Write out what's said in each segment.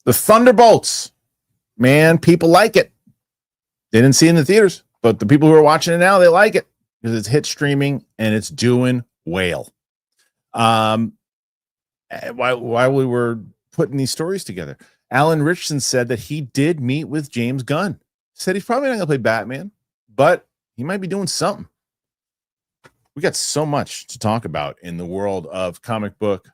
The Thunderbolts. Man, people like it. They didn't see it in the theaters, but the people who are watching it now, they like it because it's hit streaming and it's doing well. While we were putting these stories together, Alan Richardson said that he did meet with James Gunn. Said he's probably not going to play Batman, but he might be doing something. We got so much to talk about in the world of comic book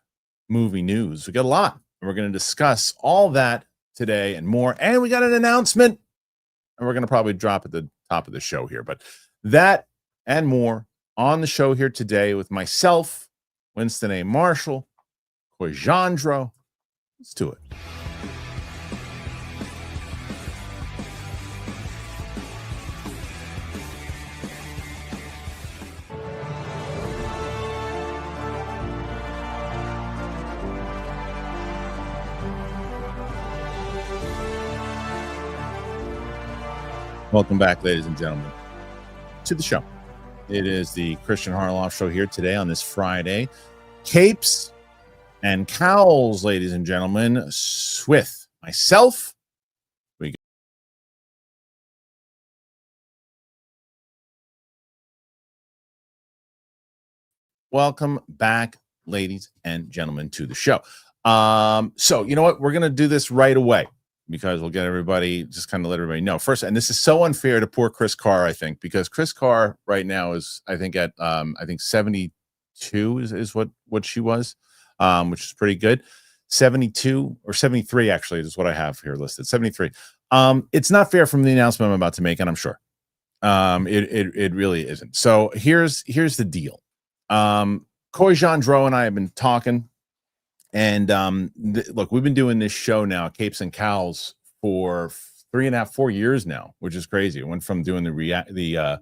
movie news. We got a lot, and we're going to discuss all that today and more. And we got an announcement, and we're going to probably drop at the top of the show here. But that and more on the show here today with myself, Winston A. Marshall, Jandreau. Let's do it. Welcome back, ladies and gentlemen, to the show. It is the Kristian Harloff show here today on this Friday. Capes and Cowls, ladies and gentlemen, with myself. Welcome back, ladies and gentlemen, to the show. So you know what? We're going to do this right away, because we'll get everybody, just kind of let everybody know first. And this is so unfair to poor Chris Carr, I think, because Chris Carr right now is, I think, at 72 is what she was, which is pretty good. 72 or 73 actually is what I have here listed. 73. It's not fair from the announcement I'm about to make, and I'm sure it really isn't. So here's the deal. Jandreau and I have been talking. And look, we've been doing this show now, Capes and Cowls, for 3.5-4 years now, which is crazy. It went from doing the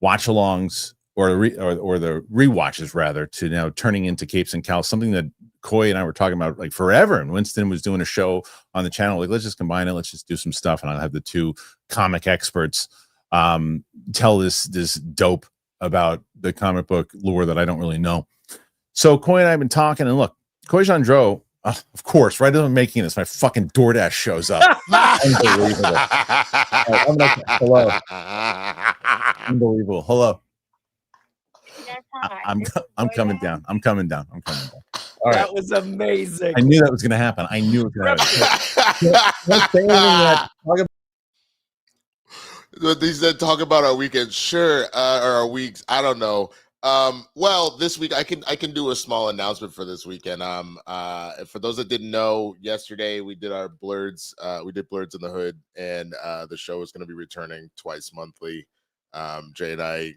watch-alongs or the rewatches rather to now turning into Capes and Cowls, something that Coy and I were talking about like forever. And Winston was doing a show on the channel, like, let's just combine it, let's just do some stuff, and I'll have the two comic experts tell this dope about the comic book lore that I don't really know. So Coy and I have been talking, and look, Jandreau, of course, right as I'm making this, my fucking DoorDash shows up. Unbelievable. Hello. Unbelievable. Hello. I'm coming down. I'm coming down. All right. That was amazing. I knew that was going to happen. I knew it was going to happen. They said talk about our weekend, sure, or our weeks. I don't know. Well, this week I can do a small announcement for this weekend. For those that didn't know, yesterday we did our Blurs. We did Blurs in the Hood, and the show is going to be returning twice monthly. Jay and I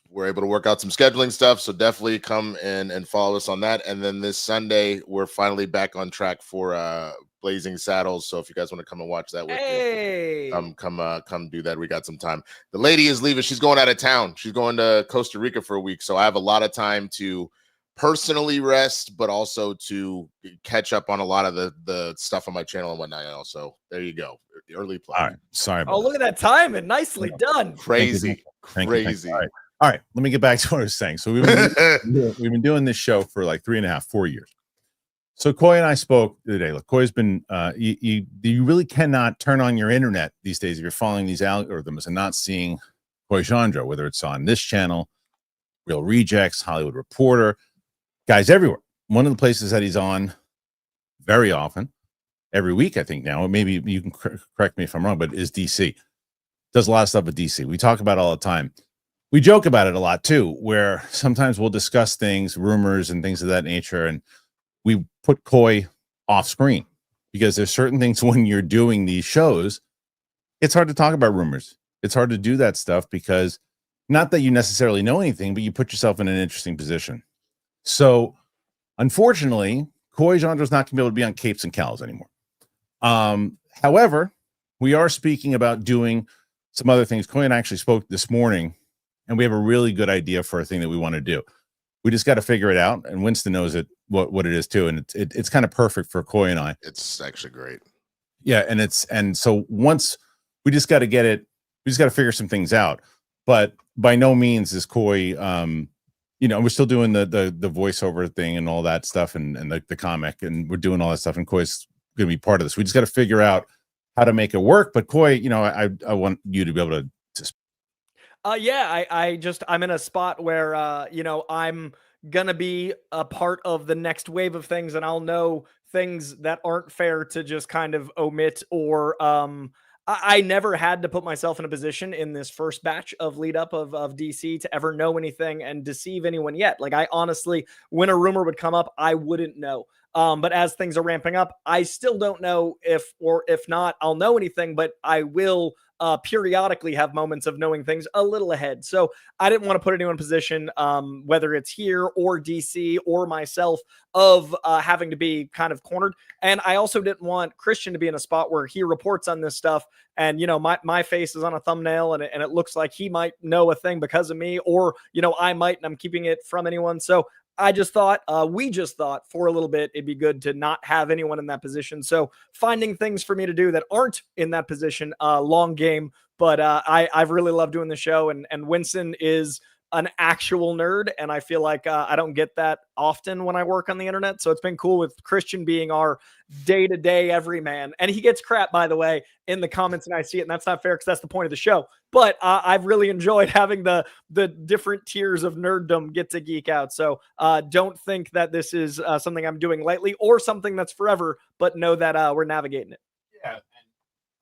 were able to work out some scheduling stuff, so definitely come and follow us on that. And then this Sunday we're finally back on track for Blazing Saddles. So if you guys want to come and watch that with me, come do that. We got some time. The lady is leaving. She's going out of town. She's going to Costa Rica for a week. So I have a lot of time to personally rest, but also to catch up on a lot of the stuff on my channel and whatnot. So there you go. Early play. All right. Sorry. Oh, look at that time, and nicely done. Crazy. Crazy. All right. Let me get back to what I was saying. So we've been doing this show for like 3.5-4 years. So Coy and I spoke the other day. Look, Coy's been you really cannot turn on your internet these days if you're following these algorithms and not seeing Coy Jandreau, whether it's on this channel, Real Rejects, Hollywood Reporter, guys everywhere. One of the places that he's on very often, every week, I think now, maybe you can correct me if I'm wrong, but is DC. Does a lot of stuff with DC. We talk about it all the time. We joke about it a lot too, where sometimes we'll discuss things, rumors and things of that nature, and we put Coy off screen because there's certain things when you're doing these shows, it's hard to talk about rumors. It's hard to do that stuff because not that you necessarily know anything, but you put yourself in an interesting position. So unfortunately, Coy Jandreau's not going to be able to be on Capes and Cowls anymore. However, we are speaking about doing some other things. Coy and I actually spoke this morning, and we have a really good idea for a thing that we want to do. We just got to figure it out, and Winston knows it what it is too, and it's kind of perfect for Coy and I. It's actually great. Yeah, and so once we just got to get it, we just got to figure some things out. But by no means is Coy, we're still doing the voiceover thing and all that stuff, and the comic, and we're doing all that stuff. And Coy's going to be part of this. We just got to figure out how to make it work. But Coy, you know, I want you to be able to. Yeah, I'm in a spot where, you know, I'm gonna be a part of the next wave of things, and I'll know things that aren't fair to just kind of omit or, I never had to put myself in a position in this first batch of lead up of DC to ever know anything and deceive anyone yet. Like, I honestly, when a rumor would come up, I wouldn't know. But as things are ramping up, I still don't know if not, I'll know anything, but I will periodically have moments of knowing things a little ahead. So I didn't want to put anyone in position, whether it's here or DC or myself, of having to be kind of cornered. And I also didn't want Kristian to be in a spot where he reports on this stuff and, you know, my face is on a thumbnail and it looks like he might know a thing because of me, or, you know, I might, and I'm keeping it from anyone. So I just thought, we just thought for a little bit, it'd be good to not have anyone in that position. So finding things for me to do that aren't in that position, long game. But I've really loved doing the show, and Winston is an actual nerd, and I feel like I don't get that often when I work on the internet. So it's been cool with Kristian being our day-to-day everyman. And he gets crap, by the way, in the comments, and I see it, and that's not fair because that's the point of the show. But I've really enjoyed having the different tiers of nerddom get to geek out. So don't think that this is something I'm doing lightly or something that's forever, but know that we're navigating it. Yeah.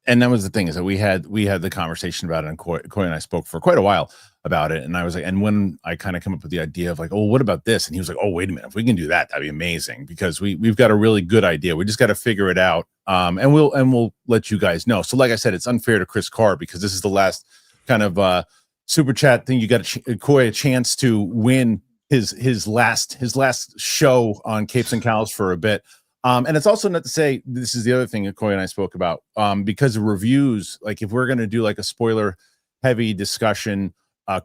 And that was the thing, is that we had the conversation about it, and Coy and I spoke for quite a while about it. And I was like, and when I kind of come up with the idea of like, oh, what about this? And he was like, oh, wait a minute, if we can do that, that'd be amazing, because we've got a really good idea. We just got to figure it out. And we'll let you guys know. So like I said, it's unfair to Chris Carr because this is the last kind of super chat thing. You got Coy a chance to win his last show on Capes and Cowls for a bit. And it's also not to say, this is the other thing that Coy and I spoke about, because of reviews, like if we're going to do like a spoiler heavy discussion,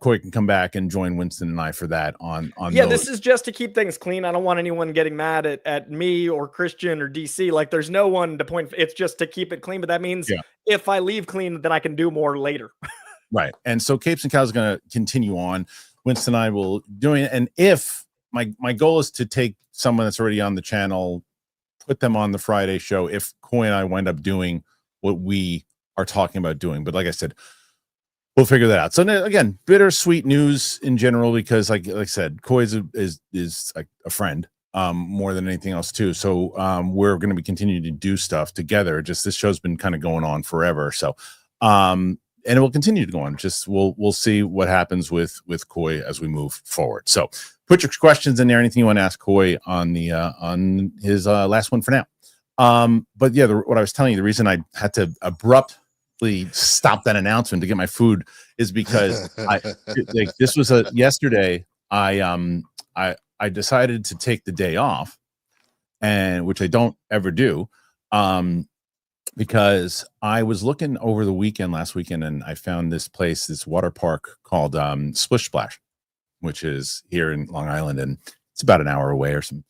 Coy can come back and join Winston and I for that on yeah, those. This is just to keep things clean. I don't want anyone getting mad at me or Kristian or DC. Like, there's no one to point. It's just to keep it clean. But that means if I leave clean, then I can do more later. Right. And so Capes and Cowls is going to continue on. Winston and I will doing it. And if my goal is to take someone that's already on the channel, put them on the Friday show if Coy and I wind up doing what we are talking about doing. But like I said, we'll figure that out. So again, bittersweet news in general, because like I said, Coy is like a friend, more than anything else too. So we're going to be continuing to do stuff together. Just this show's been kind of going on forever. So and it will continue to go on. Just we'll see what happens with Coy as we move forward. So put your questions in there. Anything you want to ask Coy on the on his last one for now. But yeah, what I was telling you, the reason I had to abruptly stop that announcement to get my food is because this was yesterday. I decided to take the day off, and which I don't ever do. Because I was looking over the last weekend, and I found this water park called Splish Splash, which is here in Long Island, and it's about an hour away or something.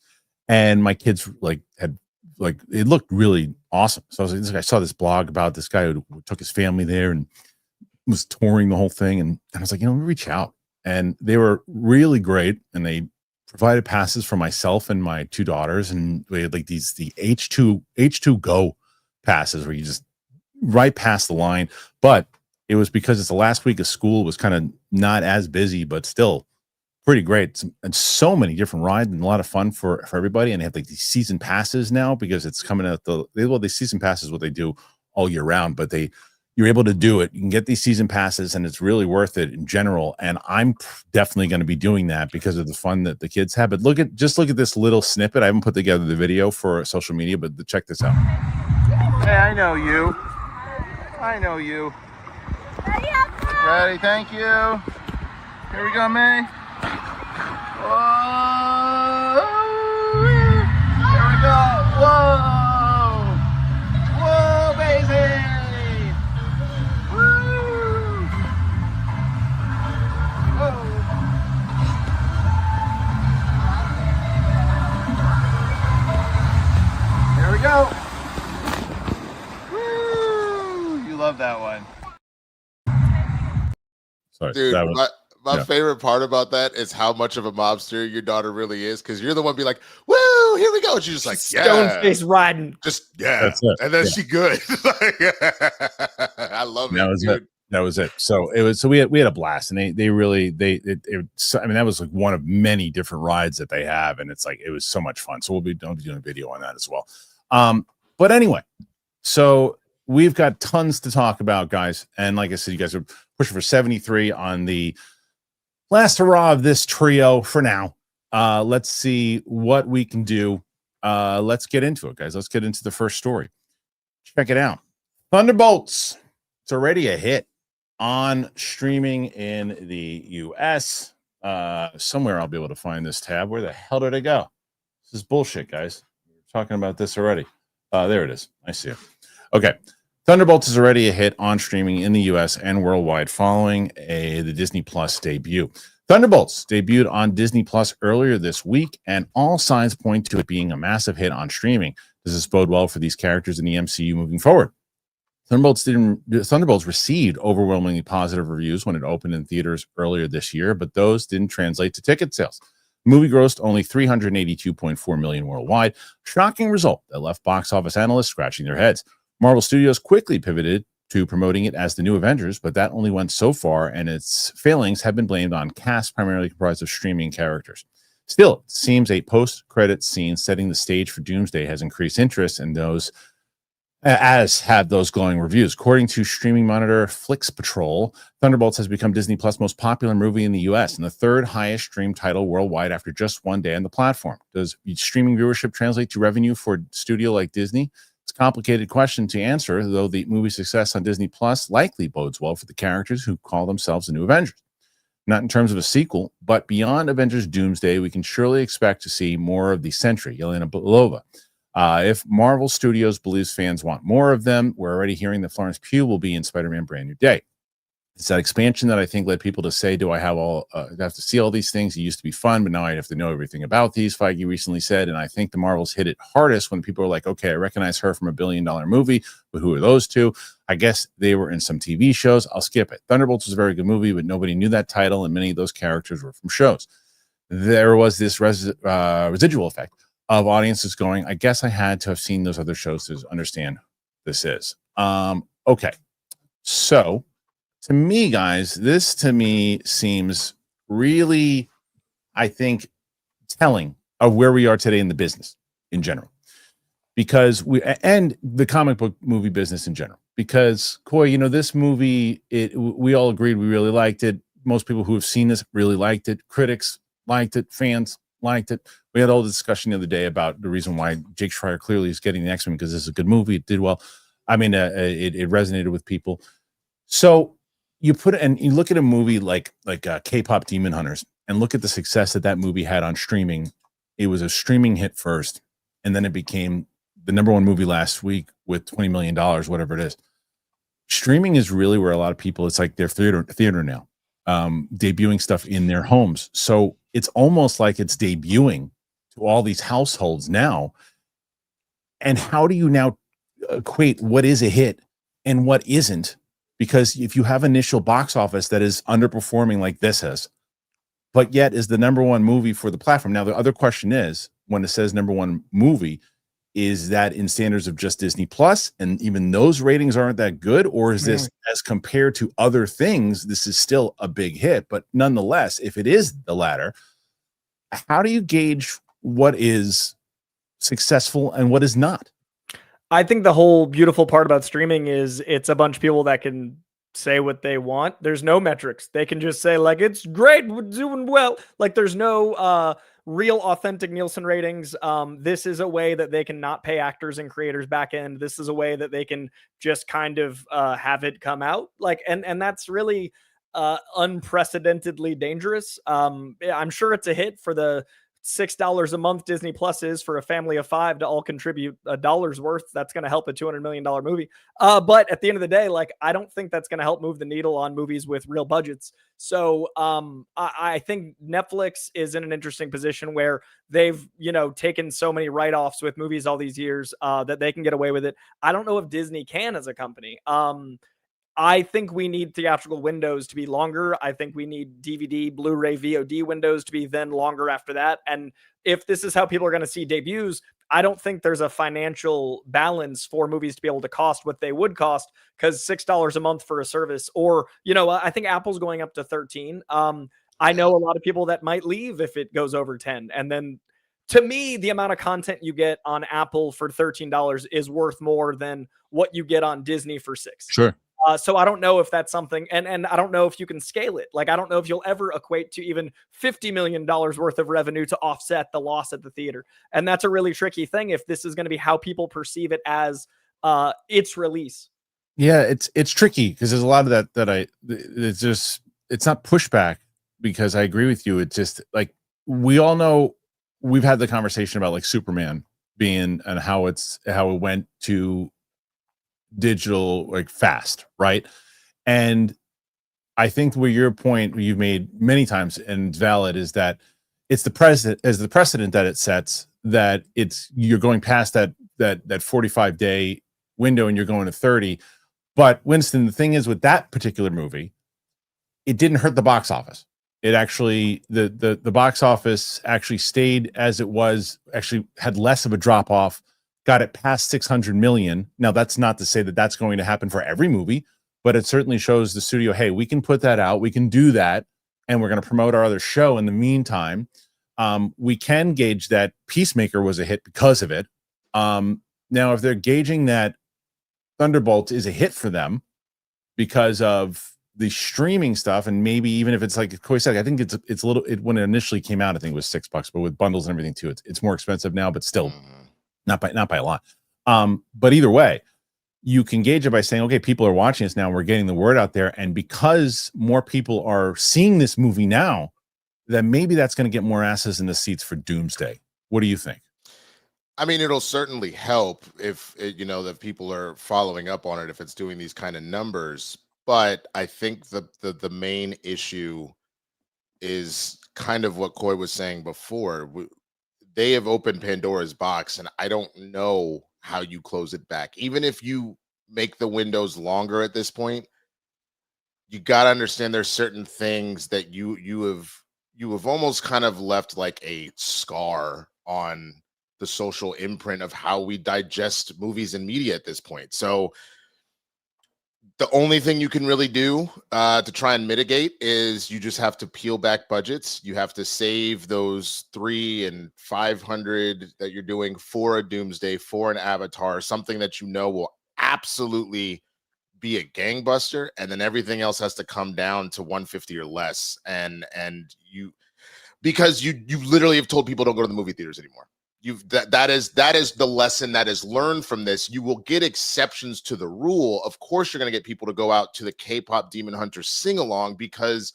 And my kids it looked really awesome. So I was like, I saw this blog about this guy who took his family there and was touring the whole thing. And I was like, let me reach out. And they were really great. And they provided passes for myself and my two daughters. And we had like the H2 Go passes where you just right past the line. But it was because it's the last week of school, was kind of not as busy, but still pretty great. And so many different rides and a lot of fun for everybody. And they have like these season passes now, because it's coming out the season passes, what they do all year round, but you're able to do it. You can get these season passes, and it's really worth it in general. And I'm definitely going to be doing that because of the fun that the kids have. But look at this little snippet. I haven't put together the video for social media, but check this out. Hey, I know you. Ready, thank you. Here we go, May. Whoa! Here we go. Whoa! Whoa, baby! Woo! Whoa! Here we go. Woo! You love that one. Sorry, dude. that was, my favorite part about that is how much of a mobster your daughter really is, because you're the one be like, woo, woo, here we go. And she's just like, Stone yeah, face riding. just yeah. That's it. And then Yeah. she good. I love That it, was dude. it. That was it. So it was. So we had a blast, and they really I mean, that was like one of many different rides that they have, and it's like it was so much fun. So we'll be doing a video on that as well. But anyway, so we've got tons to talk about, guys, and like I said, you guys are pushing for 73 on the last hurrah of this trio for now. Let's see what we can do. Let's get into it, guys. Let's get into the first story. Check it out. Thunderbolts. It's already a hit on streaming in the US. Somewhere I'll be able to find this tab. Where the hell did it go? This is bullshit, guys. We're talking about this already. There it is. I see it. Okay. Thunderbolts is already a hit on streaming in the US and worldwide following the Disney Plus debut. Thunderbolts debuted on Disney Plus earlier this week, and all signs point to it being a massive hit on streaming. Does this bode well for these characters in the MCU moving forward? Thunderbolts received overwhelmingly positive reviews when it opened in theaters earlier this year, but those didn't translate to ticket sales. The movie grossed only $382.4 million worldwide. Shocking result that left box office analysts scratching their heads. Marvel Studios quickly pivoted to promoting it as the new Avengers, but that only went so far, and its failings have been blamed on cast primarily comprised of streaming characters. Still, it seems a post-credit scene setting the stage for Doomsday has increased interest in those, as have those glowing reviews. According to streaming monitor Flix Patrol, Thunderbolts has become Disney Plus' most popular movie in the US and the third highest streamed title worldwide after just one day on the platform. Does streaming viewership translate to revenue for a studio like Disney? It's a complicated question to answer, though the movie's success on Disney Plus likely bodes well for the characters who call themselves the new Avengers. Not in terms of a sequel, but beyond Avengers Doomsday, we can surely expect to see more of the Sentry, Yelena Belova. If Marvel Studios believes fans want more of them, we're already hearing that Florence Pugh will be in Spider-Man Brand New Day. It's that expansion that I think led people to say, do I have to see all these things? It used to be fun, but now I have to know everything about these, Feige recently said. And I think the Marvels hit it hardest when people are like, okay, I recognize her from a $1 billion movie, but who are those two? I guess they were in some TV shows. I'll skip it. Thunderbolts was a very good movie, but nobody knew that title, and many of those characters were from shows. There was this residual effect of audiences going, I guess I had to have seen those other shows to understand this is. Okay. So to me, guys, this to me seems really, I think, telling of where we are today in the business in general. Because and the comic book movie business in general. Because, Coy, this movie, we all agreed we really liked it. Most people who have seen this really liked it. Critics liked it. Fans liked it. We had all the discussion the other day about the reason why Jake Schreier clearly is getting the X-Men, because this is a good movie. It did well. I mean, it resonated with people. So you look at a movie like K-pop Demon Hunters and look at the success that movie had on streaming. It was a streaming hit first, and then it became the #1 movie last week with $20 million, whatever it is. Streaming is really where a lot of people, it's like their theater now, debuting stuff in their homes. So it's almost like it's debuting to all these households now. And how do you now equate what is a hit and what isn't? Because if you have initial box office that is underperforming like this is, but yet is the #1 movie for the platform. Now, the other question is, when it says #1 movie, is that in standards of just Disney Plus, and even those ratings aren't that good? Or is this, as compared to other things, this is still a big hit? But nonetheless, if it is the latter, how do you gauge what is successful and what is not? I think the whole beautiful part about streaming is it's a bunch of people that can say what they want. There's no metrics. They can just say, like, it's great, we're doing well. Like, there's no real authentic Nielsen ratings. This is a way that they can not pay actors and creators back end. This is a way that they can just kind of have it come out. Like, and that's really unprecedentedly dangerous. I'm sure it's a hit for the $6 a month Disney Plus is for a family of 5 to all contribute $1 worth. That's going to help a $200 million movie. But at the end of the day, like, I don't think that's going to help move the needle on movies with real budgets. So I think Netflix is in an interesting position where they've, taken so many write-offs with movies all these years that they can get away with it. I don't know if Disney can as a company. I think we need theatrical windows to be longer. I think we need DVD, Blu-ray, VOD windows to be then longer after that. And if this is how people are going to see debuts, I don't think there's a financial balance for movies to be able to cost what they would cost, because $6 a month for a service, or, I think Apple's going up to 13. I know a lot of people that might leave if it goes over 10. And then to me, the amount of content you get on Apple for $13 is worth more than what you get on Disney for $6. Sure. So I don't know if that's something, and I don't know if you can scale it. Like, I don't know if you'll ever equate to even $50 million worth of revenue to offset the loss at the theater. And that's a really tricky thing if this is going to be how people perceive it as its release. Yeah, it's tricky because there's a lot of it's not pushback, because I agree with you. It's just like, we all know, we've had the conversation about like Superman being, and how it went to digital like fast, right? And I think where your point you've made many times and valid is that it's the precedent that it sets, that you're going past that 45-day window and you're going to 30. But Winston, the thing is with that particular movie, it didn't hurt the box office. It actually, the box office actually stayed as it was, actually had less of a drop off, got it past 600 million. Now, that's not to say that that's going to happen for every movie, but it certainly shows the studio, hey, we can put that out, we can do that, and we're going to promote our other show in the meantime. We can gauge that Peacemaker was a hit because of it. Now, if they're gauging that Thunderbolts is a hit for them because of the streaming stuff, and maybe even if it's like Coy said, I think it's a little, when it initially came out, I think it was $6, but with bundles and everything too, it's more expensive now, but still not by a lot. But either way, you can gauge it by saying, okay, people are watching us now, we're getting the word out there, and because more people are seeing this movie now, then maybe that's going to get more asses in the seats for Doomsday. What do you think? I mean, it'll certainly help if that people are following up on it, if it's doing these kind of numbers. But I think the main issue is kind of what Coy was saying before. They have opened Pandora's box, and I don't know how you close it back. Even if you make the windows longer at this point, you got to understand there's certain things that you have almost kind of left like a scar on the social imprint of how we digest movies and media at this point. So the only thing you can really do to try and mitigate is you just have to peel back budgets. You have to save those 300 and 500 that you're doing for a Doomsday, for an Avatar, something that will absolutely be a gangbuster, and then everything else has to come down to 150 or less. And because you literally have told people don't go to the movie theaters anymore. That is the lesson that is learned from this. You will get exceptions to the rule. Of course, you're going to get people to go out to the K-pop Demon Hunter sing-along because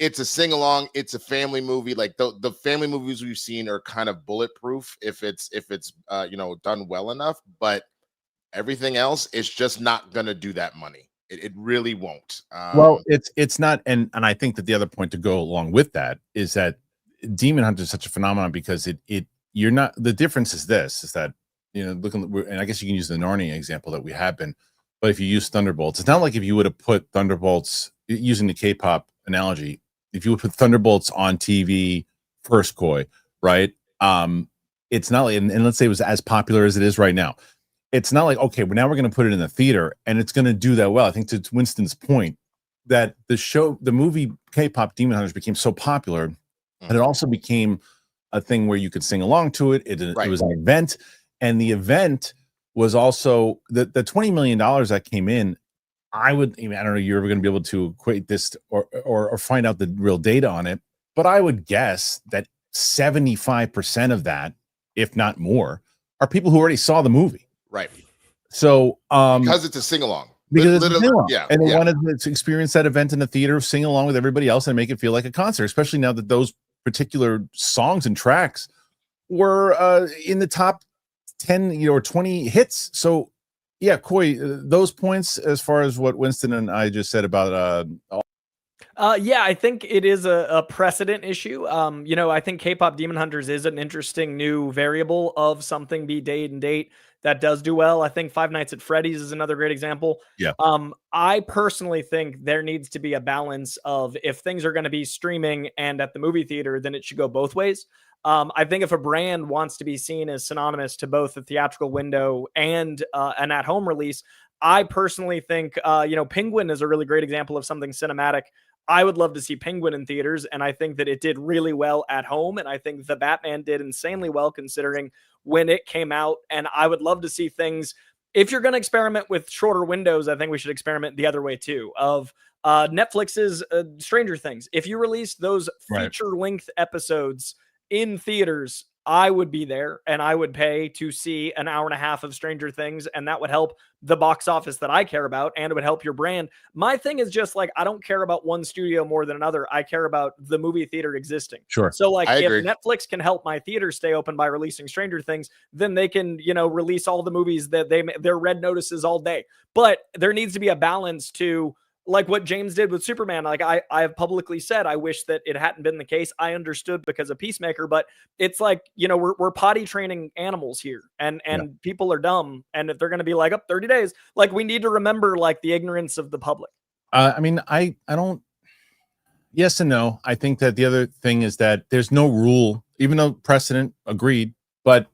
it's a sing-along. It's a family movie. Like the family movies we've seen are kind of bulletproof if it's done well enough. But everything else is just not going to do that money. It really won't. Well, it's not, and I think that the other point to go along with that is that Demon Hunter is such a phenomenon because you're not, the difference is that, and I guess you can use the Narnia example that we have been, but if you use Thunderbolts, it's not like if you would have put Thunderbolts, using the K-pop analogy, if you would put Thunderbolts on TV first, Coy, right? It's not like, and let's say it was as popular as it is right now. It's not like, okay, well, now we're going to put it in the theater and it's going to do that well. I think to Winston's point that the movie K-pop Demon Hunters became so popular that it also became a thing where you could sing along to it. It was an event, and the event was also the $20 million that came in. I don't know, you're ever going to be able to equate this or find out the real data on it, but I would guess that 75% of that, if not more, are people who already saw the movie. Right. So because it's a sing-along. Because it's literally, and they wanted to experience that event in the theater, sing along with everybody else, and make it feel like a concert, especially now that those particular songs and tracks were in the top 10 or 20 hits. So yeah, Coy, those points as far as what Winston and I just said about yeah, I think it is a precedent issue. I think K-pop Demon Hunters is an interesting new variable of something be day and date that does do well. I think Five Nights at Freddy's is another great example. Yeah. I personally think there needs to be a balance of, if things are going to be streaming and at the movie theater, then it should go both ways. I think if a brand wants to be seen as synonymous to both the theatrical window and an at-home release, I personally think, Penguin is a really great example of something cinematic. I would love to see Penguin in theaters, and I think that it did really well at home, and I think The Batman did insanely well considering when it came out, and I would love to see things. If you're going to experiment with shorter windows, I think we should experiment the other way too, of Netflix's Stranger Things. If you release those feature-length episodes in theaters, I would be there and I would pay to see an hour and a half of Stranger Things, and that would help the box office that I care about, and it would help your brand. My thing is just like, I don't care about one studio more than another. I care about the movie theater existing. Sure. So like, if agree. Netflix can help my theater stay open by releasing Stranger Things, then they can, release all the movies that their red notices all day. But there needs to be a balance to, like what James did with Superman. Like I have publicly said, I wish that it hadn't been the case. I understood because of Peacemaker, but it's like, we're potty training animals here, and people are dumb. And if they're going to be like up 30 days, like, we need to remember like the ignorance of the public. I mean, I don't, yes and no. I think that the other thing is that there's no rule, even though precedent agreed, but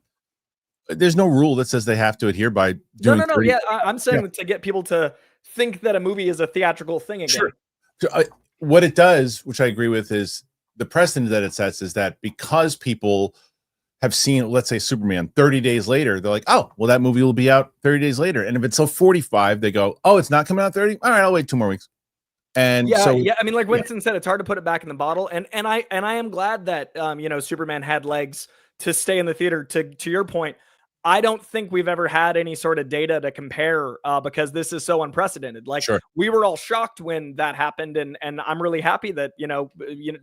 there's no rule that says they have to adhere by doing No. Yeah. I'm saying to get people to think that a movie is a theatrical thing again. Sure. So, what it does, which I agree with, is the precedent that it sets is that because people have seen, let's say, Superman 30 days later, they're like, oh, well, that movie will be out 30 days later. And if it's so 45, they go, oh, it's not coming out 30. All right, I'll wait 2 more weeks. And I mean, like Winston said, it's hard to put it back in the bottle. And I am glad that Superman had legs to stay in the theater. To your point, I don't think we've ever had any sort of data to compare because this is so unprecedented. Like, we were all shocked when that happened, and I'm really happy that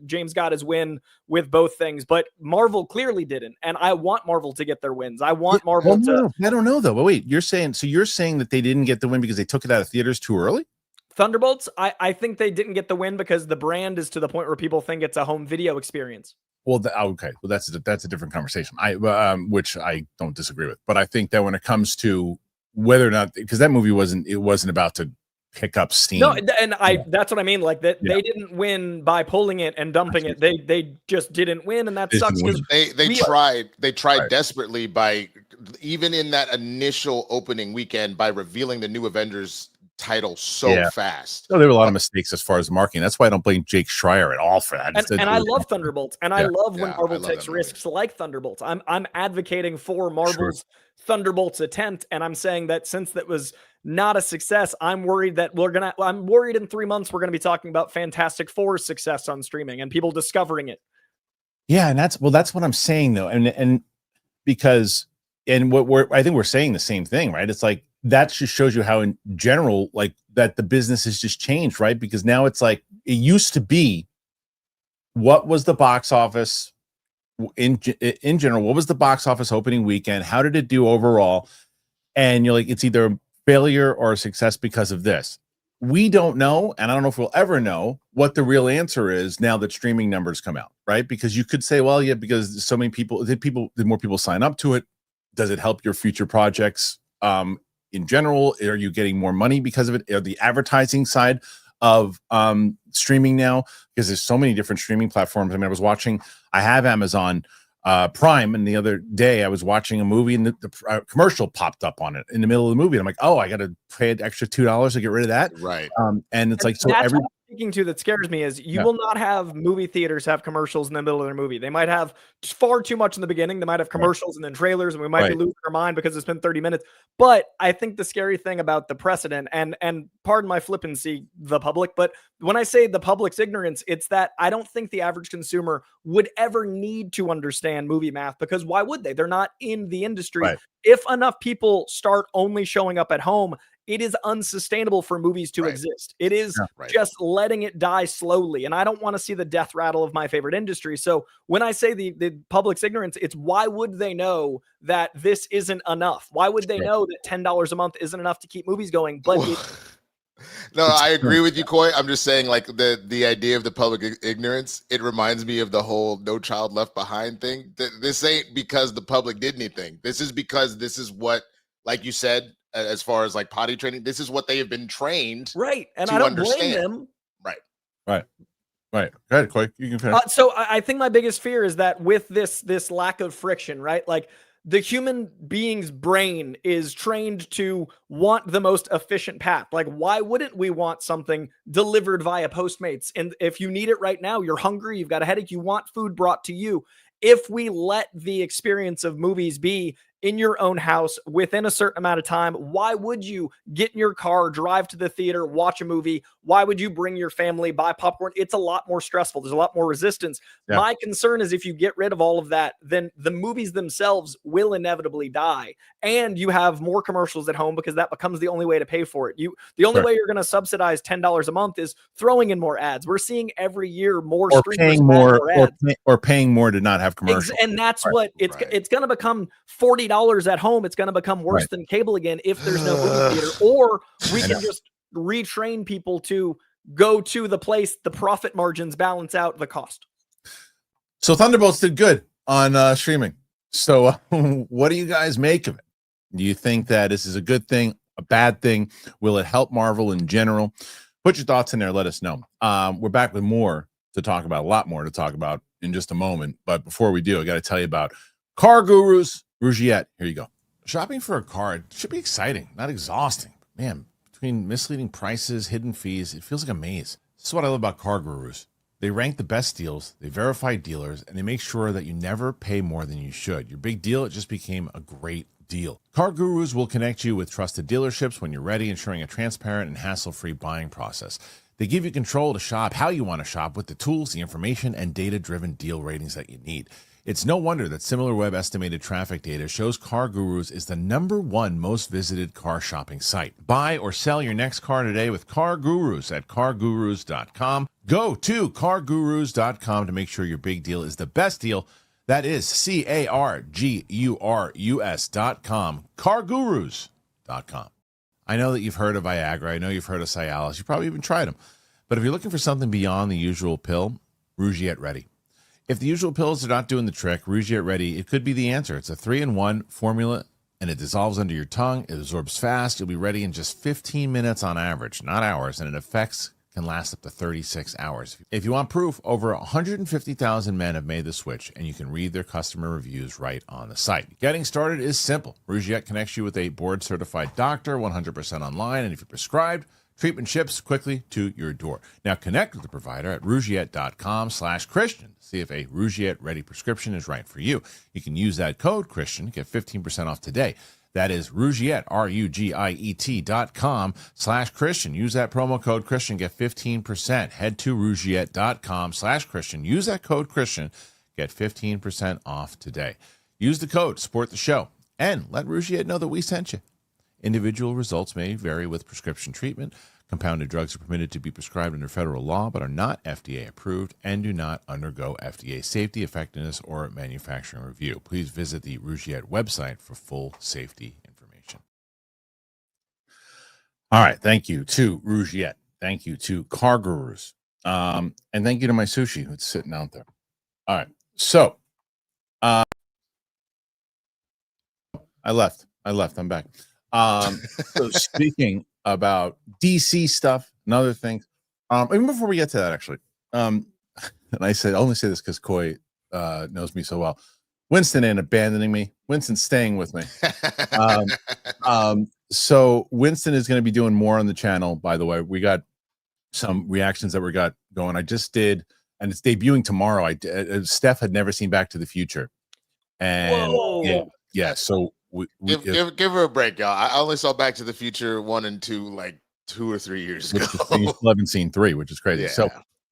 James got his win with both things, but Marvel clearly didn't, and I want Marvel to get their wins. I want Marvel to. I don't know though. But wait, you're saying that they didn't get the win because they took it out of theaters too early? Thunderbolts, I think they didn't get the win because the brand is to the point where people think it's a home video experience. Well, okay. Well, that's a different conversation. Which I don't disagree with. But I think that when it comes to whether or not, because that movie wasn't about to pick up steam. No, and that's what I mean. Like that, they didn't win by pulling it and dumping it. They just didn't win, and that sucks. They tried desperately by, even in that initial opening weekend, by revealing the new Avengers title so fast. No, there were a lot of mistakes as far as marketing. That's why I don't blame Jake Schreier at all for that. And I love Thunderbolts, and I love when Marvel takes risks like Thunderbolts. I'm advocating for Marvel's Thunderbolts attempt, and I'm saying that since that was not a success, I'm worried in 3 months we're gonna be talking about Fantastic Four's success on streaming and people discovering it. Yeah, and that's what I'm saying though, and because I think we're saying the same thing, right? It's like, that just shows you how in general, like, that the business has just changed, right? Because now it's like, it used to be, what was the box office in general? What was the box office opening weekend? How did it do overall? And you're like, it's either a failure or a success because of this. We don't know, and I don't know if we'll ever know what the real answer is now that streaming numbers come out, right? Because you could say, well, yeah, because so many people, did more people sign up to it? Does it help your future projects? In general, are you getting more money because of it? Are the advertising side of streaming now? Because there's so many different streaming platforms. I mean, I have Amazon Prime, and the other day I was watching a movie, and the commercial popped up on it in the middle of the movie. And I'm like, oh, I got to pay an extra $2 to get rid of that. Right. And it's like, so that's what I'm speaking to that scares me is you will not have movie theaters have commercials in the middle of their movie. They might have far too much in the beginning. They might have commercials and then trailers, and we might be losing our mind because it's been 30 minutes. But I think the scary thing about the precedent, and pardon my flippancy, the public, but when I say the public's ignorance, it's that I don't think the average consumer would ever need to understand movie math, because why would they? They're not in the industry. Right. If enough people start only showing up at home, it is unsustainable for movies to exist. It is just letting it die slowly. And I don't want to see the death rattle of my favorite industry. So when I say the public's ignorance, it's why would they know that this isn't enough? Why would they know that $10 a month isn't enough to keep movies going? But no, I agree with you, Coy. I'm just saying, like, the idea of the public ignorance, it reminds me of the whole No Child Left Behind thing. This ain't because the public did anything. This is because this is what like you said, as far as like potty training, this is what they have been trained. Right. And to I don't understand. blame them. Right. Go ahead, Coy. You can finish. So I think my biggest fear is that with this lack of friction, right? Like the human being's brain is trained to want the most efficient path. Like, why wouldn't we want something delivered via Postmates? And if you need it right now, you're hungry, you've got a headache, you want food brought to you. If we let the experience of movies be in your own house within a certain amount of time, why would you get in your car, drive to the theater, watch a movie? Why would you bring your family, buy popcorn? It's a lot more stressful. There's a lot more resistance. Yeah. My concern is if you get rid of all of that, then the movies themselves will inevitably die. And you have more commercials at home because that becomes the only way to pay for it. The only way you're going to subsidize $10 a month is throwing in more ads. We're seeing every year more or paying more or paying more to not have commercials. And that's what it's going to become. $40 at home, it's going to become worse than cable again if there's no movie theater. Or we can just retrain people to go to the place the profit margins balance out the cost. So Thunderbolts did good on streaming. So what do you guys make of it? Do you think that this is a good thing, a bad thing? Will it help Marvel in general? Put your thoughts in there. Let us know. We're back with more to talk about, a lot more to talk about in just a moment. But before we do, I got to tell you about Car Gurus. Rougiette, here you go. Shopping for a car should be exciting, not exhausting. Man, between misleading prices, hidden fees, it feels like a maze. This is what I love about Car Gurus. They rank the best deals, they verify dealers, and they make sure that you never pay more than you should. Your big deal, it just became a great deal. Car Gurus will connect you with trusted dealerships when you're ready, ensuring a transparent and hassle-free buying process. They give you control to shop how you want to shop with the tools, the information, and data-driven deal ratings that you need. It's no wonder that SimilarWeb estimated traffic data shows Car Gurus is the #1 most visited car shopping site. Buy or sell your next car today with Car Gurus at cargurus.com. Go to cargurus.com to make sure your big deal is the best deal. That is cargurus.com. cargurus.com. I know that you've heard of Viagra. I know you've heard of Cialis. You probably even tried them. But if you're looking for something beyond the usual pill, Rougiette Ready. If the usual pills are not doing the trick, Rougiette Ready, it could be the answer. It's a 3-in-1 formula, and it dissolves under your tongue. It absorbs fast. You'll be ready in just 15 minutes on average, not hours, and it effects can last up to 36 hours. If you want proof, over 150,000 men have made the switch, and you can read their customer reviews right on the site. Getting started is simple. Rougiette connects you with a board-certified doctor, 100% online, and if you're prescribed, treatment ships quickly to your door. Now connect with the provider at rougiette.com/Christian to see if a Rougiette Ready prescription is right for you. You can use that code Christian to get 15% off today. That is Rougiette, RUGIET.com/Christian. Use that promo code Christian, get 15%. Head to rougiette.com/Christian. Use that code Christian, get 15% off today. Use the code, support the show, and let Rougiette know that we sent you. Individual results may vary with prescription treatment. Compounded drugs are permitted to be prescribed under federal law but are not FDA approved and do not undergo FDA safety, effectiveness, or manufacturing review. Please visit the Rougiette website for full safety information. All right. Thank you to Rougiette. Thank you to Car Gurus. And thank you to my sushi who's sitting out there. All right. So I left. I'm back. So speaking about DC stuff and other things, even before we get to that, actually, and I only say this because Coy knows me so well. Winston ain't abandoning me. Winston's staying with me. So Winston is going to be doing more on the channel. By the way, we got some reactions that we got going. I just did, and it's debuting tomorrow. Steph had never seen Back to the Future, and yeah. So. Give her a break, y'all. I only saw Back to the Future 1 and 2 like 2 or 3 years ago. You still haven't seen 3, which is crazy.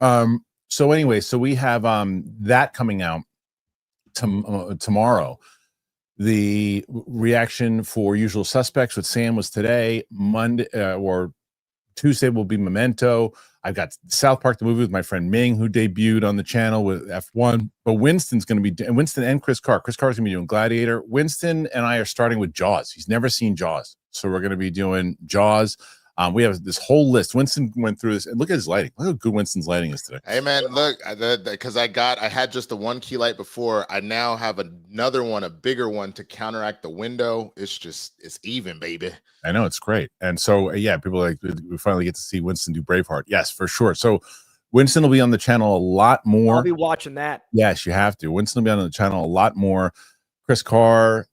Yeah. So anyway, so we have that coming out tomorrow. The reaction for Usual Suspects with Sam was today. Monday or Tuesday will be Memento. I've got South Park the movie with my friend Ming, who debuted on the channel with F1. But Winston's going to be, and Winston and Chris Carr. Chris Carr's going to be doing Gladiator. Winston and I are starting with Jaws. He's never seen Jaws, so we're going to be doing Jaws. We have this whole list. Winston went through this, and look at his lighting. Look how good Winston's lighting is today. Hey man, look, because I had just the one key light before. I now have another one, a bigger one to counteract the window. It's even, baby. I know, it's great. And so yeah, people are like, we finally get to see Winston do Braveheart. Yes, for sure. So Winston will be on the channel a lot more. I'll be watching that. Yes, you have to. Winston will be on the channel a lot more. Chris Carr,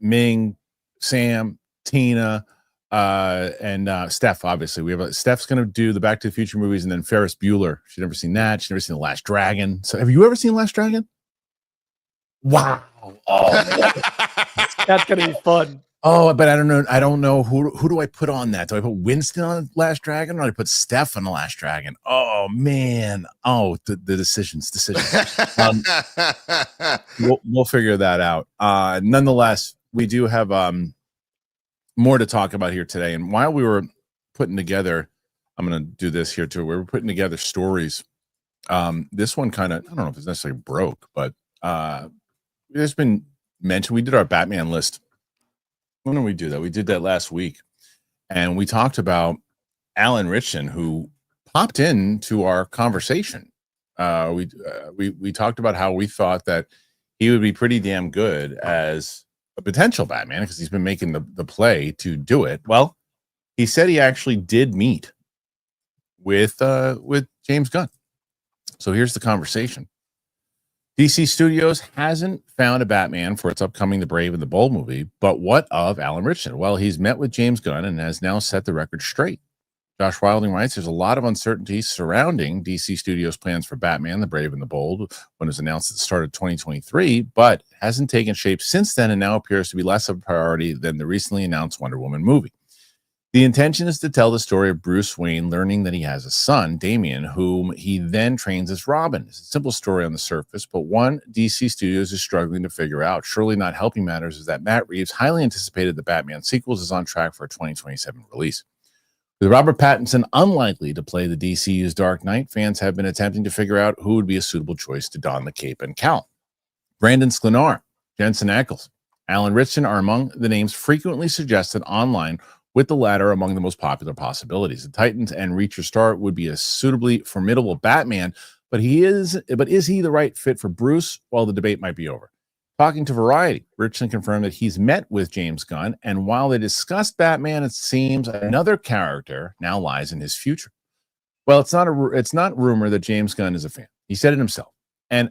Ming, Sam, Tina, and Steph. Obviously, we have Steph's going to do the Back to the Future movies, and then Ferris Bueller. She's never seen that. She's never seen The Last Dragon. So, have you ever seen Last Dragon? Wow. Oh, that's going to be fun. Oh, but I don't know who do I put on that? Do I put Winston on The Last Dragon, or do I put Steph on The Last Dragon? Oh man. Oh, the decisions. We'll figure that out. Nonetheless, we do have more to talk about here today. And while we were putting together, I'm going to do this here too. We were putting together stories. This one kind of, I don't know if it's necessarily broke, but there's been mentioned. We did our Batman list. When did we do that? We did that last week, and we talked about Alan Ritchson, who popped into our conversation. We talked about how we thought that he would be pretty damn good as a potential Batman because he's been making the play to do it. Well, he said he actually did meet with James Gunn. So here's the conversation. DC Studios hasn't found a Batman for its upcoming The Brave and the Bold movie, but what of Alan Ritchson? Well, he's met with James Gunn and has now set the record straight. Josh Wilding writes, there's a lot of uncertainty surrounding DC Studios' plans for Batman, The Brave and the Bold, when it was announced at the start of 2023, but hasn't taken shape since then and now appears to be less of a priority than the recently announced Wonder Woman movie. The intention is to tell the story of Bruce Wayne learning that he has a son, Damian, whom he then trains as Robin. It's a simple story on the surface, but one DC Studios is struggling to figure out. Surely not helping matters is that Matt Reeves highly anticipated the Batman sequels is on track for a 2027 release. With Robert Pattinson unlikely to play the DCU's Dark Knight, fans have been attempting to figure out who would be a suitable choice to don the cape and cowl. Brandon Sklenar, Jensen Ackles, Alan Ritchson are among the names frequently suggested online, with the latter among the most popular possibilities. The Titans and Reacher star would be a suitably formidable Batman, but is he the right fit for Bruce? Well, the debate might be over. Talking to Variety, Ritchson confirmed that he's met with James Gunn, and while they discussed Batman, it seems another character now lies in his future. Well, it's not rumor that James Gunn is a fan. He said it himself. And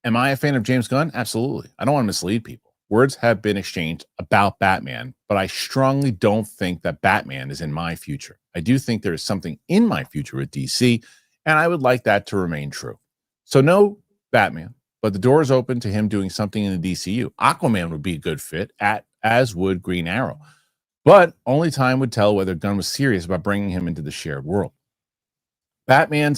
am I a fan of James Gunn? Absolutely. I don't want to mislead people. Words have been exchanged about Batman, but I strongly don't think that Batman is in my future. I do think there is something in my future with DC, and I would like that to remain true. So no Batman, but the door is open to him doing something in the DCU. Aquaman would be a good fit, as would Green Arrow. But only time would tell whether Gunn was serious about bringing him into the shared world. Batman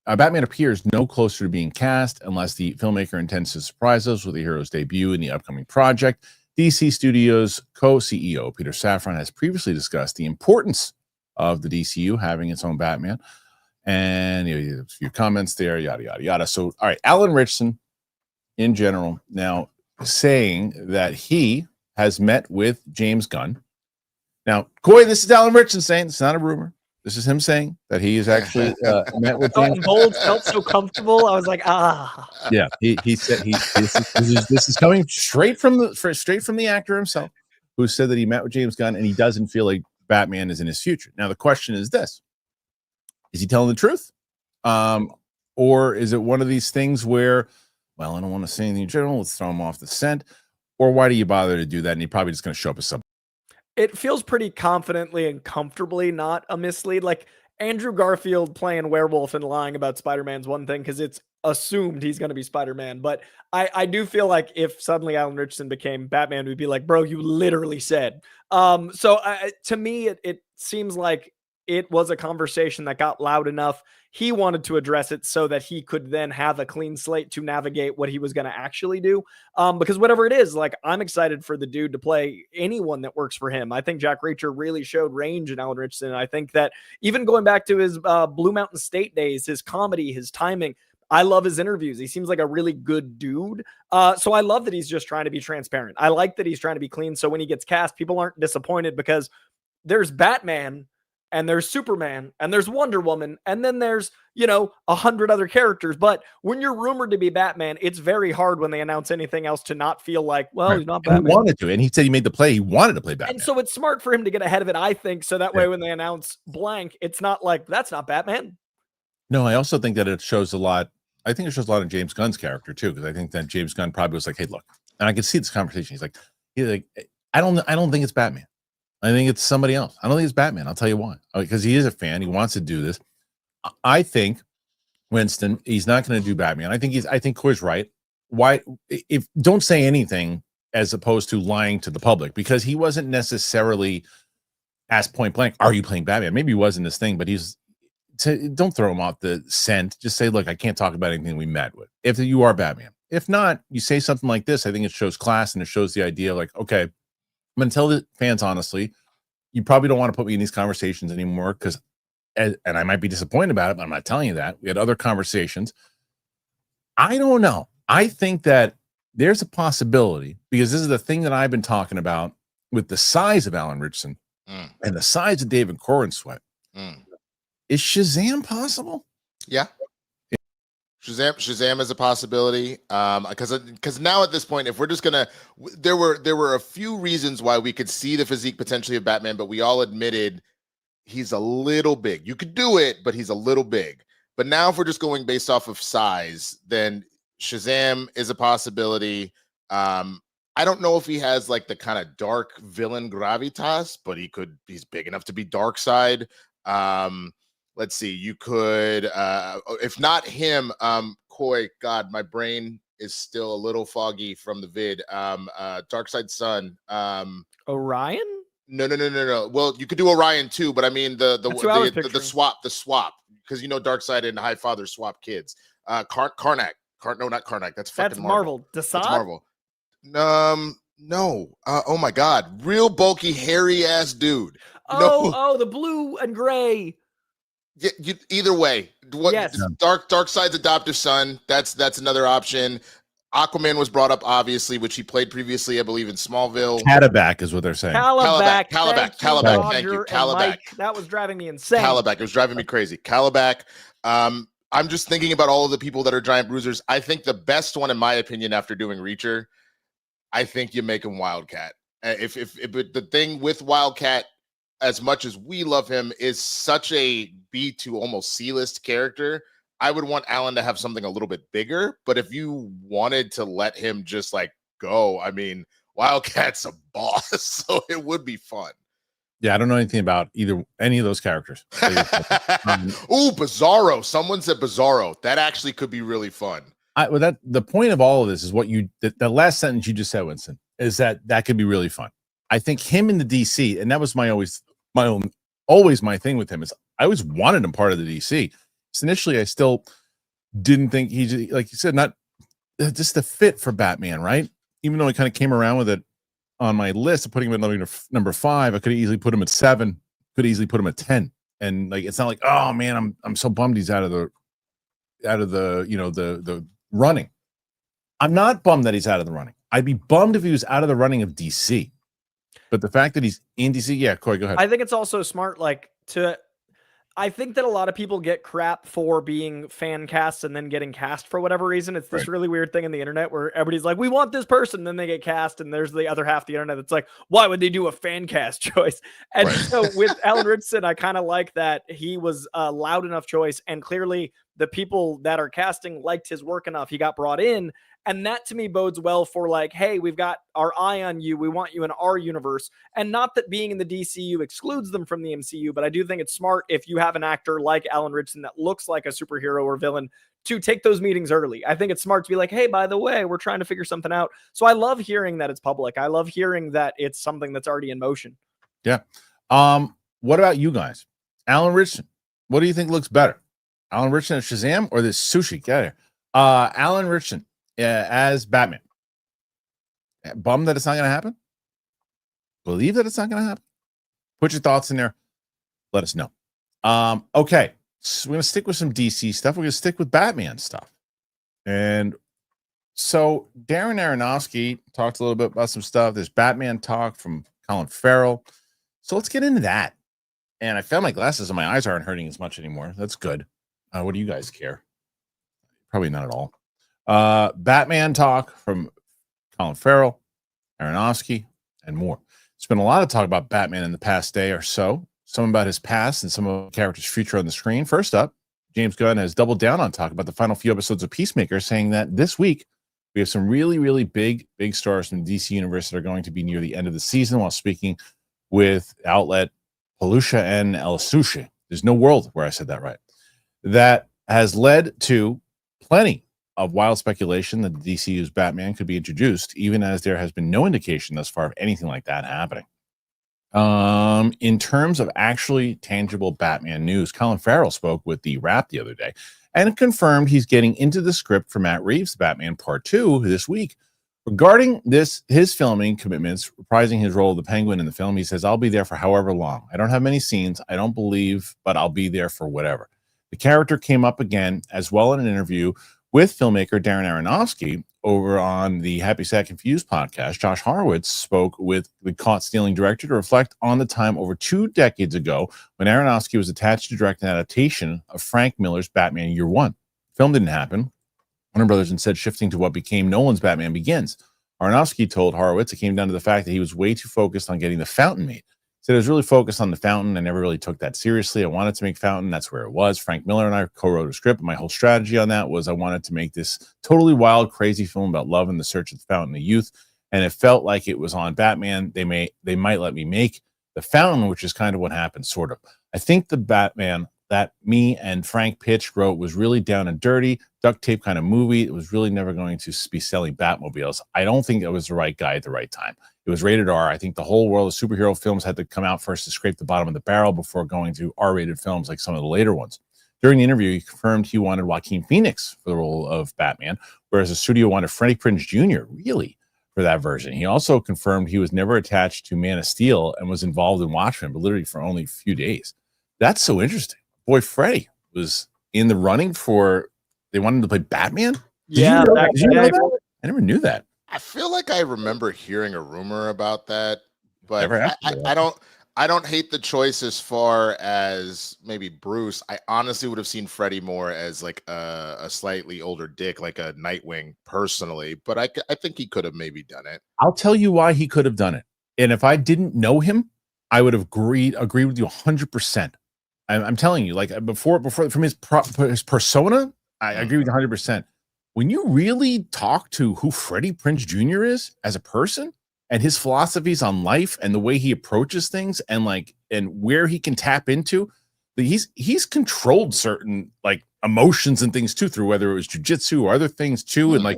appears no closer to being cast unless the filmmaker intends to surprise us with the hero's debut in the upcoming project. DC Studios co-CEO Peter Safran has previously discussed the importance of the DCU having its own Batman. And a few comments there, yada, yada, yada. So, all right, Alan Ritchson, in general, now saying that he has met with James Gunn. Now, Coy, this is Alan Ritchson saying, it's not a rumor. This is him saying that he is actually met with James. Bold felt so comfortable. I was like, ah. Yeah, he said this is coming straight from the actor himself, who said that he met with James Gunn and he doesn't feel like Batman is in his future. Now the question is this: is he telling the truth, or is it one of these things where, well, I don't want to say anything in general, let's throw him off the scent, or why do you bother to do that? And he's probably just going to show up as something. It feels pretty confidently and comfortably not a mislead. Like Andrew Garfield playing werewolf and lying about Spider-Man's one thing because it's assumed he's going to be Spider-Man. But I do feel like if suddenly Alan Ritchson became Batman, we'd be like, bro, you literally said. To me, it seems like it was a conversation that got loud enough. He wanted to address it so that he could then have a clean slate to navigate what he was going to actually do. Because whatever it is, like, I'm excited for the dude to play anyone that works for him. I think Jack Reacher really showed range in Alan Ritchson. I think that even going back to his Blue Mountain State days, his comedy, his timing, I love his interviews. He seems like a really good dude. So I love that he's just trying to be transparent. I like that he's trying to be clean. So when he gets cast, people aren't disappointed because there's Batman and there's Superman, and there's Wonder Woman, and then there's, 100 other characters. But when you're rumored to be Batman, it's very hard when they announce anything else to not feel like, well, Right. he's not And Batman. he wanted to, and he said he made the play. He wanted to play Batman. And so it's smart for him to get ahead of it, I think, so that way when they announce blank, it's not like, that's not Batman. No, I also think that it shows a lot. I think it shows a lot of James Gunn's character too, because I think that James Gunn probably was like, "Hey, look," and I can see this conversation. He's like, I don't think it's Batman. I think it's somebody else. I don't think it's Batman. I'll tell you why. Because he is a fan. He wants to do this. I think Winston, he's not going to do Batman. I think Coy's right. Why? If don't say anything as opposed to lying to the public, because he wasn't necessarily asked point blank, "Are you playing Batman?" Maybe he was in this thing, but don't throw him off the scent. Just say, "Look, I can't talk about anything we met with." If you are Batman, if not, you say something like this. I think it shows class and it shows the idea. Like, okay, I'm going to tell the fans honestly, you probably don't want to put me in these conversations anymore because, and I might be disappointed about it, but I'm not telling you that. We had other conversations. I don't know. I think that there's a possibility, because this is the thing that I've been talking about with the size of Alan Richardson and the size of David Corenswet. Is Shazam possible? Yeah. Shazam is a possibility. Because now at this point, if we're just gonna, there were a few reasons why we could see the physique potentially of Batman, but we all admitted he's a little big. You could do it, but he's a little big. But now, if we're just going based off of size, then Shazam is a possibility. I don't know if he has like the kind of dark villain gravitas, but he's big enough to be Darkseid. Let's see, you could, if not him, Coy, God, my brain is still a little foggy from the vid. Darkseid's son. Orion? No. Well, you could do Orion too, but I mean the swap, because Darkseid and Highfather swap kids. Karnak. No, not Karnak. That's Marvel. That's Marvel. No. Oh my God, real bulky, hairy ass dude. The blue and gray. Yeah, either way, yes. Darkseid's adoptive son. That's another option. Aquaman was brought up, obviously, which he played previously, I believe, in Smallville. Calabac is what they're saying. Calabac. Thank you. Calabac. That was driving me insane. Calabac. It was driving me crazy. Calabac. I'm just thinking about all of the people that are giant bruisers. I think the best one, in my opinion, after doing Reacher, I think you make him Wildcat. If the thing with Wildcat, as much as we love him, is such a B to almost C-list character, I would want Alan to have something a little bit bigger. But if you wanted to let him just like go, I mean, Wildcat's a boss, so it would be fun. Yeah, I don't know anything about any of those characters. Ooh, Bizarro. Someone said Bizarro. That actually could be really fun. The point of all of this is what the last sentence you just said, Winston, is that could be really fun. I think him in the DC, and that was always my thing with him, is I always wanted him part of the DC. So initially, I still didn't think he, like you said, not just the fit for Batman, right? Even though I kind of came around with it on my list of putting him at number 5, I could have easily put him at 7, could easily put him at 10, and like it's not like, oh man, I'm so bummed he's out of the the running. I'm not bummed that he's out of the running. I'd be bummed if he was out of the running of DC. But the fact that he's in DC, yeah, Corey, go ahead. I think it's also smart, I think that a lot of people get crap for being fan casts and then getting cast for whatever reason. It's this really weird thing in the internet where everybody's like, we want this person, then they get cast, and there's the other half of the internet that's like, why would they do a fan cast choice? And so with Alan Richardson, I kind of like that he was a loud enough choice, and clearly the people that are casting liked his work enough. He got brought in. And that to me bodes well for like, hey, we've got our eye on you. We want you in our universe. And not that being in the DCU excludes them from the MCU, but I do think it's smart if you have an actor like Alan Richardson that looks like a superhero or villain to take those meetings early. I think it's smart to be like, hey, by the way, we're trying to figure something out. So I love hearing that it's public. I love hearing that it's something that's already in motion. Yeah. What about you guys? Alan Richardson, what do you think looks better? Alan Richardson as Shazam or this sushi? Get out of here. Alan Richardson as Batman. Bummed that it's not going to happen? Believe that it's not going to happen? Put your thoughts in there. Let us know. Okay. So we're going to stick with some DC stuff. We're going to stick with Batman stuff. And so Darren Aronofsky talked a little bit about some stuff. There's Batman talk from Colin Farrell. So let's get into that. and I found my glasses and my eyes aren't hurting as much anymore. That's good. What do you guys care? Probably not at all. Batman talk from Colin Farrell, Aronofsky, and more. There's been a lot of talk about Batman in the past day or so, some about his past and some of the character's future on the screen. First up, James Gunn has doubled down on talk about the final few episodes of Peacemaker, saying that this week we have some really, really big stars from the DC universe that are going to be near the end of the season, while speaking with outlet Palusha and El Sushi. There's no world where I said that right. That has led to plenty of wild speculation that the DCU's Batman could be introduced, even as there has been no indication thus far of anything like that happening. In terms of actually tangible Batman news, Colin Farrell spoke with The Wrap the other day and confirmed he's getting into the script for Matt Reeves' Batman Part 2 this week. Regarding his filming commitments, reprising his role of the Penguin in the film, he says, "I'll be there for however long. I don't have many scenes, I don't believe, but I'll be there for whatever." The character came up again as well in an interview with filmmaker Darren Aronofsky over on the Happy Sad Confused podcast. Josh Horowitz spoke with the Caught Stealing director to reflect on the time over 2 decades ago when Aronofsky was attached to direct an adaptation of Frank Miller's Batman Year One. Film didn't happen. Warner Brothers instead shifting to what became Nolan's Batman Begins. Aronofsky told Horowitz it came down to the fact that he was way too focused on getting The Fountain made. He said, "I was really focused on The Fountain. I never really took that seriously. I wanted to make Fountain. That's where it was. Frank Miller and I co-wrote a script. My whole strategy on that was I wanted to make this totally wild, crazy film about love and the search of the fountain of youth. And it felt like it was on Batman. They might let me make The Fountain," which is kind of what happened, sort of. "I think the Batman that me and Frank pitched wrote was really down and dirty, duct tape kind of movie. It was really never going to be selling Batmobiles. I don't think it was the right guy at the right time. It was rated R. I think the whole world of superhero films had to come out first to scrape the bottom of the barrel before going to R-rated films like some of the later ones." During the interview, he confirmed he wanted Joaquin Phoenix for the role of Batman, whereas the studio wanted Freddie Prinze Jr., really, for that version. He also confirmed he was never attached to Man of Steel and was involved in Watchmen, but literally for only a few days. That's so interesting. Boy, Freddie was in the running for, they wanted him to play Batman? Did you know that? I never knew that. I feel like I remember hearing a rumor about that, but I don't hate the choice as far as maybe Bruce. I honestly would have seen Freddie more as like a slightly older Dick, like a Nightwing personally, but I think he could have maybe done it. I'll tell you why he could have done it. And if I didn't know him, I would have agreed with you 100%. I'm telling you, like before from his persona, I agree with you 100%. When you really talk to who Freddie Prinze Jr. is as a person and his philosophies on life and the way he approaches things and where he can tap into, he's controlled certain like emotions and things too, through whether it was jujitsu or other things too. And like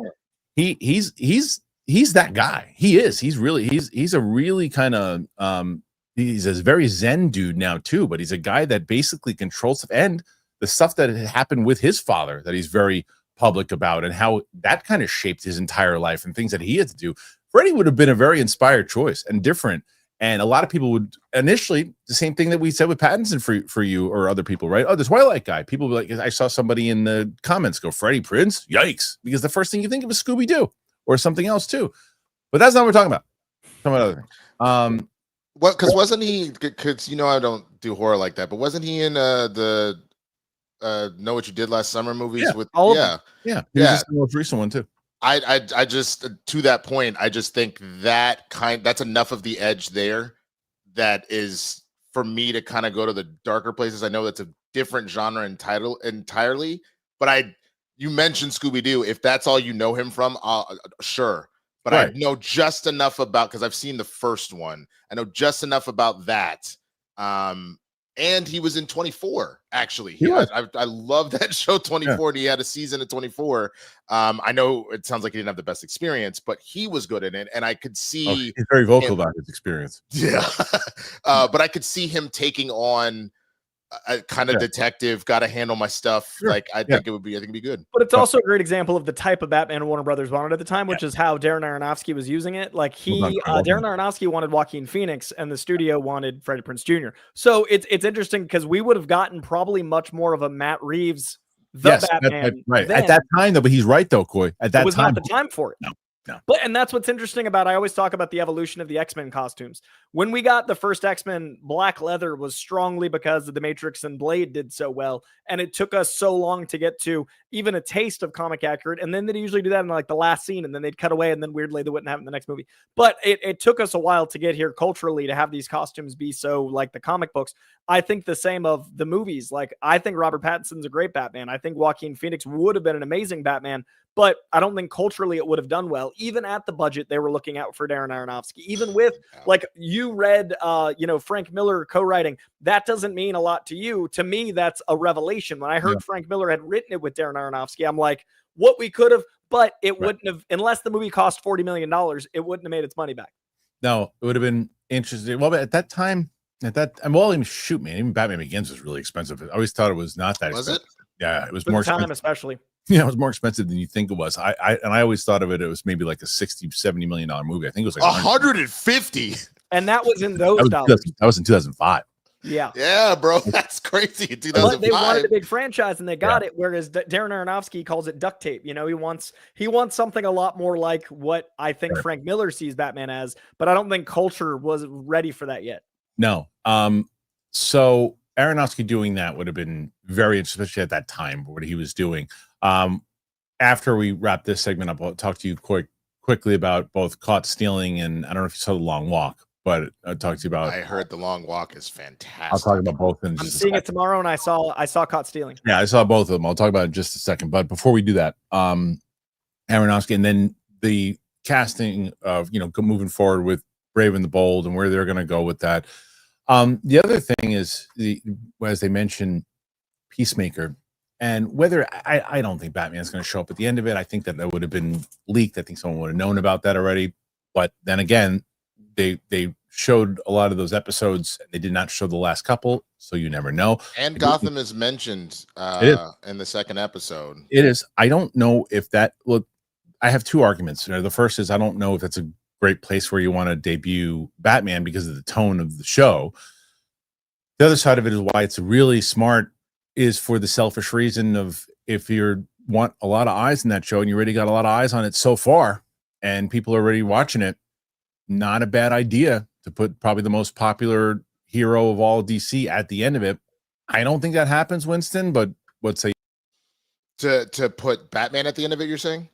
he's that guy. He's a really kind of he's a very Zen dude now too, but he's a guy that basically controls and the stuff that had happened with his father that he's very public about and how that kind of shaped his entire life and things that he had to do. Freddie would have been a very inspired choice and different. And a lot of people would initially, the same thing that we said with Pattinson for you or other people, right? Oh, this Twilight guy. People would be like, I saw somebody in the comments go, Freddie Prinze, yikes. Because the first thing you think of is Scooby-Doo or something else too. But that's not what we're talking about. Some other thing. Well, because wasn't he, because I don't do horror like that, but wasn't he in the Know What You Did Last Summer movies? Yeah. The most recent one too. I just, to that point, I just think that's enough of the edge there that is for me to kind of go to the darker places. I know that's a different genre entirely, but you mentioned Scooby-Doo. If that's all you know him from, sure. But right. I know just enough about, because I've seen the first one. I know just enough about that. And he was in 24, actually. I love that show, 24, and he had a season of 24. I know it sounds like he didn't have the best experience, but he was good in it, and I could see... he's very vocal about his experience. Yeah. But I could see him taking on a kind of detective, got to handle my stuff. Sure. Like, I think it'd be good. But it's also a great example of the type of Batman Warner Brothers wanted at the time, which is how Darren Aronofsky was using it. Like Darren Aronofsky wanted Joaquin Phoenix and the studio wanted Freddie Prinze Jr. So it's interesting because we would have gotten probably much more of a Matt Reeves, Batman. Right. At that time though, but he's right though, Coy. At that time. Not the time for it. No. And that's what's interesting about, I always talk about the evolution of the X-Men costumes. When we got the first X-Men, black leather was strongly because of the Matrix and Blade did so well. And it took us so long to get to even a taste of comic accurate. And then they'd usually do that in like the last scene, and then they'd cut away, and then weirdly they wouldn't have it in the next movie. But it took us a while to get here culturally to have these costumes be so like the comic books. I think the same of the movies. Like, I think Robert Pattinson's a great Batman. I think Joaquin Phoenix would have been an amazing Batman, but I don't think culturally it would have done well, even at the budget they were looking at for Darren Aronofsky. Even with, like, you read, Frank Miller co-writing, that doesn't mean a lot to you. To me, that's a revelation. When I heard Frank Miller had written it with Darren Aronofsky, I'm like, what we could have, but it wouldn't have, unless the movie cost $40 million, it wouldn't have made its money back. No, it would have been interesting. Well, but at that time, shoot, man, even Batman Begins was really expensive. I always thought it was not that expensive. Yeah, it was more expensive. Especially. Yeah, it was more expensive than you think it was. I always thought of it. It was maybe like a $60-70 million movie. I think it was like 150. And that was in those dollars. That was in 2005. Yeah, bro, that's crazy. 2005. But they wanted a big franchise and they got it. Whereas Darren Aronofsky calls it duct tape. You know, he wants something a lot more like what I think Frank Miller sees Batman as. But I don't think culture was ready for that yet. No. So Aronofsky doing that would have been very interesting, especially at that time, what he was doing. After we wrap this segment up, I'll talk to you quickly about both Caught Stealing and I don't know if you saw The Long Walk, but I'll talk to you about. I heard The Long Walk is fantastic. I'll talk about both. I'm seeing it tomorrow, and I saw Caught Stealing. Yeah, I saw both of them. I'll talk about it in just a second. But before we do that, Aronofsky, and then the casting of moving forward with Brave and the Bold and where they're going to go with that. The other thing is as they mentioned, Peacemaker. And whether I don't think Batman's going to show up at the end of it. I think that would have been leaked. I think someone would have known about that already. But then again, they showed a lot of those episodes. And they did not show the last couple, so you never know. And Gotham is mentioned in the second episode. It is. I don't know if that. Look, I have two arguments. The first is I don't know if that's a great place where you want to debut Batman because of the tone of the show. The other side of it is why it's really smart is for the selfish reason of if you want a lot of eyes in that show and you already got a lot of eyes on it so far and people are already watching it, not a bad idea to put probably the most popular hero of all DC at the end of it. I don't think that happens, Winston, but what's say to put Batman at the end of it, you're saying?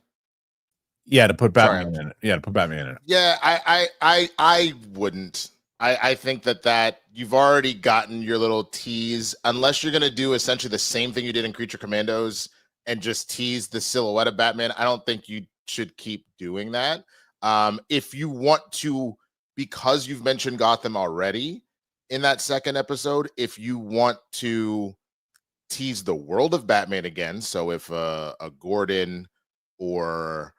Yeah, to put Batman in it. Yeah, to put Batman in it. Yeah, I wouldn't. I think that you've already gotten your little tease, unless you're going to do essentially the same thing you did in Creature Commandos and just tease the silhouette of Batman. I don't think you should keep doing that. If you want to, because you've mentioned Gotham already in that second episode, if you want to tease the world of Batman again, so if a Gordon or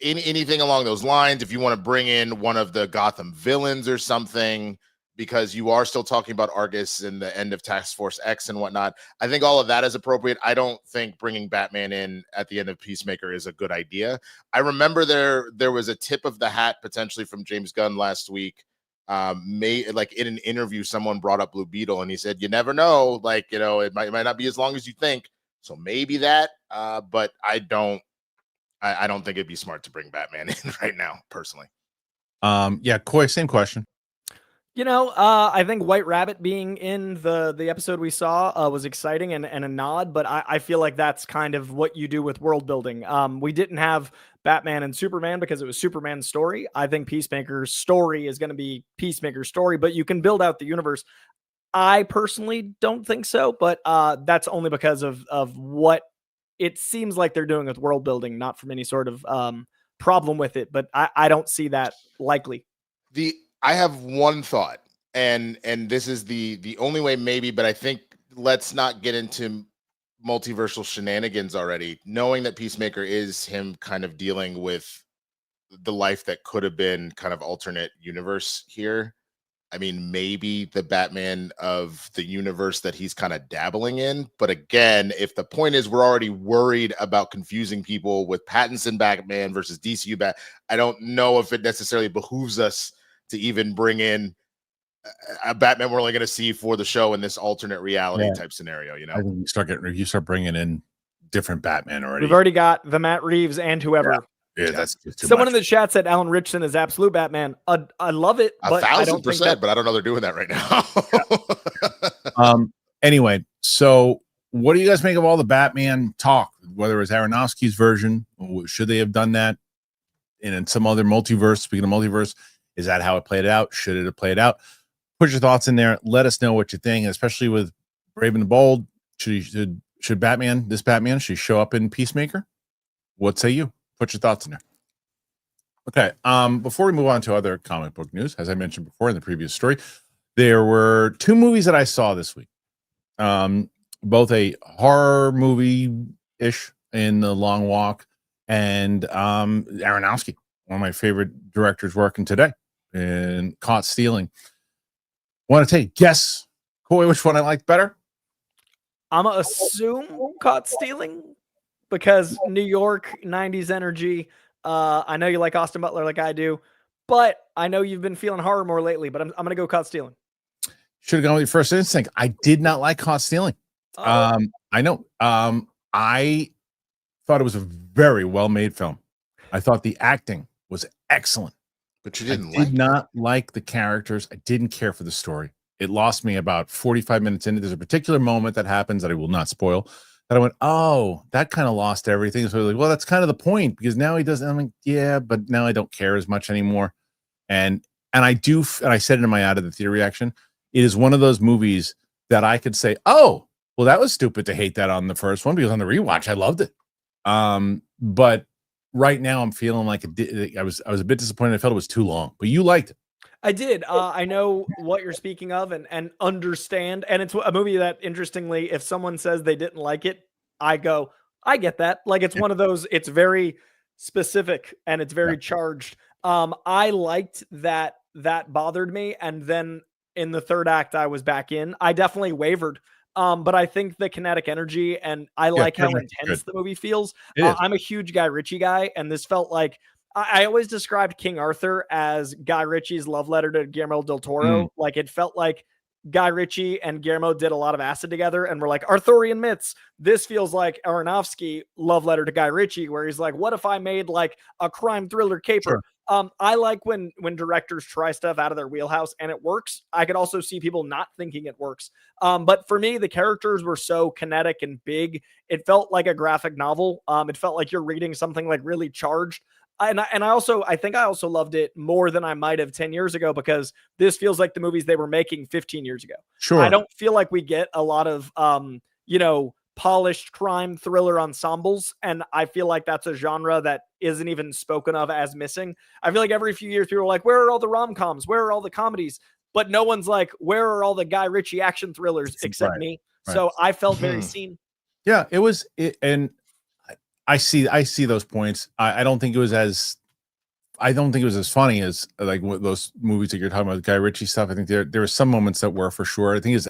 anything along those lines, if you want to bring in one of the Gotham villains or something, because you are still talking about Argus and the end of Task Force X and whatnot, I think all of that is appropriate. I don't think bringing Batman in at the end of Peacemaker is a good idea. I remember there was a tip of the hat potentially from James Gunn last week. Like in an interview, someone brought up Blue Beetle and he said, you never know, it might not be as long as you think. So maybe that, but I don't think it'd be smart to bring Batman in right now, personally. Yeah, Coy, same question. I think White Rabbit being in the episode we saw was exciting and a nod, but I feel like that's kind of what you do with world building. We didn't have Batman and Superman because it was Superman's story. I think Peacemaker's story is going to be Peacemaker's story, but you can build out the universe. I personally don't think so, but that's only because of what it seems like they're doing with world building, not from any sort of problem with it, but I don't see that likely. I have one thought, and this is the only way maybe, but I think let's not get into multiversal shenanigans already, knowing that Peacemaker is him kind of dealing with the life that could have been kind of alternate universe here. I mean, maybe the Batman of the universe that he's kind of dabbling in. But again, if the point is we're already worried about confusing people with Pattinson Batman versus DCU Batman, I don't know if it necessarily behooves us to even bring in a Batman we're only going to see for the show in this alternate reality type scenario. I think you start bringing in different Batman already. We've already got the Matt Reeves and whoever. Yeah, that's just too Someone much. in the chat said Alan Richardson is absolute Batman. I love it, but I don't think 1,000%, but I don't know they're doing that right now. Anyway, so what do you guys make of all the Batman talk? Whether it was Aronofsky's version, should they have done that in some other multiverse? Speaking of multiverse, is that how it played out? Should it have played out? Put your thoughts in there. Let us know what you think, especially with Brave and the Bold. Should Batman, this Batman, should show up in Peacemaker? What say you? Put your thoughts in there. Okay. Before we move on to other comic book news, as I mentioned before in the previous story, there were 2 movies that I saw this week. Both a horror movie-ish in The Long Walk and Aronofsky, one of my favorite directors working today, and Caught Stealing. Want to take guess, Coy, which one I like better? I'm gonna assume Caught Stealing because New York 90s energy. I know you like Austin Butler like I do, but I know you've been feeling horror more lately, but I'm gonna go Caught Stealing. Should have gone with your first instinct. I did not like Caught Stealing. I know. I thought it was a very well-made film. I thought the acting was excellent. But you didn't did not like the characters. I didn't care for the story. It lost me about 45 minutes into. There's a particular moment that happens that I will not spoil. That I went, oh, that kind of lost everything. So I was like, well, that's kind of the point because now he doesn't. I'm like, yeah, but now I don't care as much anymore. And I do. And I said it in my out of the theater reaction. It is one of those movies that I could say, oh, well, that was stupid to hate that on the first one because on the rewatch I loved it. But right now I'm feeling like I was a bit disappointed. I felt it was too long, but you liked it. I did. I know what you're speaking of and understand. And it's a movie that, interestingly, if someone says they didn't like it, I go, I get that. Like, it's one of those, it's very specific and it's very charged. I liked that bothered me. And then in the third act, I was back in. I definitely wavered. But I think the kinetic energy and I like how intense the movie feels. I'm a huge Guy Ritchie guy, and this felt like I always described King Arthur as Guy Ritchie's love letter to Guillermo del Toro. Like, it felt like Guy Ritchie and Guillermo did a lot of acid together and were like Arthurian myths. This feels like Aronofsky love letter to Guy Ritchie, where he's like, what if I made like a crime thriller caper? Sure. I like when directors try stuff out of their wheelhouse and it works. I could also see people not thinking it works. But for me, the characters were so kinetic and big. It felt like a graphic novel. It felt like you're reading something like really charged. I think I also loved it more than I might have 10 years ago because this feels like the movies they were making 15 years ago. Sure. I don't feel like we get a lot of, polished crime thriller ensembles. And I feel like that's a genre that isn't even spoken of as missing. I feel like every few years people are like, where are all the rom-coms? Where are all the comedies? But no one's like, where are all the Guy Ritchie action thrillers except me? Right. So I felt very seen. Yeah, and I see those points. I don't think it was as funny as like those movies that you're talking about, Guy Ritchie stuff. I think there were some moments that were for sure. I think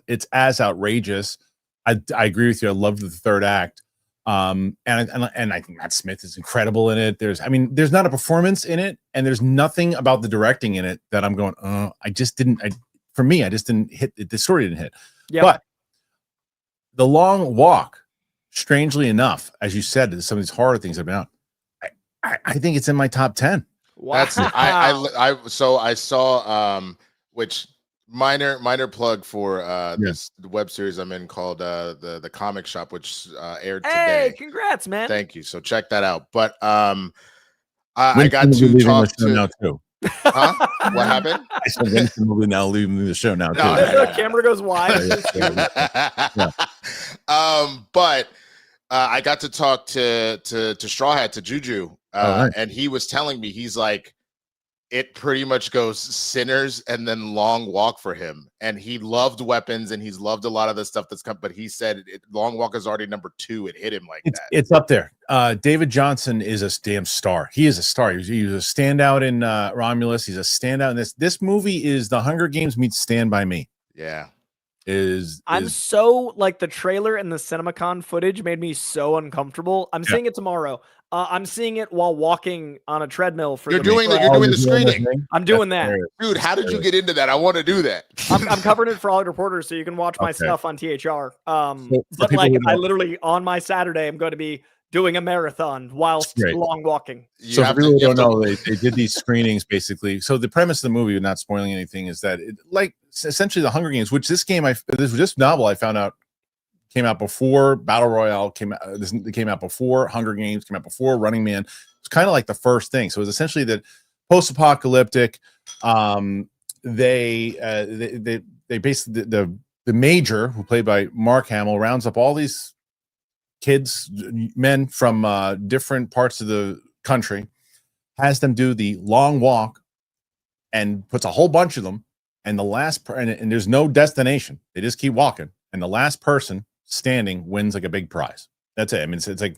it's as outrageous. I agree with you. I loved the third act. And I think Matt Smith is incredible in it. There's not a performance in it, and there's nothing about the directing in it that I'm going, for me, I just didn't hit the story didn't hit. Yep. But The Long Walk, strangely enough, as you said, some of these horror things have been out. I think it's in my top 10. Wow. That's I saw which minor plug for this web series I'm in called the Comic Shop, which aired today. Hey, congrats, man. Thank you. So check that out. But I got to talk to now too. Huh? What happened? I said Winston will be now leaving the show now too. The camera goes wide. But I got to talk to Straw Hat, to Juju, and he was telling me, he's like, it pretty much goes Sinners and then Long Walk for him. And he loved Weapons and he's loved a lot of the stuff that's come, but he said Long Walk is already number 2. It hit him like that. It's up there. David Johnson is a damn star. He is a star. He was a standout in Romulus. He's a standout in this. This movie is The Hunger Games meets Stand By Me. Yeah. I'm so like the trailer and the CinemaCon footage made me so uncomfortable. I'm seeing it tomorrow. I'm seeing it while walking on a treadmill for You're doing the screening. I'm doing that. Dude, how did you get into that? I want to do that. I'm covering it for All Reporters, so you can watch my stuff on THR. But like I literally on my Saturday, I'm going to be doing a marathon whilst long walking. So for people who don't know, they did these screenings basically. So the premise of the movie, not spoiling anything, is that essentially the Hunger Games, which this was just novel. I found out came out before Battle Royale came out. This came out before Hunger Games, came out before Running Man. It's kind of like the first thing. So it was essentially that post-apocalyptic. They basically the major, who played by Mark Hamill, rounds up all these kids, men from different parts of the country, has them do the long walk, and puts a whole bunch of them. And the last and there's no destination. They just keep walking, and the last person standing wins like a big prize. That's it. I mean, it's like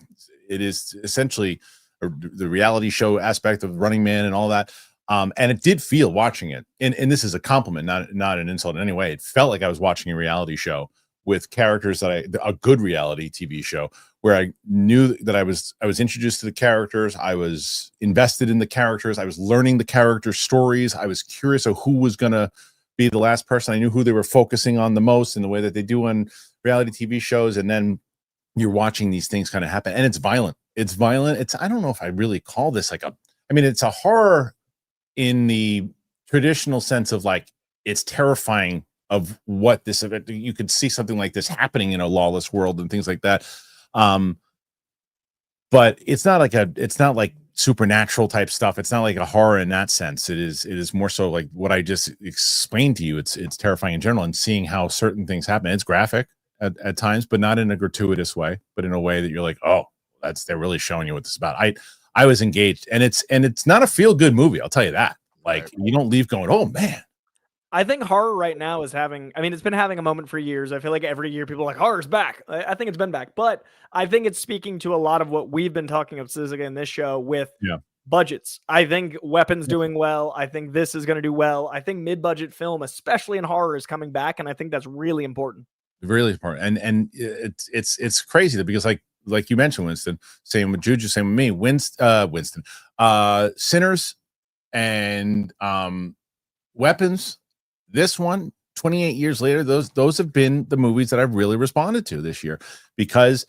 it is essentially the reality show aspect of Running Man and all that. And it did feel watching it, and this is a compliment, not an insult in any way. It felt like I was watching a reality show with characters a good reality TV show where I knew that I was introduced to the characters. I was invested in the characters. I was learning the characters' stories. I was curious of who was going to be the last person. I knew who they were focusing on the most in the way that they do on reality TV shows. And then you're watching these things kind of happen, and it's violent. It's violent. I don't know if I really call this it's a horror in the traditional sense of like, it's terrifying of what this event, you could see something like this happening in a lawless world and things like that. But it's not like supernatural type stuff. It's not like a horror in that sense. It is more so like what I just explained to you. It's terrifying in general, and seeing how certain things happen. It's graphic at times, but not in a gratuitous way, but in a way that you're like, oh, they're really showing you what this is about. I was engaged, and it's not a feel good movie. I'll tell you that. Like, you don't leave going, oh man. I think horror right now is it's been having a moment for years. I feel like every year people are like, horror's back. I think it's been back, but I think it's speaking to a lot of what we've been talking about specifically in this show with budgets. I think Weapon's doing well. I think this is going to do well. I think mid-budget film, especially in horror, is coming back, and I think that's really important. Really important. And it's crazy because like you mentioned, Winston, same with Juju, same with me, Winston, Sinners and Weapons. This one, 28 years later, those have been the movies that I've really responded to this year, because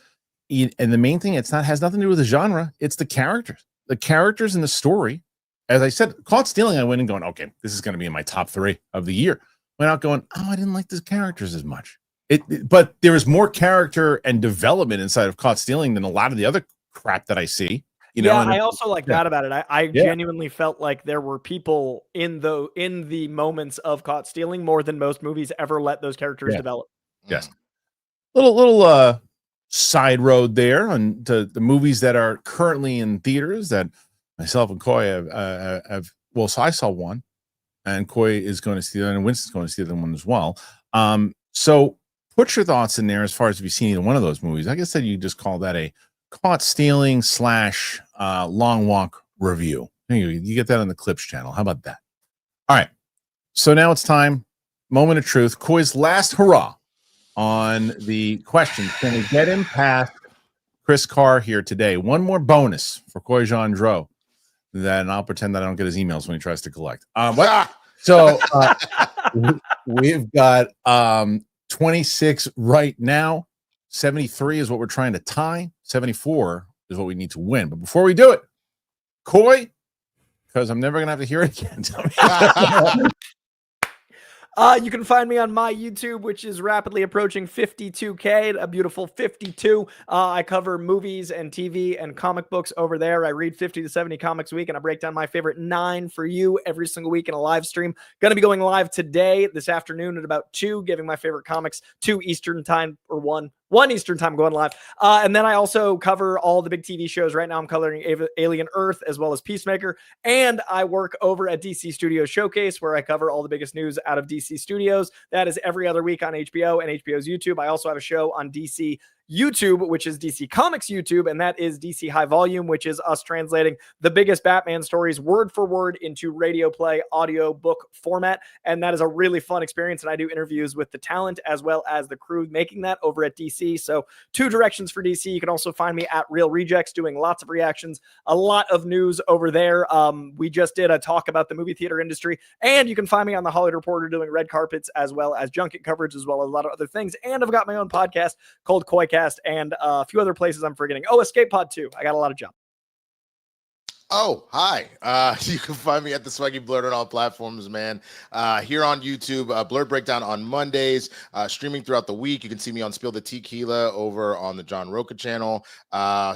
and the main thing, has nothing to do with the genre. It's the characters and the story. As I said, Caught Stealing, I went and going, okay, this is going to be in my top 3 of the year. Went out going, oh, I didn't like the characters as much. But there is more character and development inside of Caught Stealing than a lot of the other crap that I see. I also like that about it. I genuinely felt like there were people in the moments of Caught Stealing more than most movies ever let those characters develop. Yes. Little side road there on to the movies that are currently in theaters that myself and Coy have. Well, so I saw one, and Coy is going to see that, and Winston's going to see the one as well. So put your thoughts in there as far as if you've seen either one of those movies. Like I said, you just call that a Caught Stealing / long walk review. You get that on the Clips channel. How about that? All right. So now it's time. Moment of truth. Coy's last hurrah on the question. Can we get him past Chris Carr here today? One more bonus for Coy Jandreau. Then I'll pretend that I don't get his emails when he tries to collect. So we've got 26 right now. 73 is what we're trying to tie. 74 is what we need to win. But before we do it, Coy, because I'm never going to have to hear it again. You can find me on my YouTube, which is rapidly approaching 52K, a beautiful 52. I cover movies and TV and comic books over there. I read 50 to 70 comics a week, and I break down my favorite 9 for you every single week in a live stream. Going to be going live today, this afternoon at about 2, giving my favorite comics 2 Eastern time, or 1 Eastern time going live. And then I also cover all the big TV shows. Right now I'm covering Alien Earth as well as Peacemaker. And I work over at DC Studios Showcase, where I cover all the biggest news out of DC Studios. That is every other week on HBO and HBO's YouTube. I also have a show on DC YouTube, which is DC Comics YouTube, and that is DC High Volume, which is us translating the biggest Batman stories word for word into radio play, audio book format. And that is a really fun experience. And I do interviews with the talent as well as the crew making that over at DC. So 2 directions for DC. You can also find me at Real Rejects doing lots of reactions, a lot of news over there. We just did a talk about the movie theater industry, and you can find me on the Hollywood Reporter doing red carpets as well as junket coverage, as well as a lot of other things. And I've got my own podcast called COY'S and a few other places I'm forgetting. Oh, Escape Pod 2. I got a lot of jobs. Oh, hi. You can find me at the Swaggy Blurred on all platforms, man. Here on YouTube, Blurred Breakdown on Mondays, streaming throughout the week. You can see me on Spill the Tequila over on the John Roca channel.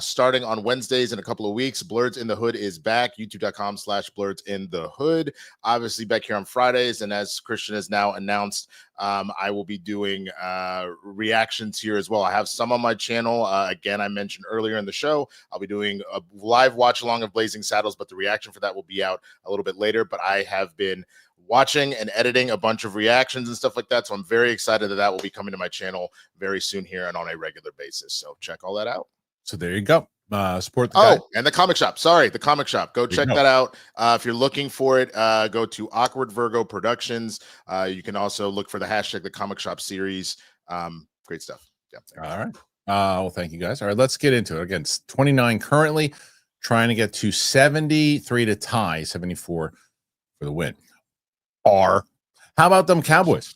Starting on Wednesdays in a couple of weeks, Blurreds in the Hood is back, youtube.com/Blurreds in the Hood. Obviously back here on Fridays, and as Kristian has now announced, I will be doing reactions here as well. I have some on my channel. Again, I mentioned earlier in the show, I'll be doing a live watch along of Blazing Saddles, but the reaction for that will be out a little bit later. But I have been watching and editing a bunch of reactions and stuff like that. So I'm very excited that that will be coming to my channel very soon here and on a regular basis. So check all that out. So there you go. Support the guy. And the comic shop. Sorry, the comic shop. Go check that out. If you're llooking for it, go to Awkward Virgo Productions. You can also look for the hashtag the comic shop series. Great stuff. Yeah. All right. Well, thank you guys. All right, let's get into it. Again, it's 29 currently, trying to get to 73 to tie, 74 for the win. How about them Cowboys?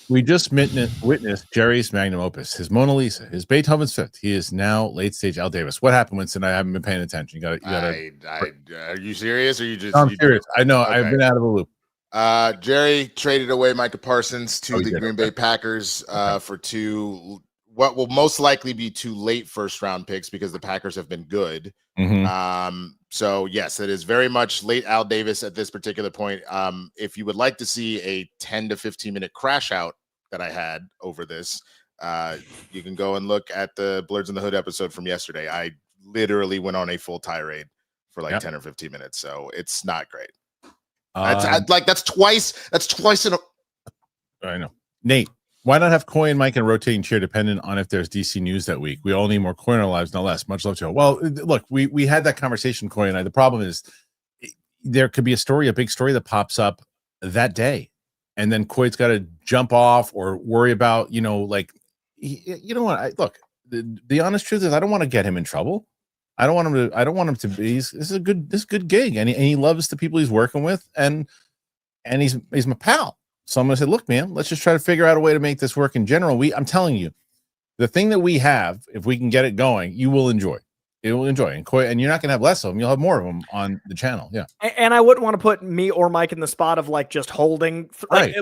We just witnessed Jerry's magnum opus, his Mona Lisa, his Beethoven's Fifth. He is now late stage Al Davis. What happened, Winston? I haven't been paying attention. You got are you serious? Or you just? I'm serious. I know. Okay. I've been out of the loop. Jerry traded away Micah Parsons to the Green Bay Packers for 2, what will most likely be 2 late first round picks because the Packers have been good. So yes, it is very much late Al Davis at this particular point. If you would like to see a 10 to 15 minute crash out that I had over this, you can go and look at the Blurreds in the Hood episode from yesterday. I literally went on a full tirade for like 10 or 15 minutes. So it's not great. That's twice in a. I know. Nate, why not have Coy and Mike in a rotating chair dependent on if there's DC news that week? We all need more Coy in our lives, no less. Much love to you. Well, look, we had that conversation, Coy and I. The problem is there could be a big story that pops up that day, and then Coy's got to jump off or worry about, you know what? The honest truth is I don't want to get him in trouble. I don't want him to be. This is a good gig, and he loves the people he's working with, and he's my pal. So I'm gonna say, look, man, let's just try to figure out a way to make this work in general. I'm telling you, the thing that we have, if we can get it going, you will enjoy. It will enjoy, and you're not gonna have less of them. You'll have more of them on the channel. Yeah. And I wouldn't want to put me or Mike in the spot of like just holding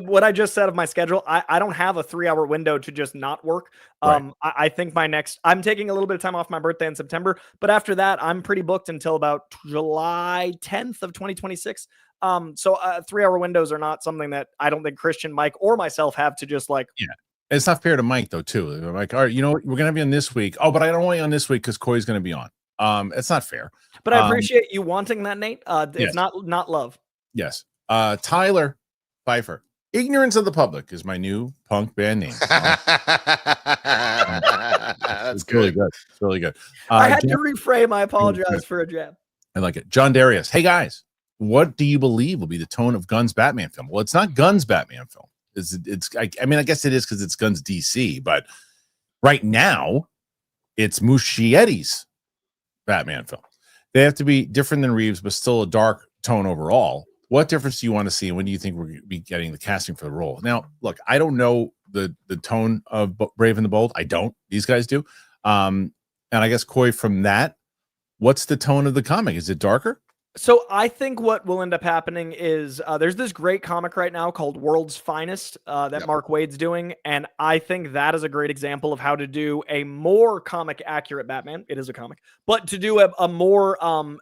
what I just said of my schedule. I don't have a 3-hour window to just not work. I think I'm taking a little bit of time off my birthday in September, but after that, I'm pretty booked until about July 10th of 2026. So 3-hour windows are not something that I don't think Kristian, Mike, or myself have to just like. Yeah, it's not fair to Mike though, too. Like, all right, you know what? We're gonna be on this week. Oh, but I don't want you on this week because Coy's gonna be on. It's not fair. But I appreciate you wanting that, Nate. It's not love. Yes. Tyler Pfeiffer. Ignorance of the Public is my new punk band name. That's good. Really good. It's really good. I had to reframe. I apologize for a jab. I like it. John Darius. Hey guys, what do you believe will be the tone of Gunn's Batman film? Well, it's not Gunn's Batman film. I guess it is because it's Gunn's DC, but right now it's Muschietti's Batman film. They have to be different than Reeves, but still a dark tone overall. What difference do you want to see, and when do you think we're going to be getting the casting for the role? Now, look, I don't know the tone of Brave and the Bold. I don't. These guys do. And I guess, Coy, from that, what's the tone of the comic? Is it darker? So I think what will end up happening is there's this great comic right now called World's Finest that Mark Waid's doing. And I think that is a great example of how to do a more comic accurate Batman. It is a comic, but to do a more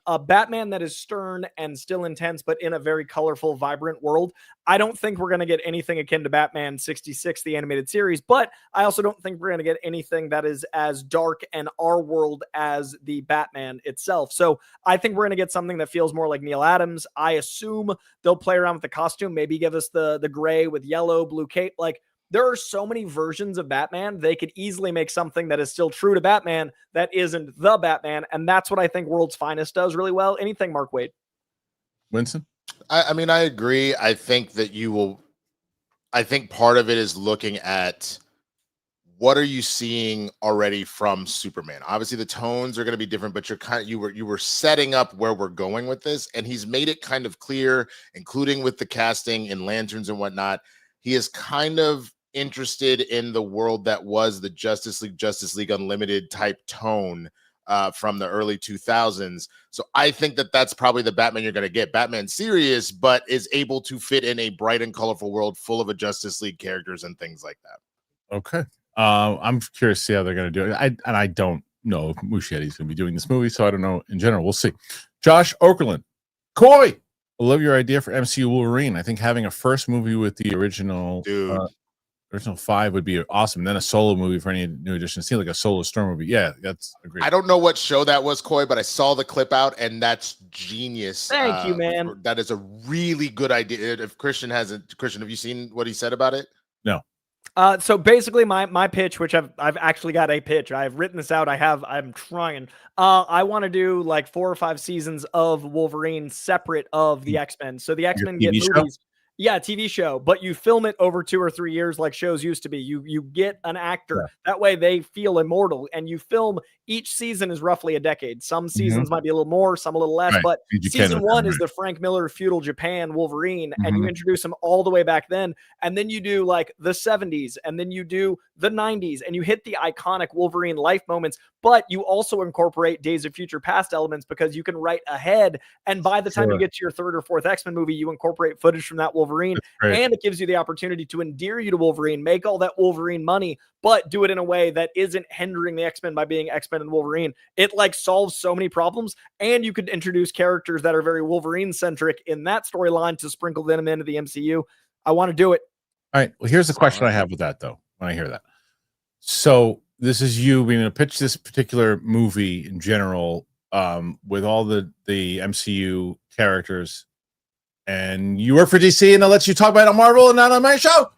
a Batman that is stern and still intense, but in a very colorful, vibrant world. I don't think we're going to get anything akin to Batman 66, the animated series, but I also don't think we're going to get anything that is as dark and our world as the Batman itself. So I think we're going to get something that feels more like Neil Adams. I assume they'll play around with the costume, maybe give us the gray with yellow, blue cape. Like there are so many versions of Batman. They could easily make something that is still true to Batman that isn't the Batman. And that's what I think World's Finest does really well. Anything Mark Waid. Winston? I mean, I agree. I think that I think part of it is looking at what are you seeing already from Superman. Obviously, the tones are going to be different, but you were setting up where we're going with this, and he's made it kind of clear, including with the casting and lanterns and whatnot. He is kind of interested in the world that was the Justice League Unlimited type tone from the early 2000s. So I think that that's probably the Batman you're going to get. Batman serious, but is able to fit in a bright and colorful world full of a Justice League characters and things like that. Okay. I'm curious to see how they're going to do it. I don't know if Muschietti's going to be doing this movie, so I don't know in general. We'll see. Josh Okerlund. Coy, I love your idea for MCU Wolverine. I think having a first movie with the original original 5 would be awesome. Then a solo movie for any new addition. It seems like a solo Storm movie. Yeah, that's agreed. I don't know what show that was, Coy, but I saw the clip out, and that's genius. Thank you, man. That is a really good idea. If Kristian have you seen what he said about it? No. So basically my pitch, which I've actually got a pitch. I've written this out. I'm trying. I want to do like 4 or 5 seasons of Wolverine separate of the X-Men. So the X-Men get movies. Yeah, TV show, but you film it over 2 or 3 years like shows used to be. You get an actor. That way they feel immortal, and you film each season is roughly a decade. Some seasons might be a little more, some a little less, but season 1 is the Frank Miller feudal Japan Wolverine, and you introduce him all the way back then, and then you do like the 70s, and then you do the 90s, and you hit the iconic Wolverine life moments, but you also incorporate Days of Future Past elements because you can write ahead, and by the time you get to your 3rd or 4th X-Men movie, you incorporate footage from that Wolverine, and it gives you the opportunity to endear you to Wolverine, make all that Wolverine money, but do it in a way that isn't hindering the X-Men by being X-Men and Wolverine. It like solves so many problems, and you could introduce characters that are very Wolverine centric in that storyline to sprinkle them into the MCU. I want to do it. All right. Well, here's the question I have with that though. When I hear that, so this is you being to pitch this particular movie in general, with all the MCU characters, and you work for DC, and I'll let you talk about it on Marvel and not on my show.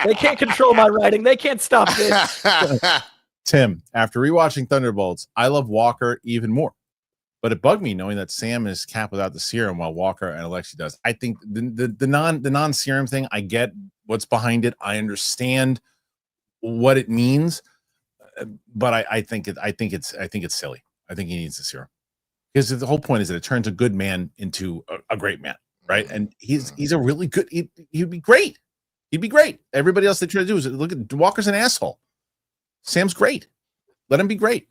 They can't control my writing. They can't stop this. Tim, after rewatching Thunderbolts, I love Walker even more. But it bugged me knowing that Sam is Cap without the serum while Walker and Alexi does. I think the non-serum thing, I get what's behind it. I understand what it means, but I think it's silly. I think he needs the serum. Because the whole point is that it turns a good man into a great man, right? And he's a really good. He'd be great. He'd be great. Everybody else they try to do is look at Walker's an asshole. Sam's great. Let him be great.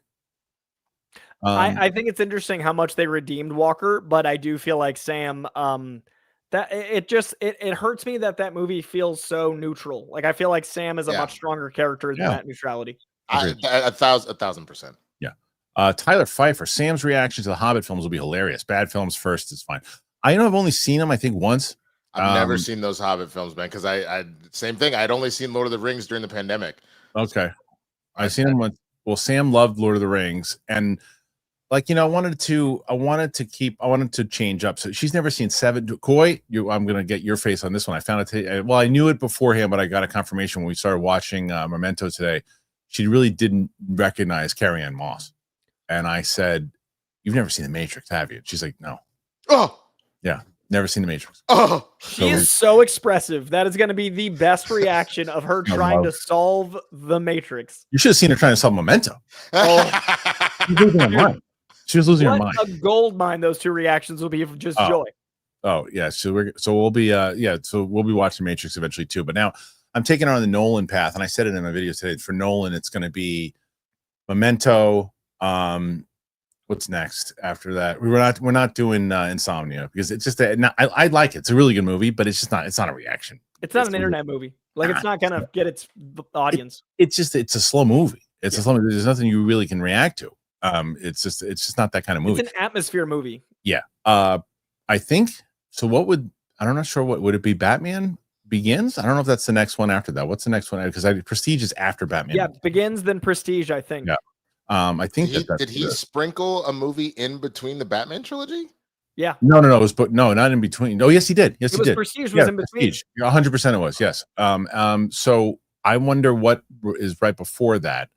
I think it's interesting how much they redeemed Walker, but I do feel like Sam. That it hurts me that movie feels so neutral. Like I feel like Sam is a much stronger character than that neutrality. 1,000%. Yeah. Tyler Pfeiffer, Sam's reaction to the Hobbit films will be hilarious. Bad films first, it's fine. I know I've only seen them, I think, once. I've never seen those Hobbit films, man, because I same thing. I'd only seen Lord of the Rings during the pandemic. Okay. I've seen them once. Well, Sam loved Lord of the Rings, and like, I wanted to change up. So she's never seen 7. Coy, I'm gonna get your face on this one. I found it well, I knew it beforehand, but I got a confirmation when we started watching Memento today. She really didn't recognize Carrie-Anne Moss. And I said, "You've never seen The Matrix, have you?" She's like, "No." Oh, yeah, never seen The Matrix. Oh, she is so expressive. That is going to be the best reaction of her trying to solve The Matrix. You should have seen her trying to solve Memento. Oh, she was losing her mind. She was losing her mind. A gold mine. Those 2 reactions will be just joy. Oh yeah, so we'll be we'll be watching Matrix eventually too. But now I'm taking her on the Nolan path, and I said it in my video today. For Nolan, it's going to be Memento. What's next after that? We're not doing Insomnia because it's just I like it. It's a really good movie, but it's not a reaction. It's not an internet movie. Like it's not gonna get its audience. It's a slow movie. It's a slow movie. There's nothing you really can react to. It's just not that kind of movie. It's an atmosphere movie. Yeah. I think so. I'm not sure. What would it be? Batman Begins? I don't know if that's the next one after that. What's the next one? Because Prestige is after Batman. Yeah, Begins, then Prestige, I think. Yeah. I think did he sprinkle a movie in between the Batman trilogy? Yeah. No. It was, but no, not in between. Oh, yes, he did. Yes, he did. Prestige was in between. Prestige. 100% it was. Yes. So I wonder what is right before that.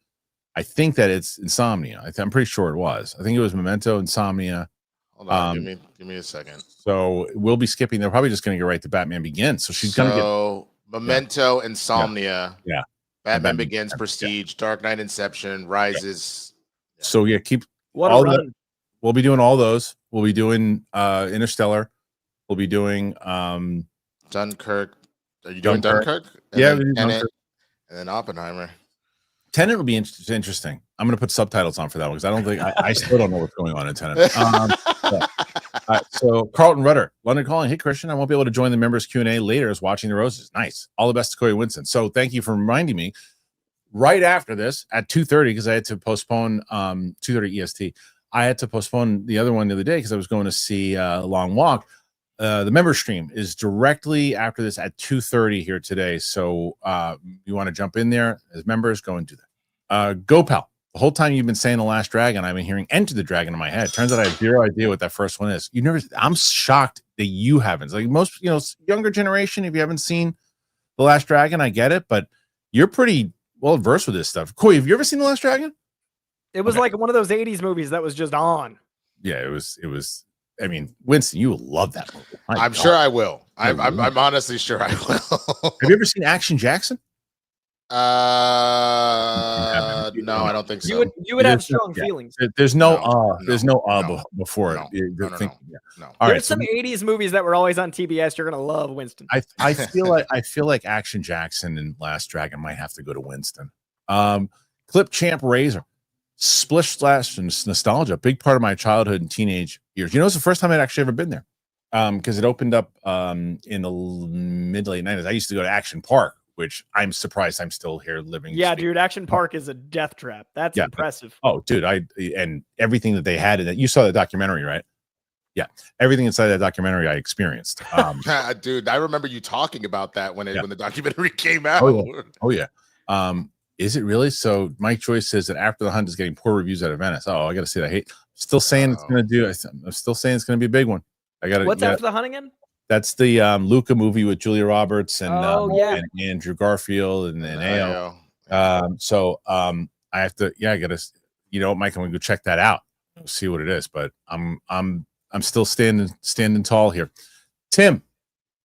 I think that it's Insomnia. I'm pretty sure it was. I think it was Memento, Insomnia. Hold on, give me a second. So we'll be skipping. They're probably just going to get right to Batman Begins. So she's going to get Memento, Insomnia. Yeah. Batman Begins, Prestige, Dark Knight, Inception, Rises. Yeah. So keep what all a run. that. We'll be doing all those. We'll be doing Interstellar. We'll be doing Dunkirk. Are you doing Dunkirk? Yeah, Tenet, and then Oppenheimer. Tenet will be interesting. I'm going to put subtitles on for that one because I don't think I still don't know what's going on in Tenet. So Carlton Rudder, London Calling. Hey, Kristian, I won't be able to join the members Q&A later as Watching the Roses. Nice. All the best to Corey Winston. So thank you for reminding me. Right after this at 2:30, because I had to postpone 2:30 EST. I had to postpone the other one the other day because I was going to see Long Walk. The member stream is directly after this at 2:30 here today. So you want to jump in there as members, go and do that. Go Pal. The whole time you've been saying The Last Dragon, I've been hearing Enter the Dragon in my head. Turns out I have zero idea what that first one is. I'm shocked that you haven't. Like most, younger generation, if you haven't seen The Last Dragon, I get it, but you're pretty well versed with this stuff. Coy, have you ever seen The Last Dragon? It was like one of those 80s movies that was just on. Yeah, it was. I mean, Winston, you will love that movie. I'm sure I will. I'm honestly sure I will. Have you ever seen Action Jackson? No, I don't think so. You would have strong feelings. There's no before it. No. All There's some 80s movies that were always on TBS. You're gonna love Winston. I feel like Action Jackson and Last Dragon might have to go to Winston. Clip Champ Razor. Splish Splash and nostalgia, big part of my childhood and teenage years. It's the first time I'd actually ever been there, because it opened up in the mid-late 90s. I used to go to Action Park, which I'm surprised I'm still here living. Yeah, dude, Action Park is a death trap. That's impressive. Oh, dude, and everything that they had in it. You saw the documentary, right? Yeah, everything inside that documentary I experienced. Dude, I remember you talking about that when the documentary came out. Oh yeah. Is it really? So Mike Joyce says that After the Hunt is getting poor reviews out of Venice. Oh, I got to see that. Still saying it's going to do. I'm still saying it's going to be a big one. What's After the Hunt again? That's the Luca movie with Julia Roberts and Andrew Garfield and Ao. I have to. Yeah, I got to. Mike, I'm going to go check that out. See what it is. But I'm still standing tall here. Tim,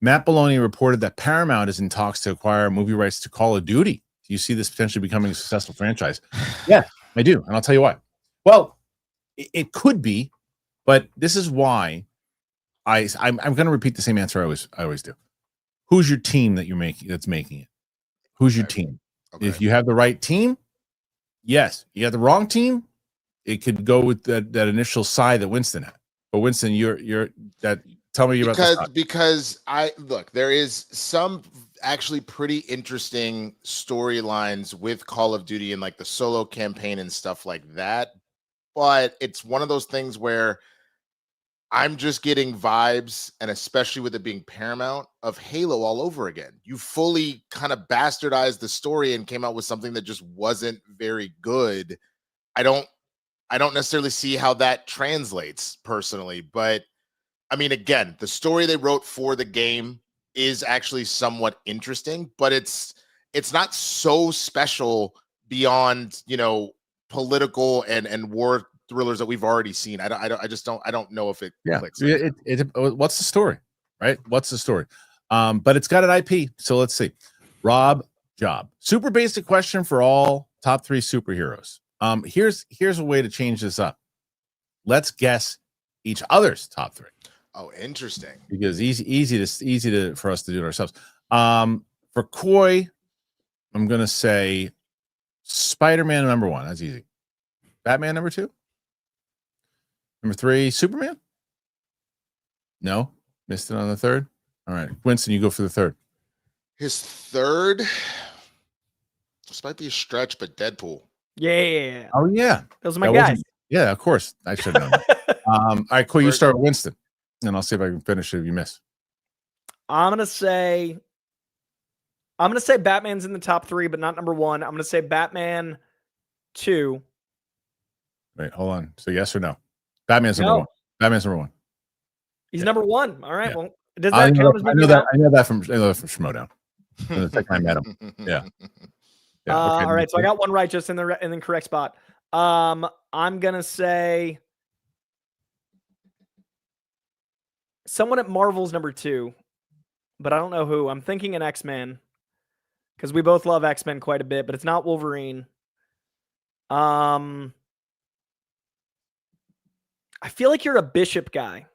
Matt Maloney reported that Paramount is in talks to acquire movie rights to Call of Duty. Do you see this potentially becoming a successful franchise? Yeah, I do. And I'll tell you why. Well, it could be, but this is why I'm going to repeat the same answer I always do. Who's your team that's making it? Who's your team? Okay. If you have the right team, yes. You have the wrong team, it could go with that initial side that Winston had. But Winston, you're that. Tell me about because there is some actually pretty interesting storylines with Call of Duty and like the solo campaign and stuff like that. But it's one of those things where I'm just getting vibes, and especially with it being Paramount, of Halo all over again. You fully kind of bastardized the story and came out with something that just wasn't very good. I don't necessarily see how that translates personally, but I mean, again, the story they wrote for the game is actually somewhat interesting, but it's not so special beyond, political and war thrillers that we've already seen. I don't know if it clicks. What's the story, right? What's the story? But it's got an IP. So let's see. Rob Job. Super basic question for all top 3 superheroes. Here's a way to change this up. Let's guess each other's top 3. Oh, interesting. Because easy for us to do it ourselves. For Coy, I'm gonna say Spider-Man number 1. That's easy. Batman number 2. Number 3, Superman. No, missed it on the 3rd. All right, Winston, you go for the 3rd. His 3rd. This might be a stretch, but Deadpool. Yeah. Oh yeah, those are my guys. Yeah, of course. I should know. All right, Coy, you start with Winston. And I'll see if I can finish it if you miss. I'm gonna say Batman's in the top 3, but not number 1. I'm gonna say Batman 2. Wait, hold on. So yes or no? Batman's number 1. Batman's number 1. He's number 1. All right. Yeah. Well, does that count as movie? I know that from Schmodown. The second I met him. Yeah. Okay, all right. So I got one right just in the correct spot. I'm gonna say someone at Marvel's number 2, but I don't know who. I'm thinking an X-Men because we both love X-Men quite a bit, but it's not Wolverine. I feel like you're a Bishop guy.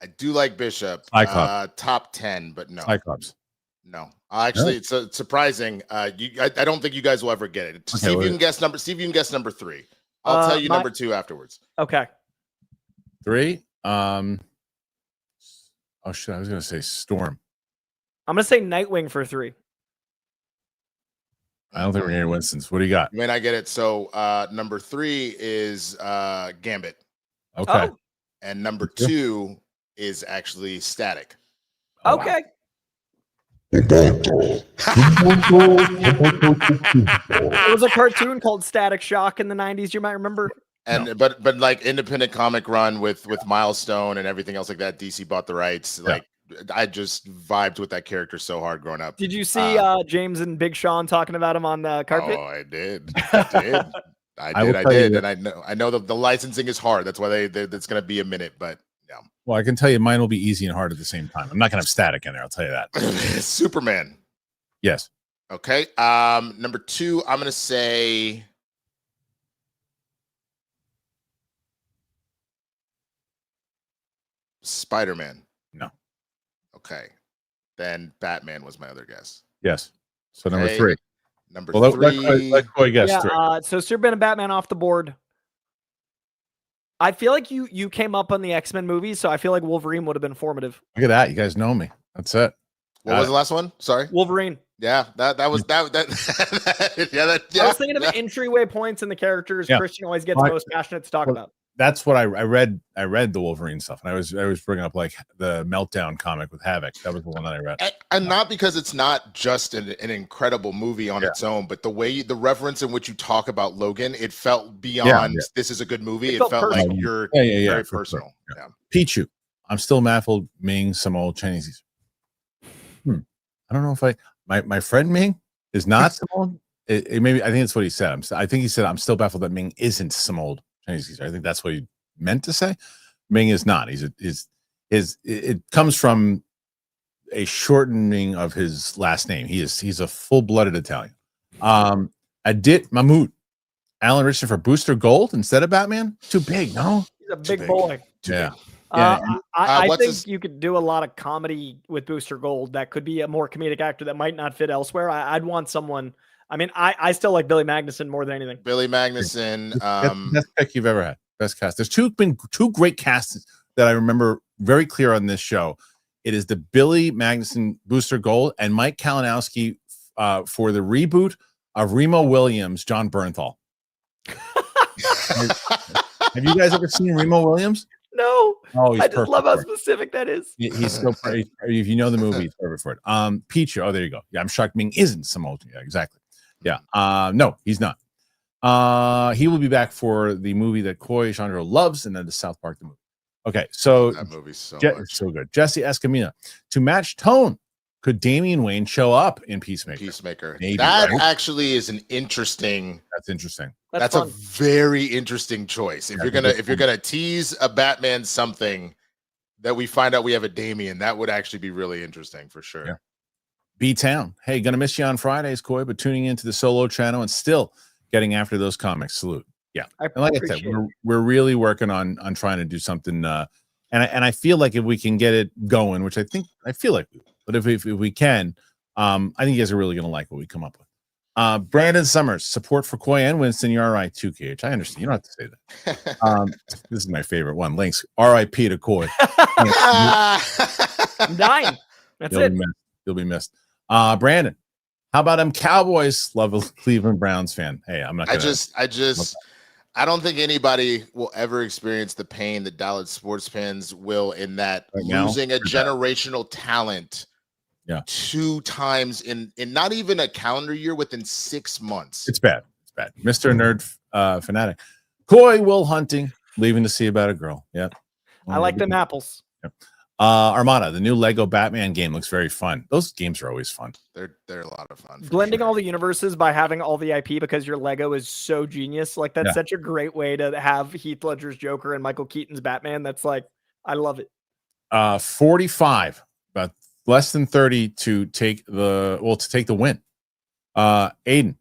I do like Bishop. Top 10, but no. Cyclops. No. Actually, it's surprising. I don't think you guys will ever get it. See if you can guess number 3. I'll tell you number 2 afterwards. Okay. 3. Oh shit! I was gonna say Storm. I'm gonna say Nightwing for 3. I don't think we're hearing Winston's. What do you got? You may not get it. So number 3 is Gambit. Okay. Oh. And number 2 is actually Static. Oh, okay. Wow. There was a cartoon called Static Shock in the 90s. You might remember. And but like independent comic run with Milestone and everything else like that. DC bought the rights. Like I just vibed with that character so hard growing up. Did you see James and Big Sean talking about him on the carpet? Oh, I did. I did. And I know the licensing is hard. That's why that's going to be a minute, but yeah. Well, I can tell you mine will be easy and hard at the same time. I'm not going to have Static in there. I'll tell you that. Superman. Yes. Okay. Number 2, I'm going to say Spider-Man. No. Okay. Then Batman was my other guess. Yes. So number 3. Number 3. Let Coy guess 3. So Superman and Batman off the board. I feel like you came up on the X-Men movies, so I feel like Wolverine would have been formative. Look at that. You guys know me. That's it. What was the last one? Sorry. Wolverine. Yeah, that was that. I was thinking of entryway points and the characters Kristian always gets most passionate to talk about. That's what I read. I read the Wolverine stuff, and I was bringing up like the Meltdown comic with Havoc. That was the one that I read. And not because it's not just an incredible movie on its own, but the reference in which you talk about Logan, it felt beyond this is a good movie. It felt like you're very personal. Sure. Yeah. Pichu. I'm still baffled. Ming, some old Chinese. I don't know if my friend Ming is not some old. Maybe I think that's what he said. I think he said I'm still baffled that Ming isn't some old Chinese geezer. I think that's what he meant to say. Ming is not. It comes from a shortening of his last name. He's a full-blooded Italian. Adit Mahmoud, Alan Richardson for Booster Gold instead of Batman. Too big, no? He's a big boy. Yeah. I think you could do a lot of comedy with Booster Gold. That could be a more comedic actor that might not fit elsewhere. I'd want someone. I mean, I still like Billy Magnuson more than anything. Billy Magnuson, best pick you've ever had. Best cast. There's been two great casts that I remember very clear on this show. It is the Billy Magnuson Booster Gold and Mike Kalinowski for the reboot of Remo Williams, John Bernthal. Have you guys ever seen Remo Williams? No. Oh, I just love how specific that is. He's so if you know the movie, he's perfect for it. Peach. Oh, there you go. Yeah, I'm shocked Ming isn't some old. Yeah, exactly. Yeah. No, he's not. He will be back for the movie that Coy Jandreau loves, and then the South Park the movie. Okay, so that movie's so good. Jesse Escamilla. To match tone, could Damian Wayne show up in Peacemaker? Maybe, that actually is an interesting. That's interesting. That's a very interesting choice. If you're gonna tease a Batman something that we find out we have a Damian, that would actually be really interesting for sure. Yeah. B-Town. Hey, gonna miss you on Fridays, Coy, but tuning into the solo channel and still getting after those comics. Salute. Yeah. And like I said, we're really working on trying to do something and I feel like if we can get it going, which I feel like we will, but if we can, I think you guys are really gonna like what we come up with. Brandon Summers, support for Coy and Winston. You're RI 2KH. I understand. You don't have to say that. This is my favorite one. Links. RIP to Coy. I'm dying. That's it. You'll be missed. Brandon, how about them Cowboys? Love a Cleveland Browns fan. Hey, I'm not gonna I don't think anybody will ever experience the pain that Dallas sports fans will in that losing a generational talent 2 times in not even a calendar year, within 6 months. It's bad. Mr. Nerd Fanatic. Coy Will Hunting, leaving to see about a girl. Yeah. I like them apples. Armada, the new Lego Batman game looks very fun. Those games are always fun. They're a lot of fun. Blending all the universes by having all the IP because your Lego is so genius. Like that's such a great way to have Heath Ledger's Joker and Michael Keaton's Batman. That's like, I love it. 45, about less than 30 to take the win. Aiden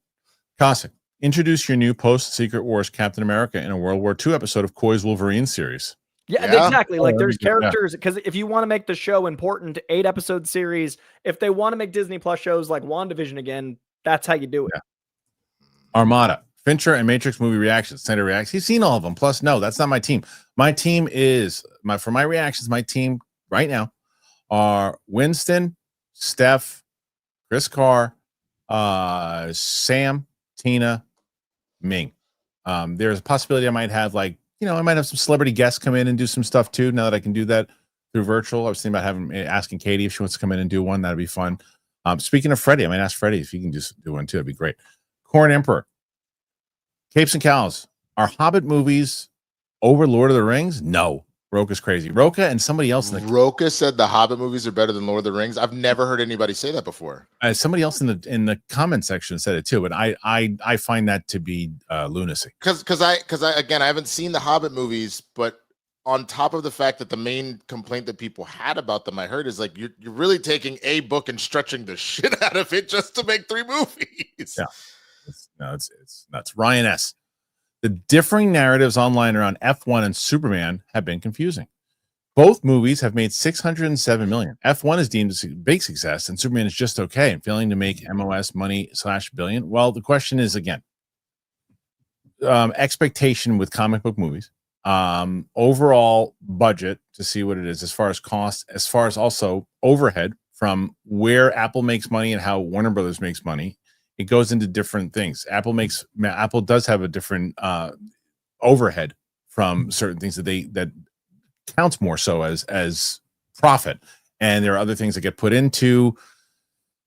Cossack, introduce your new post Secret Wars Captain America in a World War II episode of COY'S Wolverine series. Yeah, exactly. Like there's characters, because if you want to make the show important, 8-episode series, if they want to make Disney Plus shows like WandaVision again, that's how you do it. Armada, Fincher and Matrix movie reactions. Senator reacts. He's seen all of them. Plus, no, that's not my team. My team is for my reactions. My team right now are Winston, Steph, Chris Carr, Sam, Tina, Ming. There's a possibility I might have I might have some celebrity guests come in and do some stuff too. Now that I can do that through virtual, I was thinking about asking Katie if she wants to come in and do one. That'd be fun. Speaking of Freddie, I might ask Freddie if he can just do one too. That'd be great. Corn Emperor, Capes and Cowls. Are Hobbit movies over Lord of the Rings? No. Roka's crazy. Roka and somebody else. Roka said the Hobbit movies are better than Lord of the Rings. I've never heard anybody say that before. Somebody else in the comment section said it too, but I find that to be lunacy. Because I haven't seen the Hobbit movies, but on top of the fact that the main complaint that people had about them, I heard is like you're really taking a book and stretching the shit out of it just to make 3 movies. Yeah, it's nuts. Ryan S. The differing narratives online around F1 and Superman have been confusing. Both movies have made $607 million. F1 is deemed a big success, and Superman is just okay and failing to make MOS money /billion. Well, the question is again, expectation with comic book movies, overall budget to see what it is as far as cost, as far as also overhead from where Apple makes money and how Warner Brothers makes money. It goes into different things. Apple does have a different overhead from certain things that counts more so as profit, and there are other things that get put into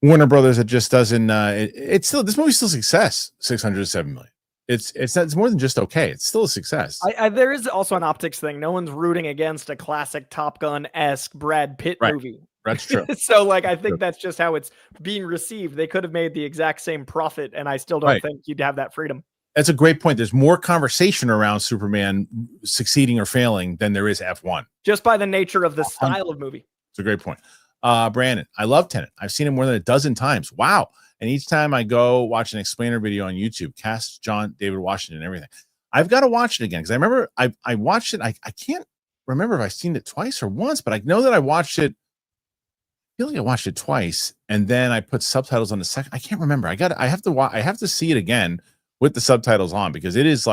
Warner Brothers that just doesn't. It's still, this movie's still a success. $607 million. It's more than just okay. It's still a success. There is also an optics thing. No one's rooting against a classic Top Gun-esque Brad Pitt movie. That's true. So I think that's just how it's being received. They could have made the exact same profit, and I still don't think you'd have that freedom. That's a great point. There's more conversation around Superman succeeding or failing than there is F1. Just by the nature of the style of movie. It's a great point. Brandon, I love Tenet. I've seen it more than a dozen times. Wow. And each time I go watch an explainer video on YouTube, cast John David Washington and everything, I've got to watch it again because I remember I watched it. I can't remember if I've seen it twice or once, but I know that I watched it. I feel like I watched it twice, and then I put subtitles on the second. I can't remember. I have to see it again with the subtitles on because it is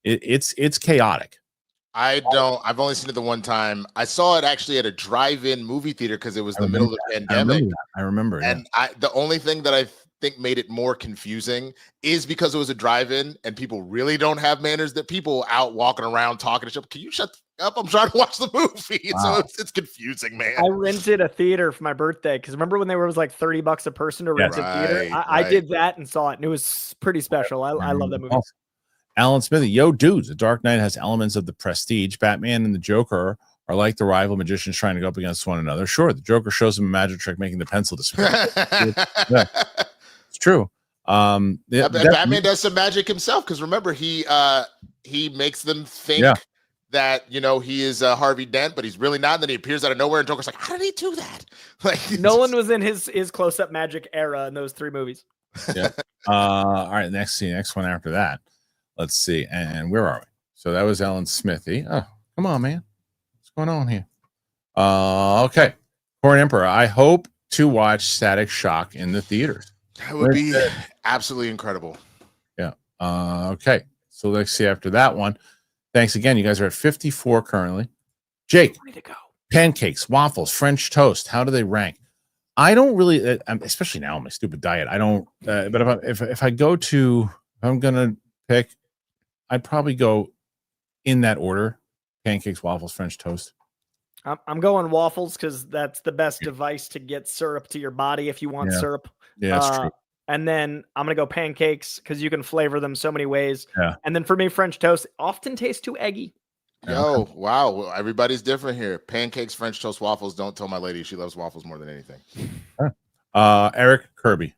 it's chaotic. I've only seen it the one time. I saw it actually at a drive-in movie theater because it was the middle of the pandemic. I remember. And the only thing that I think made it more confusing is because it was a drive-in and people really don't have manners, that people out walking around talking to each other. Can you shut up? I'm trying to watch the movie. Wow. So it's confusing, man. I rented a theater for my birthday because remember when they were like $30 a person to rent a theater? I did that and saw it, and it was pretty special. I love that movie. Awesome. Alan Smithy, yo, dudes, The Dark Knight has elements of the Prestige. Batman and the Joker are like the rival magicians trying to go up against one another. Sure, the Joker shows him a magic trick, making the pencil disappear. It's true. Batman does some magic himself because remember he makes them think that he is Harvey Dent, but he's really not. And then he appears out of nowhere, and Joker's like, "How did he do that?" Nolan was in his close-up magic era in those 3 movies. Yeah. All right. Next one after that. Let's see. And where are we? So that was Alan Smithy. Oh, come on, man. What's going on here? Okay. Corn Emperor, I hope to watch Static Shock in the theaters. That would be absolutely incredible. Yeah. Okay. So let's see after that one. Thanks again. You guys are at 54 currently. Jake, way to go. Pancakes, waffles, French toast. How do they rank? I don't really, especially now on my stupid diet. I don't. But if I go to, if I'm gonna pick, I'd probably go in that order: pancakes, waffles, French toast. I'm going waffles because that's the best device to get syrup to your body if you want syrup. Yeah, that's true. And then I'm going to go pancakes because you can flavor them so many ways. Yeah. And then for me, French toast often tastes too eggy. Yo, wow. Well, everybody's different here. Pancakes, French toast, waffles. Don't tell my lady she loves waffles more than anything. Eric Kirby.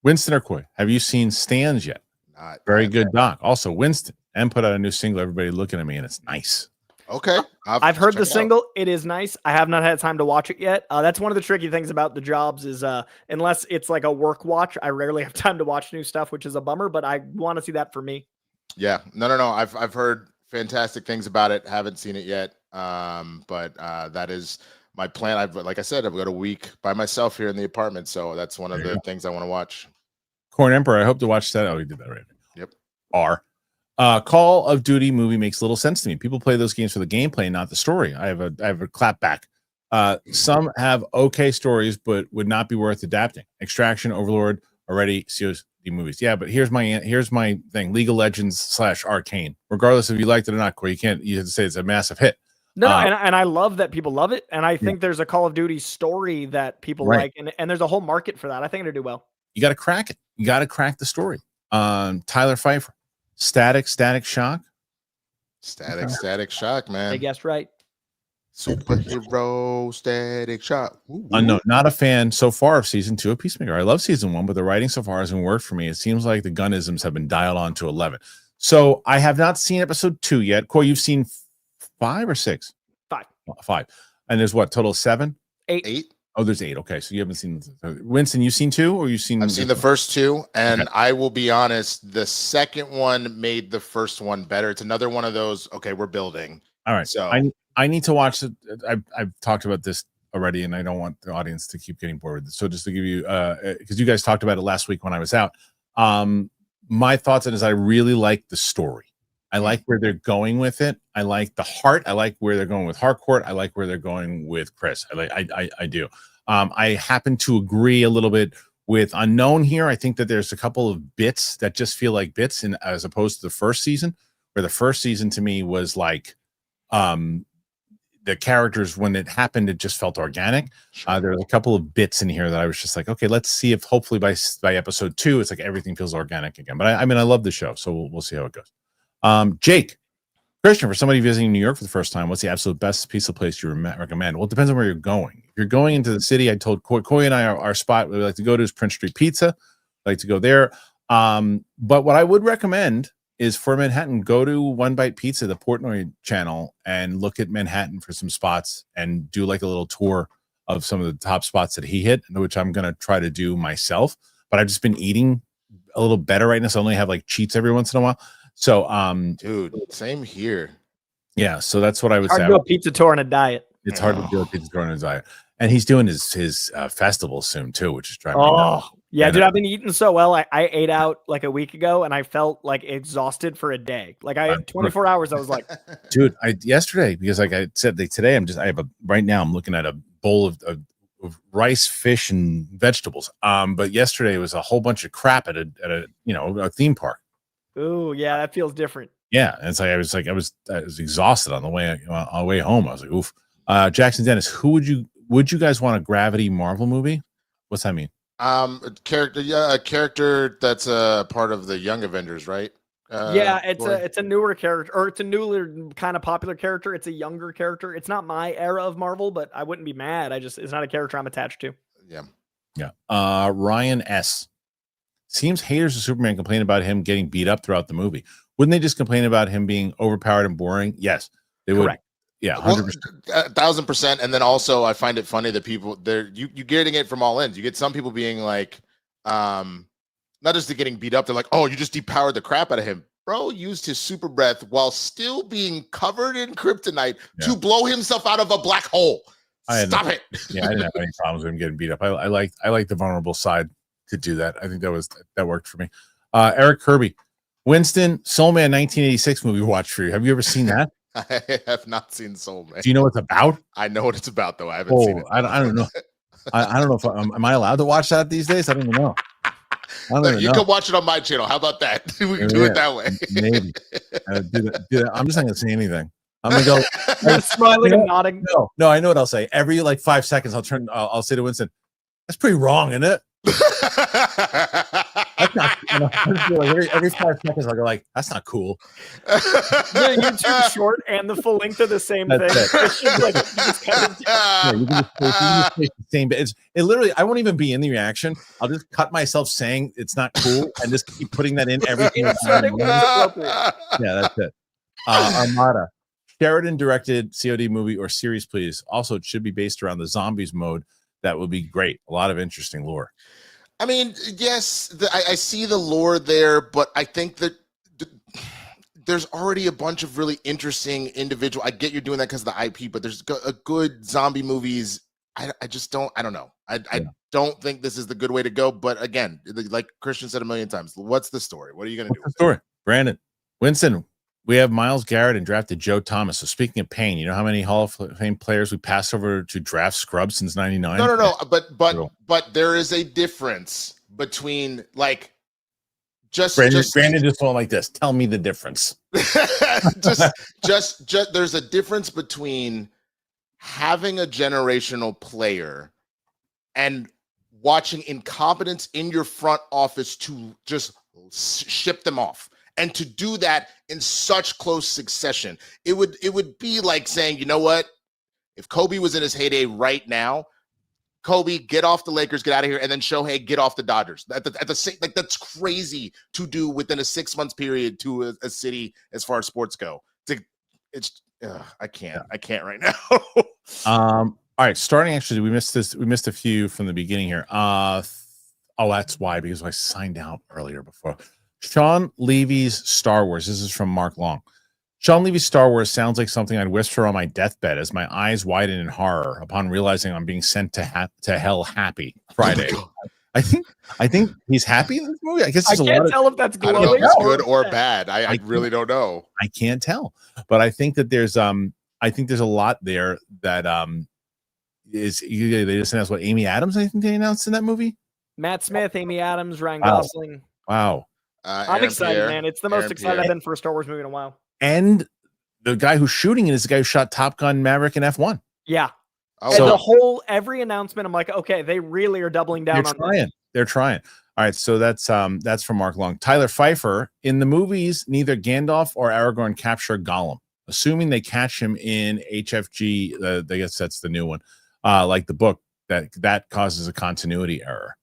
Winston or Coy, have you seen Stands yet? Not Very good doc. Also, Winston and put out a new single. Everybody looking at me, and it's nice. Okay. I've heard the single. It is nice. I have not had time to watch it yet. That's one of the tricky things about the jobs is unless it's like a work watch, I rarely have time to watch new stuff, which is a bummer, but I want to see that for me. Yeah. No. I've heard fantastic things about it. Haven't seen it yet. But that is my plan. Like I said, I've got a week by myself here in the apartment. So that's one of the things I want to watch. Corn Emperor, I hope to watch that. Oh, we did that right. Yep. Call of Duty movie makes little sense to me. People play those games for the gameplay, not the story. I have a clap back. Some have okay stories, but would not be worth adapting. Extraction, Overlord, already COD movies. Yeah, but here's my thing: League of Legends / Arcane. Regardless if you liked it or not, Corey, you have to say it's a massive hit. No, and I love that people love it, and I think there's a Call of Duty story that people like, and there's a whole market for that. I think it'll do well. You got to crack it. You got to crack the story. Tyler Pfeiffer, Static Shock. Static Shock, man. I guessed right. Superhero Static Shock. No, not a fan so far of season 2 of Peacemaker. I love season 1, but the writing so far hasn't worked for me. It seems like the Gunnisms have been dialed on to 11. So I have not seen episode 2 yet. Corey, you've seen 5 or 6? 5. And there's what, total 7? 8. Oh, there's 8. Okay, so you haven't seen Winston. You've seen 2, or you've seen? I've seen the first 2, and okay. I will be honest. The second one made the first one better. It's another one of those. Okay, we're building. All right, so I need to watch it. I've talked about this already, and I don't want the audience to keep getting bored with it. So just to give you, because you guys talked about it last week when I was out. My thoughts on it is I really like the story. I like where they're going with it. I like the heart. I like where they're going with Harcourt. I like where they're going with Chris. I do. I happen to agree a little bit with Unknown here. I think that there's a couple of bits that just feel like bits, as opposed to the first season, where the first season to me was like the characters, when it happened, it just felt organic. There were a couple of bits in here that I was just like, okay, let's see if hopefully by episode 2, it's like everything feels organic again. But I mean, I love the show, so we'll see how it goes. Jake, Kristian, for somebody visiting New York for the first time, what's the absolute best piece of place you recommend? Well, it depends on where you're going. If you're going into the city, I told Coy and I, our spot we like to go to is Prince Street Pizza. I like to go there. But what I would recommend is for Manhattan, go to One Bite Pizza, the Portnoy channel, and look at Manhattan for some spots and do like a little tour of some of the top spots that he hit, which I'm going to try to do myself. But I've just been eating a little better right now, so I only have like cheats every once in a while. So, dude, same here. Yeah, so that's what I would say. Hard to do a pizza tour on a diet. It's hard to do a pizza tour on a diet, and he's doing his festival soon too, which is driving me nuts. Yeah, dude, I've been eating so well. I ate out like a week ago, and I felt like exhausted for a day. Like I had 24 hours. I was like, dude, yesterday, because like I said, today right now I'm looking at a bowl of rice, fish, and vegetables. But yesterday was a whole bunch of crap at a theme park. Oh yeah, that feels different. Yeah, and it's like I was exhausted on the way home. I was like, oof. Jackson Dennis, who would you guys want a Gravity Marvel movie? What's that mean? A character that's a part of the Young Avengers, right? It's a newer character, or it's a newer kind of popular character. It's a younger character. It's not my era of Marvel, but I wouldn't be mad. It's not a character I'm attached to. Yeah. Ryan S. Seems haters of Superman complain about him getting beat up throughout the movie. Wouldn't they just complain about him being overpowered and boring? Yes, they would. Correct. Yeah, 100%. 1,000%. And then also, I find it funny that people you getting it from all ends. You get some people being like, not just getting beat up. They're like, oh, you just depowered the crap out of him. Bro used his super breath while still being covered in kryptonite to blow himself out of a black hole. Stop it. Yeah, I didn't have any problems with him getting beat up. I like the vulnerable side to do that. I think that worked for me. Eric Kirby, Winston, Soul Man 1986 movie watch for you. Have you ever seen that? I have not seen Soul Man. Do you know what it's about? I know what it's about, though. I haven't seen it. I don't know. I don't know if am I allowed to watch that these days? I don't even know. You can watch it on my channel. How about that? We can do it that way. Maybe. Do that. I'm just not going to say anything. I'm going to go. Smiling and nodding. No, I know what I'll say. Every 5 seconds, I'll say to Winston, that's pretty wrong, isn't it? That's not. You know, like every 5 seconds, I go like, "That's not cool." The YouTube short and the full length are the same thing. It's just like just kind of Yeah, you can just face the same. It literally. I won't even be in the reaction. I'll just cut myself saying it's not cool and just keep putting that in every single time. Yeah, that's it. Armada. Sheridan directed COD movie or series, please. Also, it should be based around the zombies mode. That would be great. A lot of interesting lore. I mean, yes, I see the lore there, but I think that there's already a bunch of really interesting individual. I get you're doing that because of the IP, but there's a good zombie movies. I just don't. I don't know. I don't think this is the good way to go. But again, like Kristian said a million times, what's the story? What are you going to do? The story, Brandon, Winston. We have Myles Garrett and drafted Joe Thomas. So speaking of pain, you know how many Hall of Fame players we passed over to draft scrubs since '99? No. But there is a difference between like Brandon just went like this. Tell me the difference. just there's a difference between having a generational player and watching incompetence in your front office to just ship them off. And to do that in such close succession, it would be like saying, you know what? If Kobe was in his heyday right now, Kobe, get off the Lakers, get out of here, and then Shohei, get off the Dodgers. At the same, like that's crazy to do within a 6 months period to a city as far as sports go. I can't right now. All right, starting actually, we missed a few from the beginning here. That's why, because I signed out earlier before. Sean Levy's Star Wars. This is from Mark Long. Sean Levy's Star Wars sounds like something I'd whisper on my deathbed as my eyes widen in horror upon realizing I'm being sent to hell happy Friday. I think he's happy in this movie. I guess I can't tell if that's glowing. I don't know if it's good or bad. I really don't know. I can't tell, but I think that there's a lot there that is they just announced what Amy Adams. I think they announced in that movie. Matt Smith, Amy Adams, Ryan Gosling. Wow. I'm excited, man. It's the most excited I've been for a Star Wars movie in a while. And the guy who's shooting it is the guy who shot Top Gun, Maverick, and F1. Yeah. So every announcement, I'm like, okay, they really are doubling down on that. They're trying. All right, so that's from Mark Long. Tyler Pfeiffer, in the movies, neither Gandalf or Aragorn capture Gollum. Assuming they catch him in HFG, I guess that's the new one, like the book, that causes a continuity error.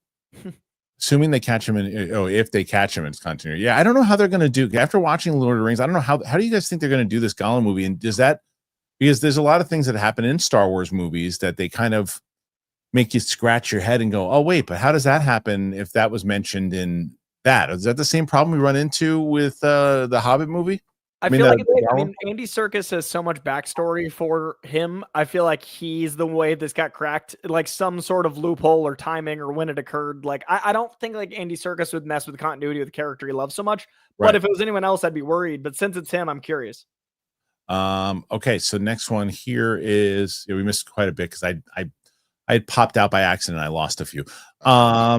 Assuming they catch him if they catch him, it's continuity. Yeah, I don't know how they're going to do. After watching Lord of the Rings, I don't know how do you guys think they're going to do this Gollum movie? And does that, because there's a lot of things that happen in Star Wars movies that they kind of make you scratch your head and go, oh, wait, but how does that happen if that was mentioned in that? Is that the same problem we run into with the Hobbit movie? I feel like Andy Serkis has so much backstory for him. I feel like he's the way this got cracked, like some sort of loophole or timing or when it occurred. Like I don't think like Andy Serkis would mess with the continuity of the character he loves so much. Right. But if it was anyone else, I'd be worried. But since it's him, I'm curious. Okay, so next one here is we missed quite a bit because I had popped out by accident. And I lost a few. So how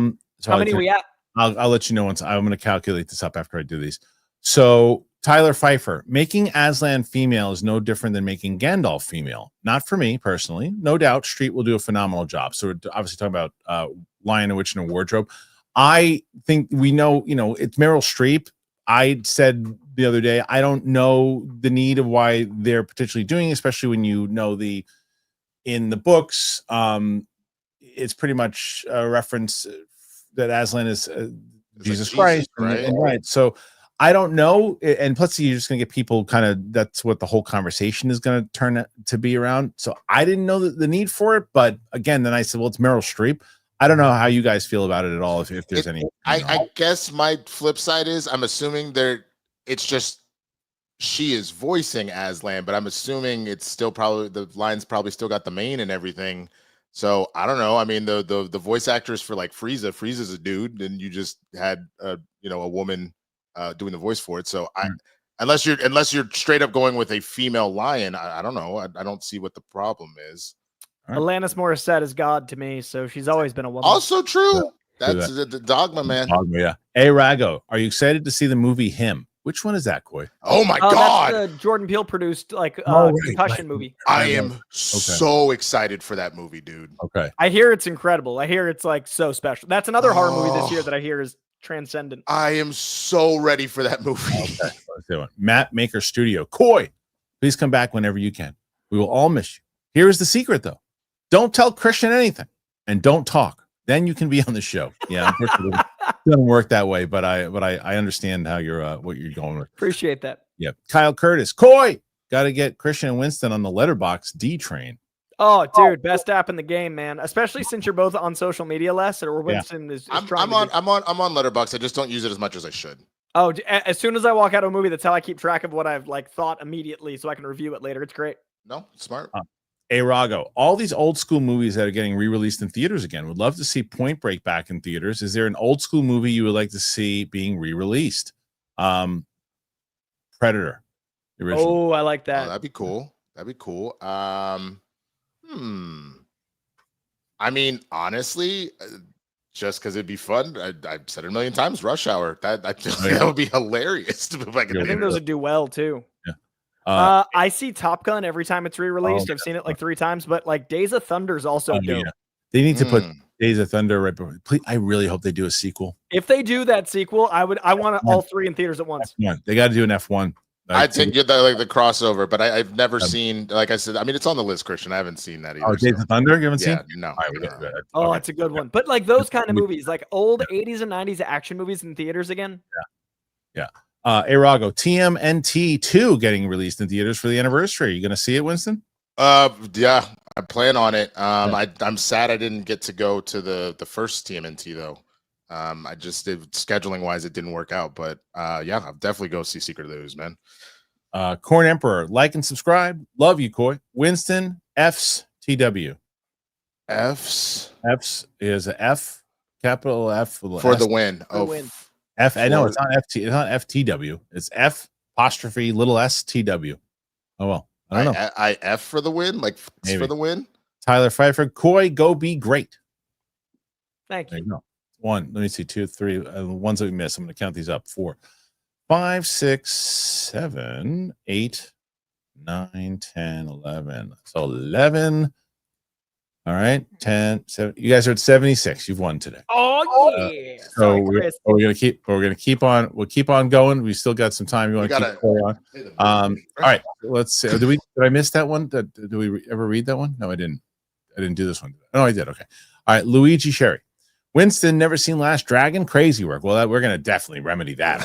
many are we at? I'll let you know once. I'm going to calculate this up after I do these. So Tyler Pfeiffer, making Aslan female is no different than making Gandalf female. Not for me personally. No doubt Street will do a phenomenal job. So we're obviously talking about Lion, a Witch, and a Wardrobe. I think we know, it's Meryl Streep. I said the other day, I don't know the need of why they're potentially doing, especially when in the books, it's pretty much a reference that Aslan is Jesus Christ. Right? And right. So I don't know. And plus, you're just going to get people that's what the whole conversation is going to turn to be around. So I didn't know the need for it. But again, then I said, well, it's Meryl Streep. I don't know how you guys feel about it at all. If there's any, I guess my flip side is I'm assuming it's just she is voicing Aslan, but I'm assuming it's still probably the line's probably still got the mane and everything. So I don't know. I mean, the voice actors for like Frieza's a dude, and you just had a woman doing the voice for it. So unless you're straight up going with a female lion, I don't know. I don't see what the problem is. Right. Alanis Morissette is God to me, so she's always been a woman. Also true. That's the dogma, man. Dogma, yeah. Hey, Rago, are you excited to see the movie Him? Which one is that, Coy? Oh my God! That's the Jordan Peele produced concussion movie. I am so excited for that movie, dude. Okay. I hear it's incredible. I hear it's like so special. That's another horror movie this year that I hear is transcendent. I am so ready for that movie. Okay, let's do it. Map Maker Studio. Coy, please come back whenever you can. We will all miss you. Here is the secret, though. Don't tell Kristian anything, and don't talk. Then you can be on the show. Yeah, unfortunately, it doesn't work that way. But I understand how you're what you're going with. Appreciate that. Yeah, Kyle Curtis. Coy, got to get Kristian and Winston on the Letterbox D train. Oh, dude, best app in the game, man. Especially since you're both on social media less, or Winston is I'm trying on Letterboxd. I just don't use it as much as I should. Oh, as soon as I walk out of a movie, that's how I keep track of what I've like thought immediately, so I can review it later. It's great. No, smart. Rago, all these old school movies that are getting re-released in theaters again. Would love to see Point Break back in theaters. Is there an old school movie you would like to see being re-released? Predator, the original. Oh, I like that. Oh, that'd be cool. I mean, honestly, just because it'd be fun. I've said it a million times. Rush Hour. That would be hilarious. I think those would do well too. Yeah. I see Top Gun every time it's re-released. I've seen it like 3 times, but like Days of Thunder is also dope. Yeah. They need to put Days of Thunder right before. Please, I really hope they do a sequel. If they do that sequel, I want all 3 in theaters at once. F1. They got to do an F1. I think you're like the crossover, but I've never seen. Like I said, I mean, it's on the list, Kristian. I haven't seen that either. Oh, Days of Thunder, you haven't seen? No. Oh, it's a good one. But like those kind of movies, like old 80s and 90s action movies in theaters again. Yeah. Arago, TMNT 2 getting released in theaters for the anniversary. Are you going to see it, Winston? Yeah, I plan on it. I'm sad I didn't get to go to the first TMNT though. I just did scheduling wise, it didn't work out, but yeah, I'll definitely go see Secret of the Ooze, man. Corn Emperor, like and subscribe. Love you, Coy. Winston, F's TW. F's is a F, capital F for S. The win. Oh, win. F. I know it's not FT. It's not FTW. It's F apostrophe little STW. Oh well, I don't know. I F for the win, like Maybe. for the win. Tyler Pfeiffer, Coy, go be great. Thank you. There you go. 1, let me see, 2, 3, the ones that we missed. I'm going to count these up. 4, 5, 6, 7, 8, 9, 10, 11. So 11. All right, 10, 7. You guys are at 76. You've won today. Oh yeah. So we're gonna keep on going. We still got some time. You want to keep going on? All right. Let's see. Did I miss that one? Did we ever read that one? No, I didn't. I didn't do this one. No, I did. Okay. All right. Luigi Sherry. Winston, never seen Last Dragon. Crazy work. Well, we're gonna definitely remedy that.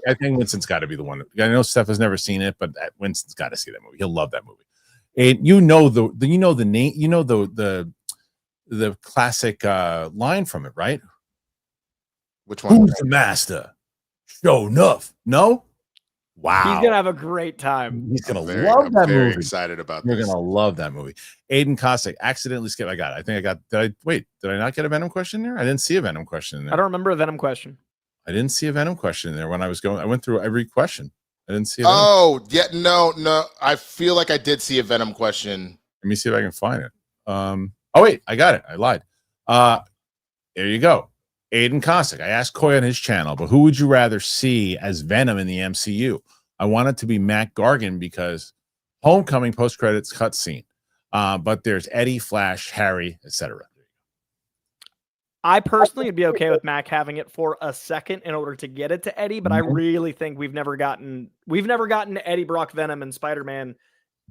I think Winston's got to be the one. I know Steph has never seen it, but Winston's got to see that movie. He'll love that movie. And the name, the classic line from it, right? Which one? Who's the master? Show enough. No? Wow. He's gonna have a great time. He's gonna love that movie. Excited about You're this. gonna love that movie. Aiden Cossack, accidentally skipped. I got it. I think I got. Did I not get a Venom question there? I didn't see a Venom question in there. I don't remember a Venom question. I didn't see a Venom question in there when I was going. I went through every question. I didn't see it. Oh, yeah, no. I feel like I did see a Venom question. Let me see if I can find it. Oh wait, I got it. I lied. There you go. Aiden Cossack. I asked Coy on his channel, but who would you rather see as Venom in the MCU? I want it to be Matt Gargan because Homecoming post-credits cutscene. But there's Eddie, Flash, Harry, etc. I personally would be okay with Mac having it for a second in order to get it to Eddie, but I really think we've never gotten Eddie Brock Venom and Spider-Man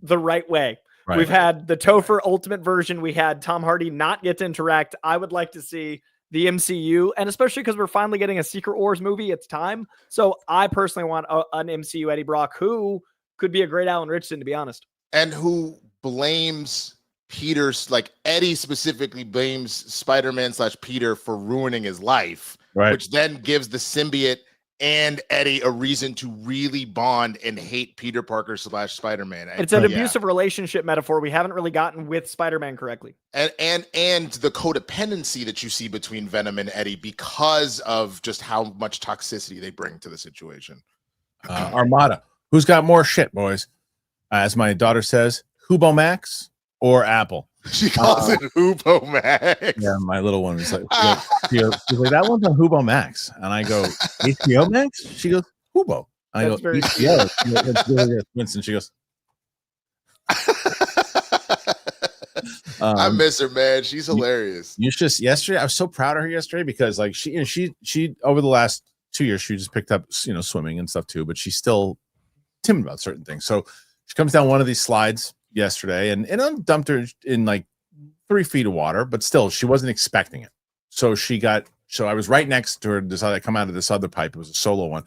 the right way. Right. We've had the Topher Ultimate version. We had Tom Hardy not get to interact. I would like to see the MCU, and especially because we're finally getting a Secret Wars movie, it's time. So I personally want an MCU Eddie Brock who could be a great Alan Richardson, to be honest. And who blames Peter's, like Eddie specifically blames Spider-Man / Peter for ruining his life, right? Which then gives the symbiote and Eddie a reason to really bond and hate Peter Parker / Spider-Man. It's an abusive relationship metaphor we haven't really gotten with Spider-Man correctly. And the codependency that you see between Venom and Eddie because of just how much toxicity they bring to the situation. Armada. Who's got more shit, boys? As my daughter says, Hubo Max or Apple? She calls it Hubo Max. Yeah, my little one is like, she's like, that one's on Hubo Max. And I go, HBO Max? She goes, Hubo. I go, HBO. Winston, she goes. I miss her, man. She's hilarious. You just yesterday, I was so proud of her yesterday because like she over the last 2 years, she just picked up, swimming and stuff too, but she's still timid about certain things. So she comes down one of these slides yesterday and I dumped her in like 3 feet of water, but still she wasn't expecting it. So I was right next to her. I come out of this other pipe. It was a solo one.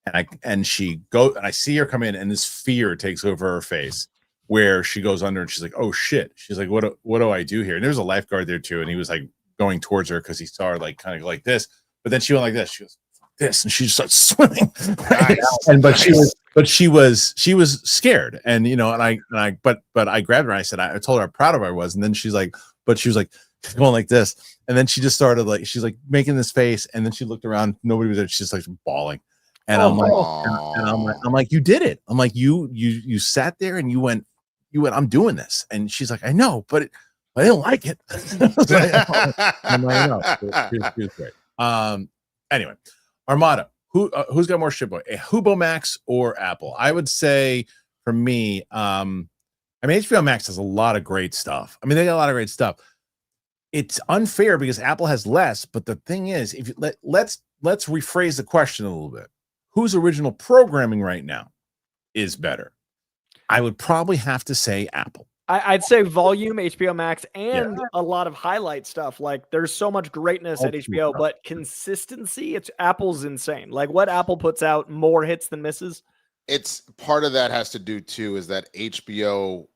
And I see her come in and this fear takes over her face where she goes under and she's like, oh shit. She's like, what do I do here? And there was a lifeguard there too. And he was like going towards her because he saw her like kind of like this, but then she went like this. She goes this and she just starts swimming. Nice. But she was scared. And, but I grabbed her and I said, I told her how proud of her I was. And then she was like going like this. And then she just started like, she's like making this face. And then she looked around. Nobody was there. She's just like bawling. And I'm like, you did it. I'm like, you sat there and you went, I'm doing this. And she's like, I know, but I didn't like it. I'm like, no, she was great. Anyway, Armada, who's got more shit boy, a Hubo Max or Apple? I would say for me, HBO Max has a lot of great stuff. I mean, they got a lot of great stuff. It's unfair because Apple has less, but the thing is, if you let's rephrase the question a little bit. Whose original programming right now is better? I would probably have to say Apple. I'd say volume, HBO Max, and a lot of highlight stuff. Like there's so much greatness at HBO, but consistency, Apple's insane. Like what Apple puts out, more hits than misses. It's part of that has to do too, is that HBO,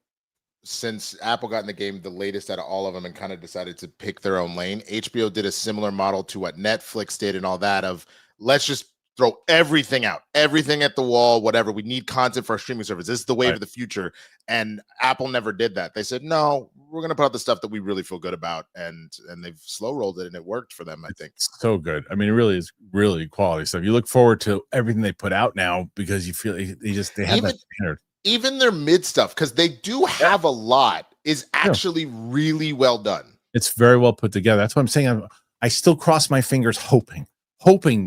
since Apple got in the game the latest out of all of them and kind of decided to pick their own lane, HBO did a similar model to what Netflix did and all that of let's just throw everything out, everything at the wall, whatever. We need content for our streaming service. This is the wave of the future. And Apple never did that. They said, no, we're going to put out the stuff that we really feel good about. And they've slow rolled it and it worked for them, I think. So good. I mean, it really is really quality stuff. You look forward to everything they put out now because you feel they have that standard. Even their mid stuff, because they do have a lot, is actually really well done. It's very well put together. That's what I'm saying. I still cross my fingers hoping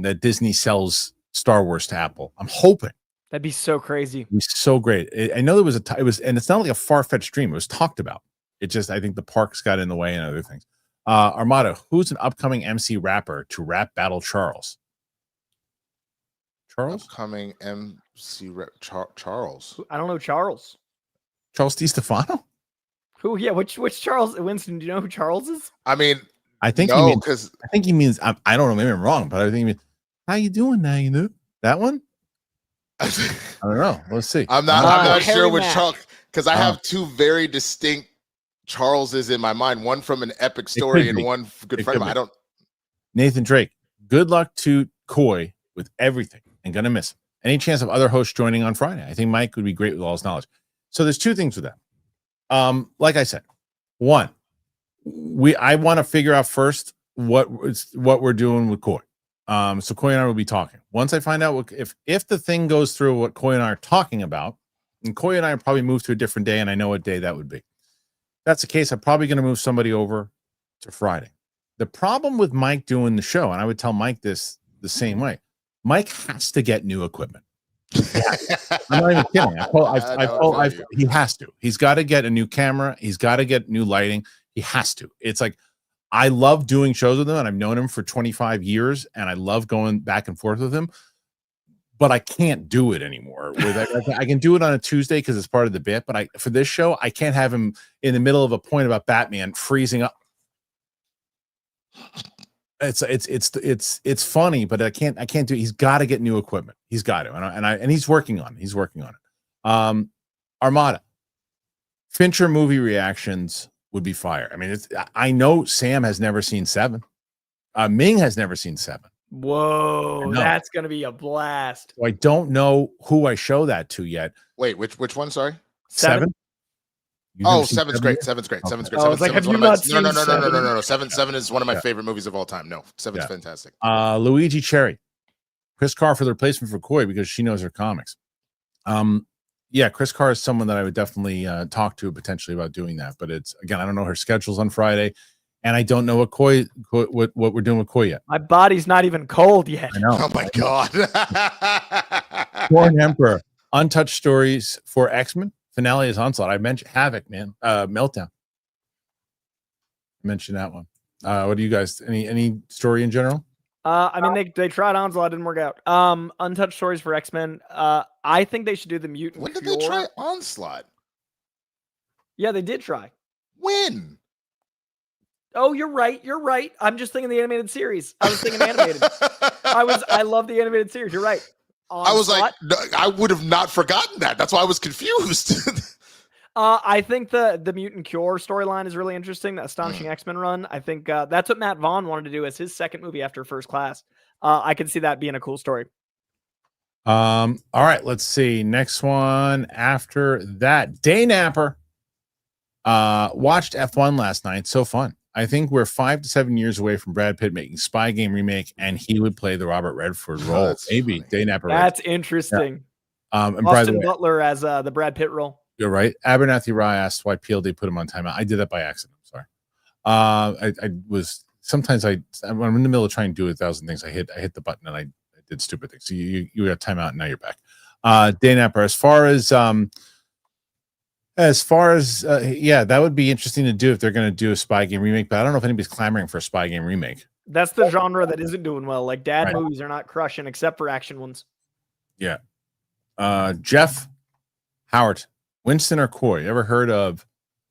that Disney sells Star Wars to Apple. I'm hoping. That'd be so crazy. It'd be so great. I know there was and it's not like a far-fetched dream. It was talked about. It just, I think the parks got in the way and other things. Armada, who's an upcoming MC rapper to rap battle Charles? Charles? Upcoming MC rap Charles. I don't know Charles. Charles DiStefano? Who? Yeah, which Charles? Winston, do you know who Charles is? I mean, I think he means I don't know, maybe I'm wrong, but I think he means how you doing now, that one? I don't know. Let's see. I'm not sure which Charles, because I have two very distinct Charleses in my mind, one from an epic story and one good friend of mine. I don't. Nathan Drake, good luck to Coy with everything and gonna miss him. Any chance of other hosts joining on Friday? I think Mike would be great with all his knowledge. So there's two things with that. Like I said, one, I want to figure out first what we're doing with Coy. So Coy and I will be talking. Once I find out if the thing goes through what Coy and I are talking about, and Coy and I will probably move to a different day, and I know what day that would be. If that's the case, I'm probably going to move somebody over to Friday. The problem with Mike doing the show, and I would tell Mike this the same way, Mike has to get new equipment. I'm not even kidding. He has to. He's got to get a new camera. He's got to get new lighting. He has to. It's like, I love doing shows with him, and I've known him for 25 years, and I love going back and forth with him, but I can't do it anymore. I can do it on a Tuesday because it's part of the bit, but for this show, I can't have him in the middle of a point about Batman freezing up. It's funny, but I can't do it. He's got to get new equipment. He's got to, and he's working on it. Armada, Fincher movie reactions would be fire. I mean, I know Sam has never seen 7. Ming has never seen 7. Whoa, that's gonna be a blast. So I don't know who I show that to yet. Wait, which one? Sorry, 7. Oh, 7's great. 7's great. 7's great. I was like, have you not seen? No. 7 is one of my favorite movies of all time. No, 7's fantastic. Luigi Cherry, Chris Carr for the replacement for Coy because she knows her comics. Chris Carr is someone that I would definitely talk to potentially about doing that. But it's, again, I don't know her schedules on Friday, and I don't know what we're doing with Coy yet. My body's not even cold yet. I know. Oh my God. Born Emperor, Untouched Stories for X-Men. Finale is Onslaught. I mentioned Havoc, man. Meltdown. Mention that one. What do you guys? Any story in general? I mean, they tried Onslaught, didn't work out. Untouched stories for X-Men. I think they should do the Mutant When did Cure. they try Onslaught? Yeah, they did try. When? Oh, you're right. You're right. I'm just thinking the animated series. I was thinking animated. I love the animated series. You're right. I was like, I would have not forgotten that. That's why I was confused. I think the Mutant Cure storyline is really interesting. The Astonishing X-Men run. I think that's what Matt Vaughn wanted to do as his second movie after First Class. I could see that being a cool story. All right, let's see. Next one after that. Day Napper. Watched F1 last night. So fun. I think we're 5 to 7 years away from Brad Pitt making Spy Game remake, and he would play the Robert Redford role. Maybe funny. Day Napper. That's interesting. Yeah. And by the Austin way, Butler as the Brad Pitt role. You're right. Abernathy Rye asked why PLD put him on timeout. I did that by accident. I'm sorry. I was sometimes when I'm in the middle of trying to do 1,000 things, I hit the button and I did stupid things. So you got timeout and now you're back. Day Napper. As far as yeah, that would be interesting to do if they're going to do a Spy Game remake. But I don't know if anybody's clamoring for a Spy Game remake. That's the genre that isn't doing well. Like dad Right. movies are not crushing except for action ones. Yeah. Jeff Howard, Winston or Coy, ever heard of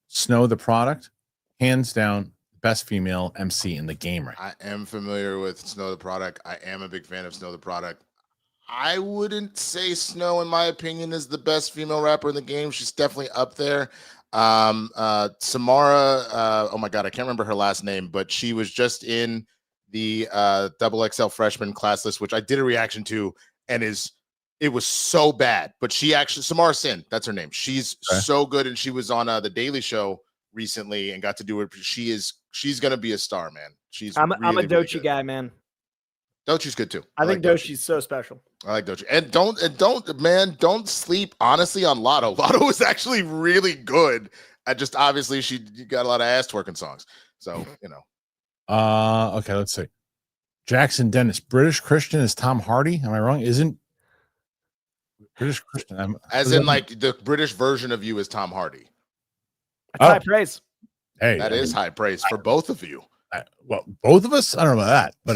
Snow the Product? Hands down, best female MC in the game right now. I am familiar with Snow the Product. I am a big fan of Snow the Product. I wouldn't say Snow, in my opinion, is the best female rapper in the game. She's definitely up there. Samara, oh my God, I can't remember her last name, but she was just in the XXL freshman class list, which I did a reaction to, and it was so bad. But she actually, Samara Sin, that's her name. She's so good, and she was on the Daily Show recently and got to do it. She's gonna be a star, man. I'm a really, Doechii really guy, man. Doechii's good too. I think Doechii's so special. I like Doechii. And don't sleep honestly on Lotto. Lotto is actually really good. Just obviously she got a lot of ass twerking songs. So, you know. Okay, let's see. Jackson Dennis, British Christian is Tom Hardy. Am I wrong? Isn't British Christian? As in like the British version of you is Tom Hardy. That's high praise. Hey, that is high praise for both of you. Well, both of us. I don't know about that, but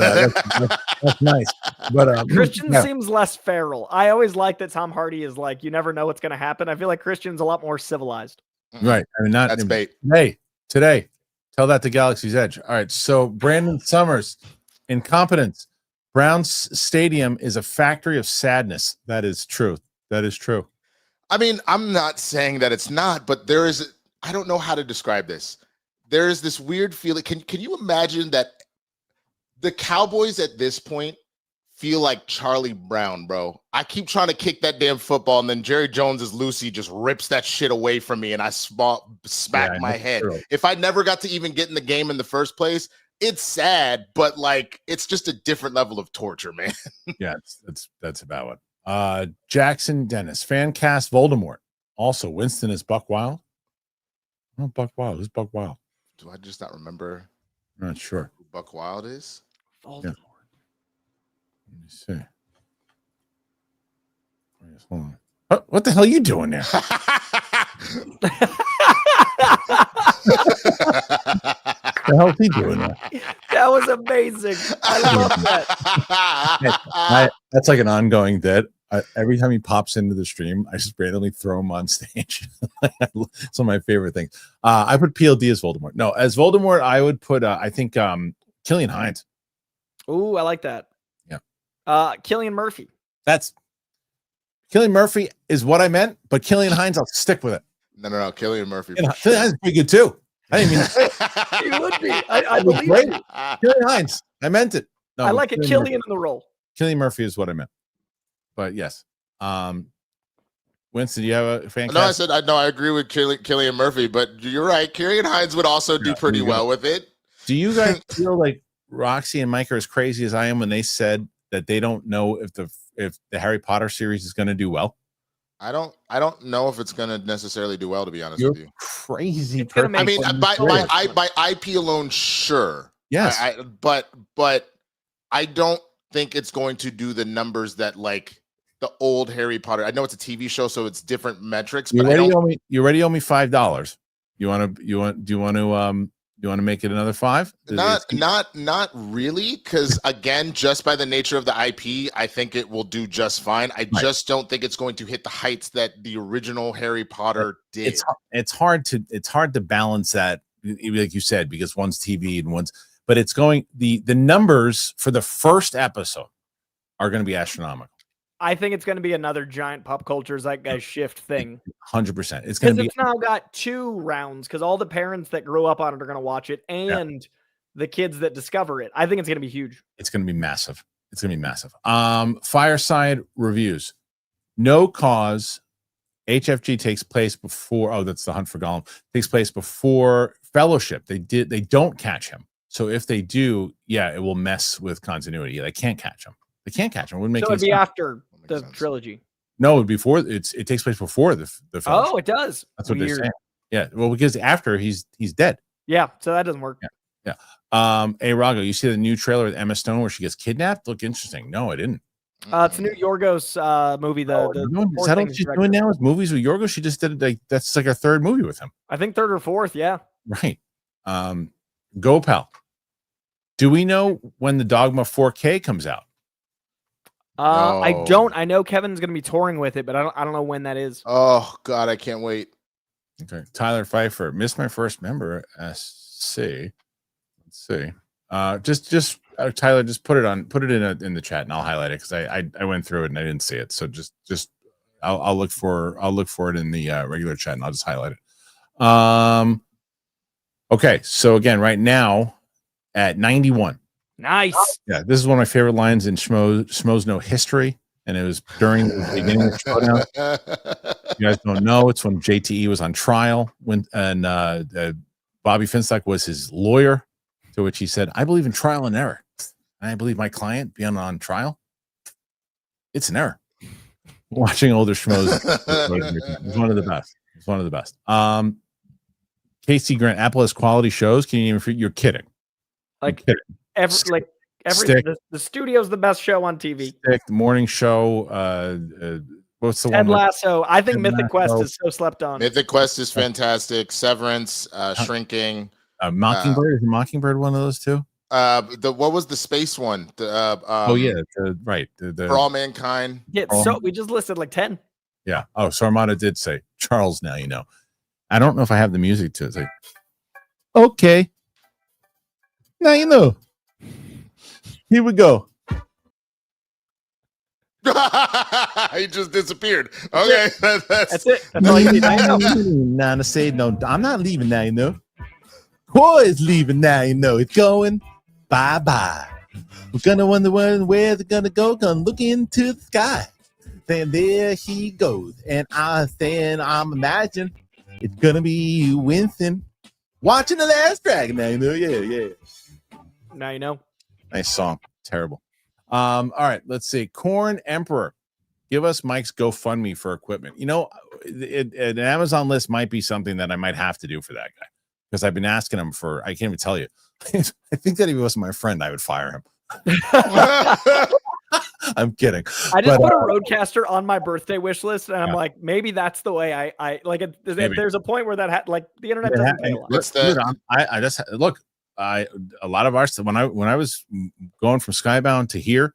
that's nice. But Christian seems less feral. I always like that Tom Hardy is like you never know what's going to happen. I feel like Christian's a lot more civilized. Right. I mean, that's bait. Today, tell that to Galaxy's Edge. All right. So Brandon Summers, incompetence. Brown's Stadium is a factory of sadness. That is true. That is true. I mean, I'm not saying that it's not, but there is. I don't know how to describe this. There is this weird feeling. Can you imagine that the Cowboys at this point feel like Charlie Brown, bro? I keep trying to kick that damn football, and then Jerry Jones's Lucy just rips that shit away from me, and I smack my head. True. If I never got to even get in the game in the first place, it's sad, but like it's just a different level of torture, man. Yeah, that's about it. Jackson Dennis, fan cast Voldemort. Also, Winston is Buck Wild. Oh, Buck Wild. Who's Buck Wild? Do I just not remember? I'm not sure who Buck Wild is. Voldemort. Yeah. Let me see. Hold on. What the hell are you doing there? The hell is he doing there? That was amazing. I love that. That's like an ongoing bit. Every time he pops into the stream, I just randomly throw him on stage. It's one of my favorite things. I put PLD as Voldemort. No, as Voldemort, I would put I think Killian Hines. Ooh, I like that. Yeah. Killian Murphy. That's Killian Murphy is what I meant, but Killian Hines, I'll stick with it. No. Killian Murphy. Killian Hines is pretty good too. I didn't mean he would be. I believe you. Killian Hines. I meant it. No, I like a Killian in the role. Killian Murphy is what I meant. But yes. Winston, do you have a fan? No, I said I agree with Killian Murphy, but you're right. Killian Hines would also do pretty well with it. Do you guys feel like Roxy and Mike are as crazy as I am when they said that they don't know if the Harry Potter series is going to do well? I don't know if it's going to necessarily do well, to be honest You're with you. Crazy. I mean, by IP alone, sure. Yes. But I don't think it's going to do the numbers that like the old Harry Potter. I know it's a TV show, so it's different metrics. But You already owe me $5. Do you want to You want to make it another 5? Not really, because again, just by the nature of the IP, I think it will do just fine. I just don't think it's going to hit the heights that the original Harry Potter did. It's hard to balance that, like you said, because one's TV and one's, but it's going, the numbers for the first episode are going to be astronomical. I think it's going to be another giant pop culture zeitgeist shift thing. 100%. It's going to be. It's now got 2 rounds because all the parents that grew up on it are going to watch it, and the kids that discover it. I think it's going to be huge. It's going to be massive. It's going to be massive. Fireside reviews. No Cause. HFG takes place before. Oh, that's the Hunt for Gollum. Takes place before Fellowship. They don't catch him. So if they do, it will mess with continuity. They can't catch him. They can't catch him. It wouldn't make. So it'd be sense. after the trilogy. No, before it takes place before the Fellowship. Oh, it does. That's what they're saying. Yeah, well, because after he's dead. Yeah, so that doesn't work. Yeah. Hey, Rago, you see the new trailer with Emma Stone where she gets kidnapped? Look interesting. No, I didn't. It's a new Yorgos movie. Is that what she's doing now? Is movies with Yorgos? She just did that's like her 3rd movie with him. I think 3rd or 4th. Yeah. Right. Go Pal. Do we know when the Dogma 4K comes out? No. I don't. I know Kevin's going to be touring with it, but I don't know when that is. Oh God, I can't wait. Okay, Tyler Pfeiffer missed my first member. SC. Let's see. Just Tyler, just put it in the chat and I'll highlight it because I went through it and I didn't see it. So just I'll look for it in the regular chat and I'll just highlight it. Okay, so again, right now at 91. Nice. Yeah, this is one of my favorite lines in Schmoes Know History, and it was during the beginning of the showdown. You guys don't know, it's when JTE was on trial and Bobby Finstock was his lawyer, to which he said, "I believe in trial and error, and I believe my client being on trial, it's an error." Watching older Schmoes is one of the best. It's one of the best. Casey Grant, Apple has quality shows. Can you even? You're kidding. Like the studio's the best show on TV. Stick, the morning show. What's the Ted one? Lasso. I think Ted Mythic Lasso. Quest is so slept on. Mythic Quest is fantastic. Severance, Shrinking. Mockingbird. Is Mockingbird one of those two? What was the space one? Right. For All Mankind. Yeah, so we just listed like 10. Yeah. Oh, so Armada did say Charles. Now you know. I don't know if I have the music to say. Okay. Now you know. Here we go. He just disappeared. Okay, that's it. That's all you need. I know. Nana said, "No, I'm not leaving now. You know, COY'S leaving now. You know, it's going bye bye. We're gonna wonder where they're gonna go. Gonna look into the sky. Then there he goes, and I'm imagining it's gonna be Winston watching The Last Dragon. Now you know, yeah. Now you know. Nice song. Terrible. All right, let's see. Corn Emperor, give us Mike's GoFundMe for equipment. You know, an Amazon list might be something that I might have to do for that guy because I've been asking him for. I can't even tell you. I think that if he wasn't my friend, I would fire him. I'm kidding. I just put a Roadcaster on my birthday wish list, and I'm like, maybe that's the way I like it. There's a point where that like the internet doesn't pay a lot. I just look. A lot of our stuff when I was going from Skybound to here,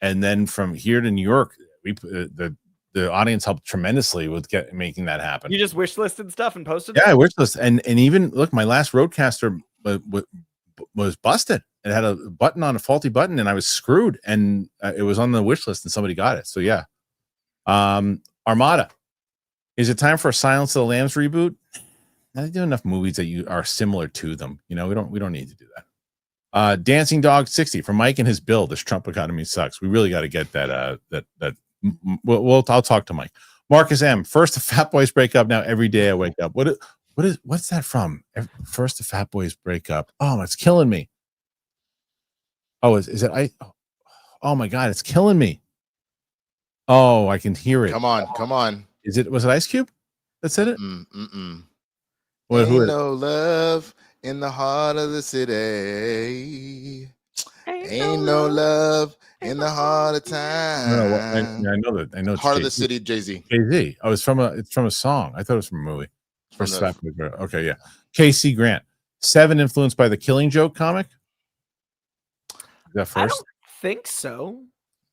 and then from here to New York, the audience helped tremendously with making that happen. You just wish listed stuff and posted. Yeah, I wish list, and even look, my last Roadcaster was busted. It had a button on a faulty button, and I was screwed. And it was on the wish list, and somebody got it. So yeah, Armada. Is it time for a Silence of the Lambs reboot? I do enough movies that you are similar to them. You know, we don't need to do that. Dancing Dog 60 for Mike and his bill. This Trump economy sucks. We really got to get that. I'll talk to Mike. Marcus M. First the Fat Boys break up. Now every day I wake up. What's that from? First the Fat Boys break up. Oh, it's killing me. Oh, is it? Oh my God, it's killing me. Oh, I can hear it. Come on. Was it Ice Cube that said it? Ain't no love in the heart of the city. Ain't no love in the heart of time. I know that. I know. Heart of the City, Jay-Z. Jay-Z. Oh, it's from a song. I thought it was from a movie. Okay, yeah. KC Grant. 7 influenced by the Killing Joke comic. Is that I first? don't think so.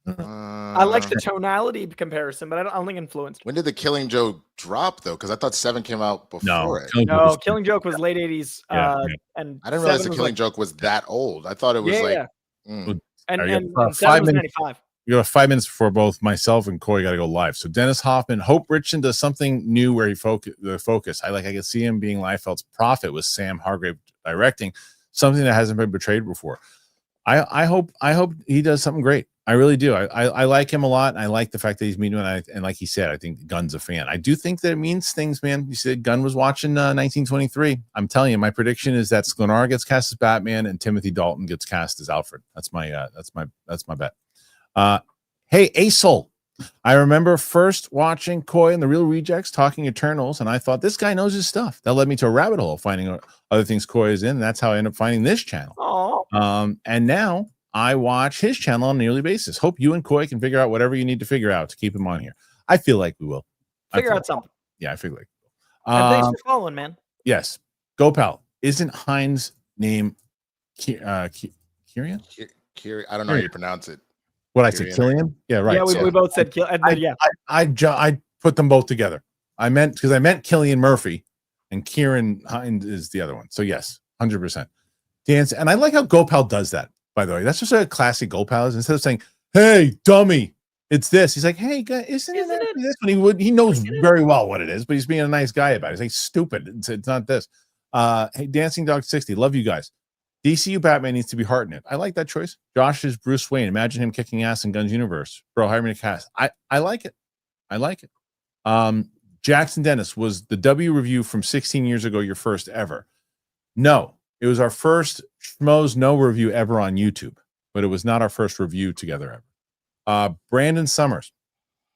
I like the tonality comparison, but I don't think influenced. When did the Killing Joke drop though? Because I thought 7 came out before it. No, Killing Joke was late 80s. And I didn't realize the 7 was Killing Joke was that old. I thought it was and 5 7 was 95. We got 5 minutes before both myself and Coy got to go live. So Dennis Hoffman, Hope Richardson does something new where he focus. I could see him being Liefeld's prophet with Sam Hargrave directing, something that hasn't been portrayed before. I hope he does something great. I really do. I like him a lot. I like the fact that he's meeting him, and like he said, I think Gunn's a fan. I do think that it means things, man. You said Gunn was watching 1923. I'm telling you, my prediction is that Sklenar gets cast as Batman and Timothy Dalton gets cast as Alfred. That's my bet. Hey, Asol. I remember first watching Coy and the Real Rejects talking Eternals, and I thought this guy knows his stuff. That led me to a rabbit hole finding other things Coy is in, and that's how I ended up finding this channel. And now I watch his channel on a yearly basis. Hope you and Coy can figure out whatever you need to figure out to keep him on here. I feel like we will. Figure out something. Yeah, I feel like. And thanks for following, man. Yes. Go Pal. Isn't Heinz' name Kieran? I don't know how you pronounce it. What I said, Killian? Yeah, right. Yeah, we both said Killian. Yeah. I put them both together. I meant Killian Murphy, and Kieran Hines is the other one. So yes, 100%. Dance, and I like how Gopal does that. By the way, that's just a classic Gopal. Instead of saying, "Hey, dummy, it's this," he's like, "Hey, guy, isn't it this?" And he knows very well what it is, but he's being a nice guy about it. He's like, "Stupid, it's not this." Hey, Dancing Dog 60, love you guys. DCU Batman needs to be heart in it. I like that choice. Josh is Bruce Wayne. Imagine him kicking ass in Gunn's universe. Bro, hire me to cast. I like it. I like it. Jackson Dennis, was the W review from 16 years ago your first ever? No, it was our first Schmoes No review ever on YouTube, but it was not our first review together ever. Brandon Summers,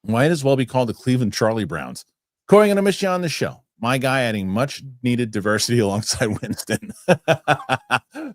might as well be called the Cleveland Charlie Browns. Coy, I'm going to miss you on the show. My guy adding much needed diversity alongside Winston.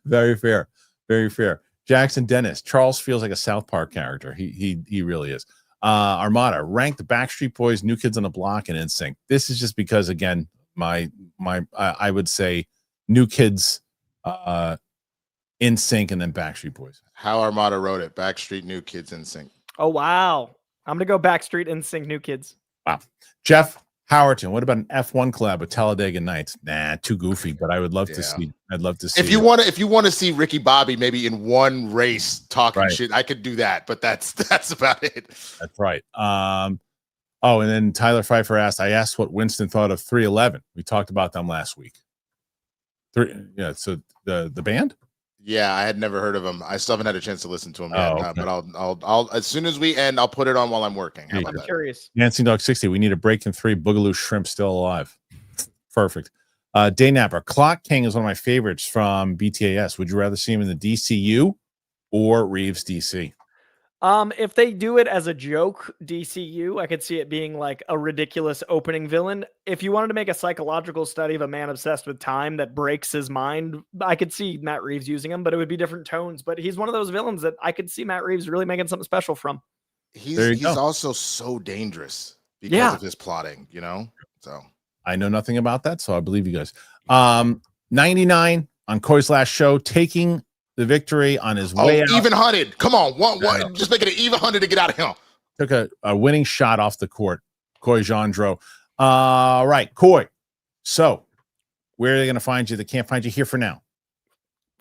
Very fair. Very fair. Jackson Dennis. Charles feels like a South Park character. He really is. Armada, rank the Backstreet Boys, New Kids on the Block, and NSYNC. This is just because, again, I would say New Kids, NSYNC, and then Backstreet Boys. How Armada wrote it. Backstreet, New Kids, NSYNC. Oh, wow. I'm going to go Backstreet, NSYNC, New Kids. Wow. Jeff Howerton, what about an F1 collab with Talladega Nights? Nah, too goofy, but I would love to see. I'd love to see. If you want to see Ricky Bobby maybe in one race talking shit, I could do that, but that's about it. That's right. And then Tyler Pfeiffer asked, I asked what Winston thought of 311. We talked about them last week. So the band? Yeah, I had never heard of them. I still haven't had a chance to listen to them yet. Okay. But I'll as soon as we end, I'll put it on while I'm working. How about that? Curious. Dancing Dog 60. We need a break in 3. Boogaloo Shrimp still alive. Perfect. Day Napper. Clock King is one of my favorites from BTAS. Would you rather see him in the DCU or Reeves DC? If they do it as a joke DCU, I could see it being like a ridiculous opening villain. If you wanted to make a psychological study of a man obsessed with time that breaks his mind, I could see Matt Reeves using him, but it would be different tones. But he's one of those villains that I could see Matt Reeves really making something special from. He's also so dangerous because of his plotting, So I know nothing about that, so I believe you guys. 99 on Coy's last show, taking the victory on his way out. Even hunted. Come on. One. Just make it an even hunted to get out of here. Took a winning shot off the court. Coy Jandreau. Right, Coy. So where are they going to find you? They can't find you here for now.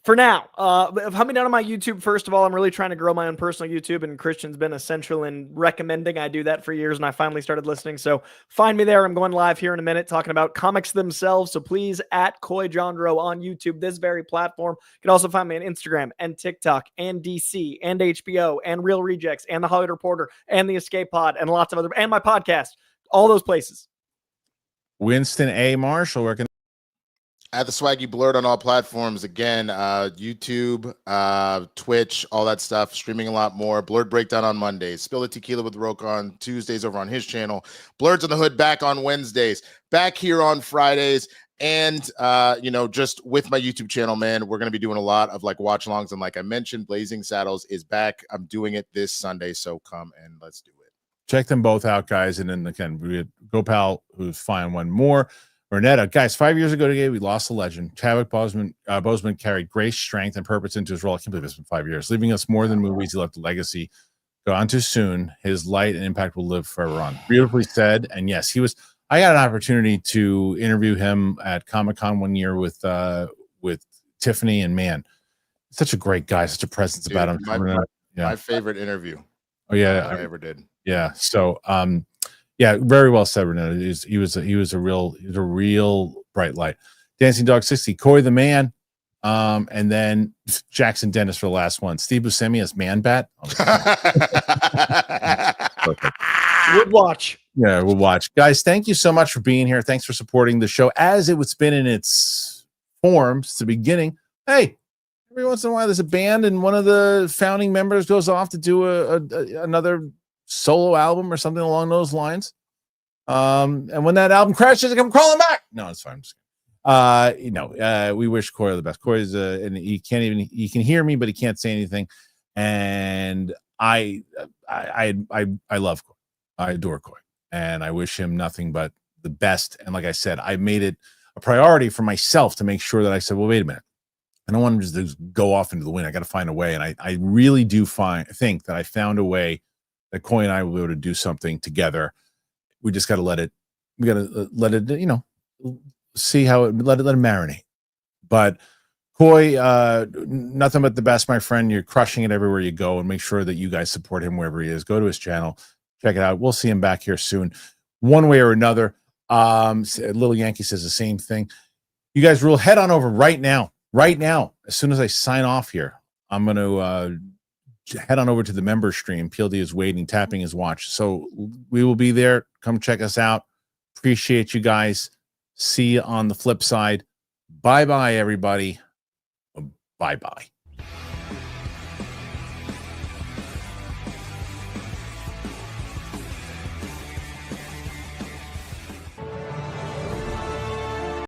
For now, hunt me down on my YouTube. First of all, I'm really trying to grow my own personal YouTube, and Kristian's been essential in recommending I do that for years, and I finally started listening. So find me there. I'm going live here in a minute talking about comics themselves. So please, at Coy Jandreau on YouTube, this very platform. You can also find me on Instagram and TikTok and DC and HBO and Real Rejects and The Hollywood Reporter and The Escape Pod and lots of other, and my podcast, all those places. Winston A. Marshall, where can At the Swaggy Blurred on all platforms. Again, YouTube, Twitch, all that stuff. Streaming a lot more. Blurred Breakdown on Mondays. Spill the Tequila with Roke on Tuesdays over on his channel. Blurred's on the Hood back on Wednesdays. Back here on Fridays. And, just with my YouTube channel, man, we're going to be doing a lot of like watch alongs. And like I mentioned, Blazing Saddles is back. I'm doing it this Sunday. So come and let's do it. check them both out, guys. And then again, we had Gopal, who's fine one more. Renetta, guys, 5 years ago today, we lost a legend. Chadwick Boseman carried grace, strength, and purpose into his role. I can't believe it's been 5 years, leaving us more than movies. He left a legacy. Gone too soon. His light and impact will live forever on. Beautifully said. And yes, he was. I got an opportunity to interview him at Comic-Con one year with Tiffany, and man, such a great guy, such a presence about him. My favorite interview. Oh yeah, I ever did. Yeah. So yeah, very well said, Renetta. He was a real bright light. Dancing Dog 60, Coy the Man, and then Jackson Dennis for the last one. Steve Buscemi as Man Bat. Would watch. Yeah, we'll watch. Guys, thank you so much for being here. Thanks for supporting the show as it's been in its form since the beginning. Hey, every once in a while there's a band and one of the founding members goes off to do another solo album or something along those lines. And when that album crashes, I come crawling back. No, it's fine. We wish Coy the best. Coy's and he can hear me, but he can't say anything. And I love Coy. I adore Coy, and I wish him nothing but the best. And like I said, I made it a priority for myself to make sure that I said, well, wait a minute. I don't want him to just go off into the wind. I got to find a way. And I really do think that I found a way that Coy and I will be able to do something together. We just got to let it, see how it, let it marinate. But Coy, nothing but the best, my friend. You're crushing it everywhere you go, and make sure that you guys support him wherever he is. Go to his channel, check it out. We'll see him back here soon, one way or another. Little Yankee says the same thing. You guys rule. Head on over right now. As soon as I sign off here, I'm going to head on over to the member stream. PLD is waiting, tapping his watch. So we will be there. Come check us out. Appreciate you guys. See you on the flip side. Bye-bye, everybody. Bye-bye.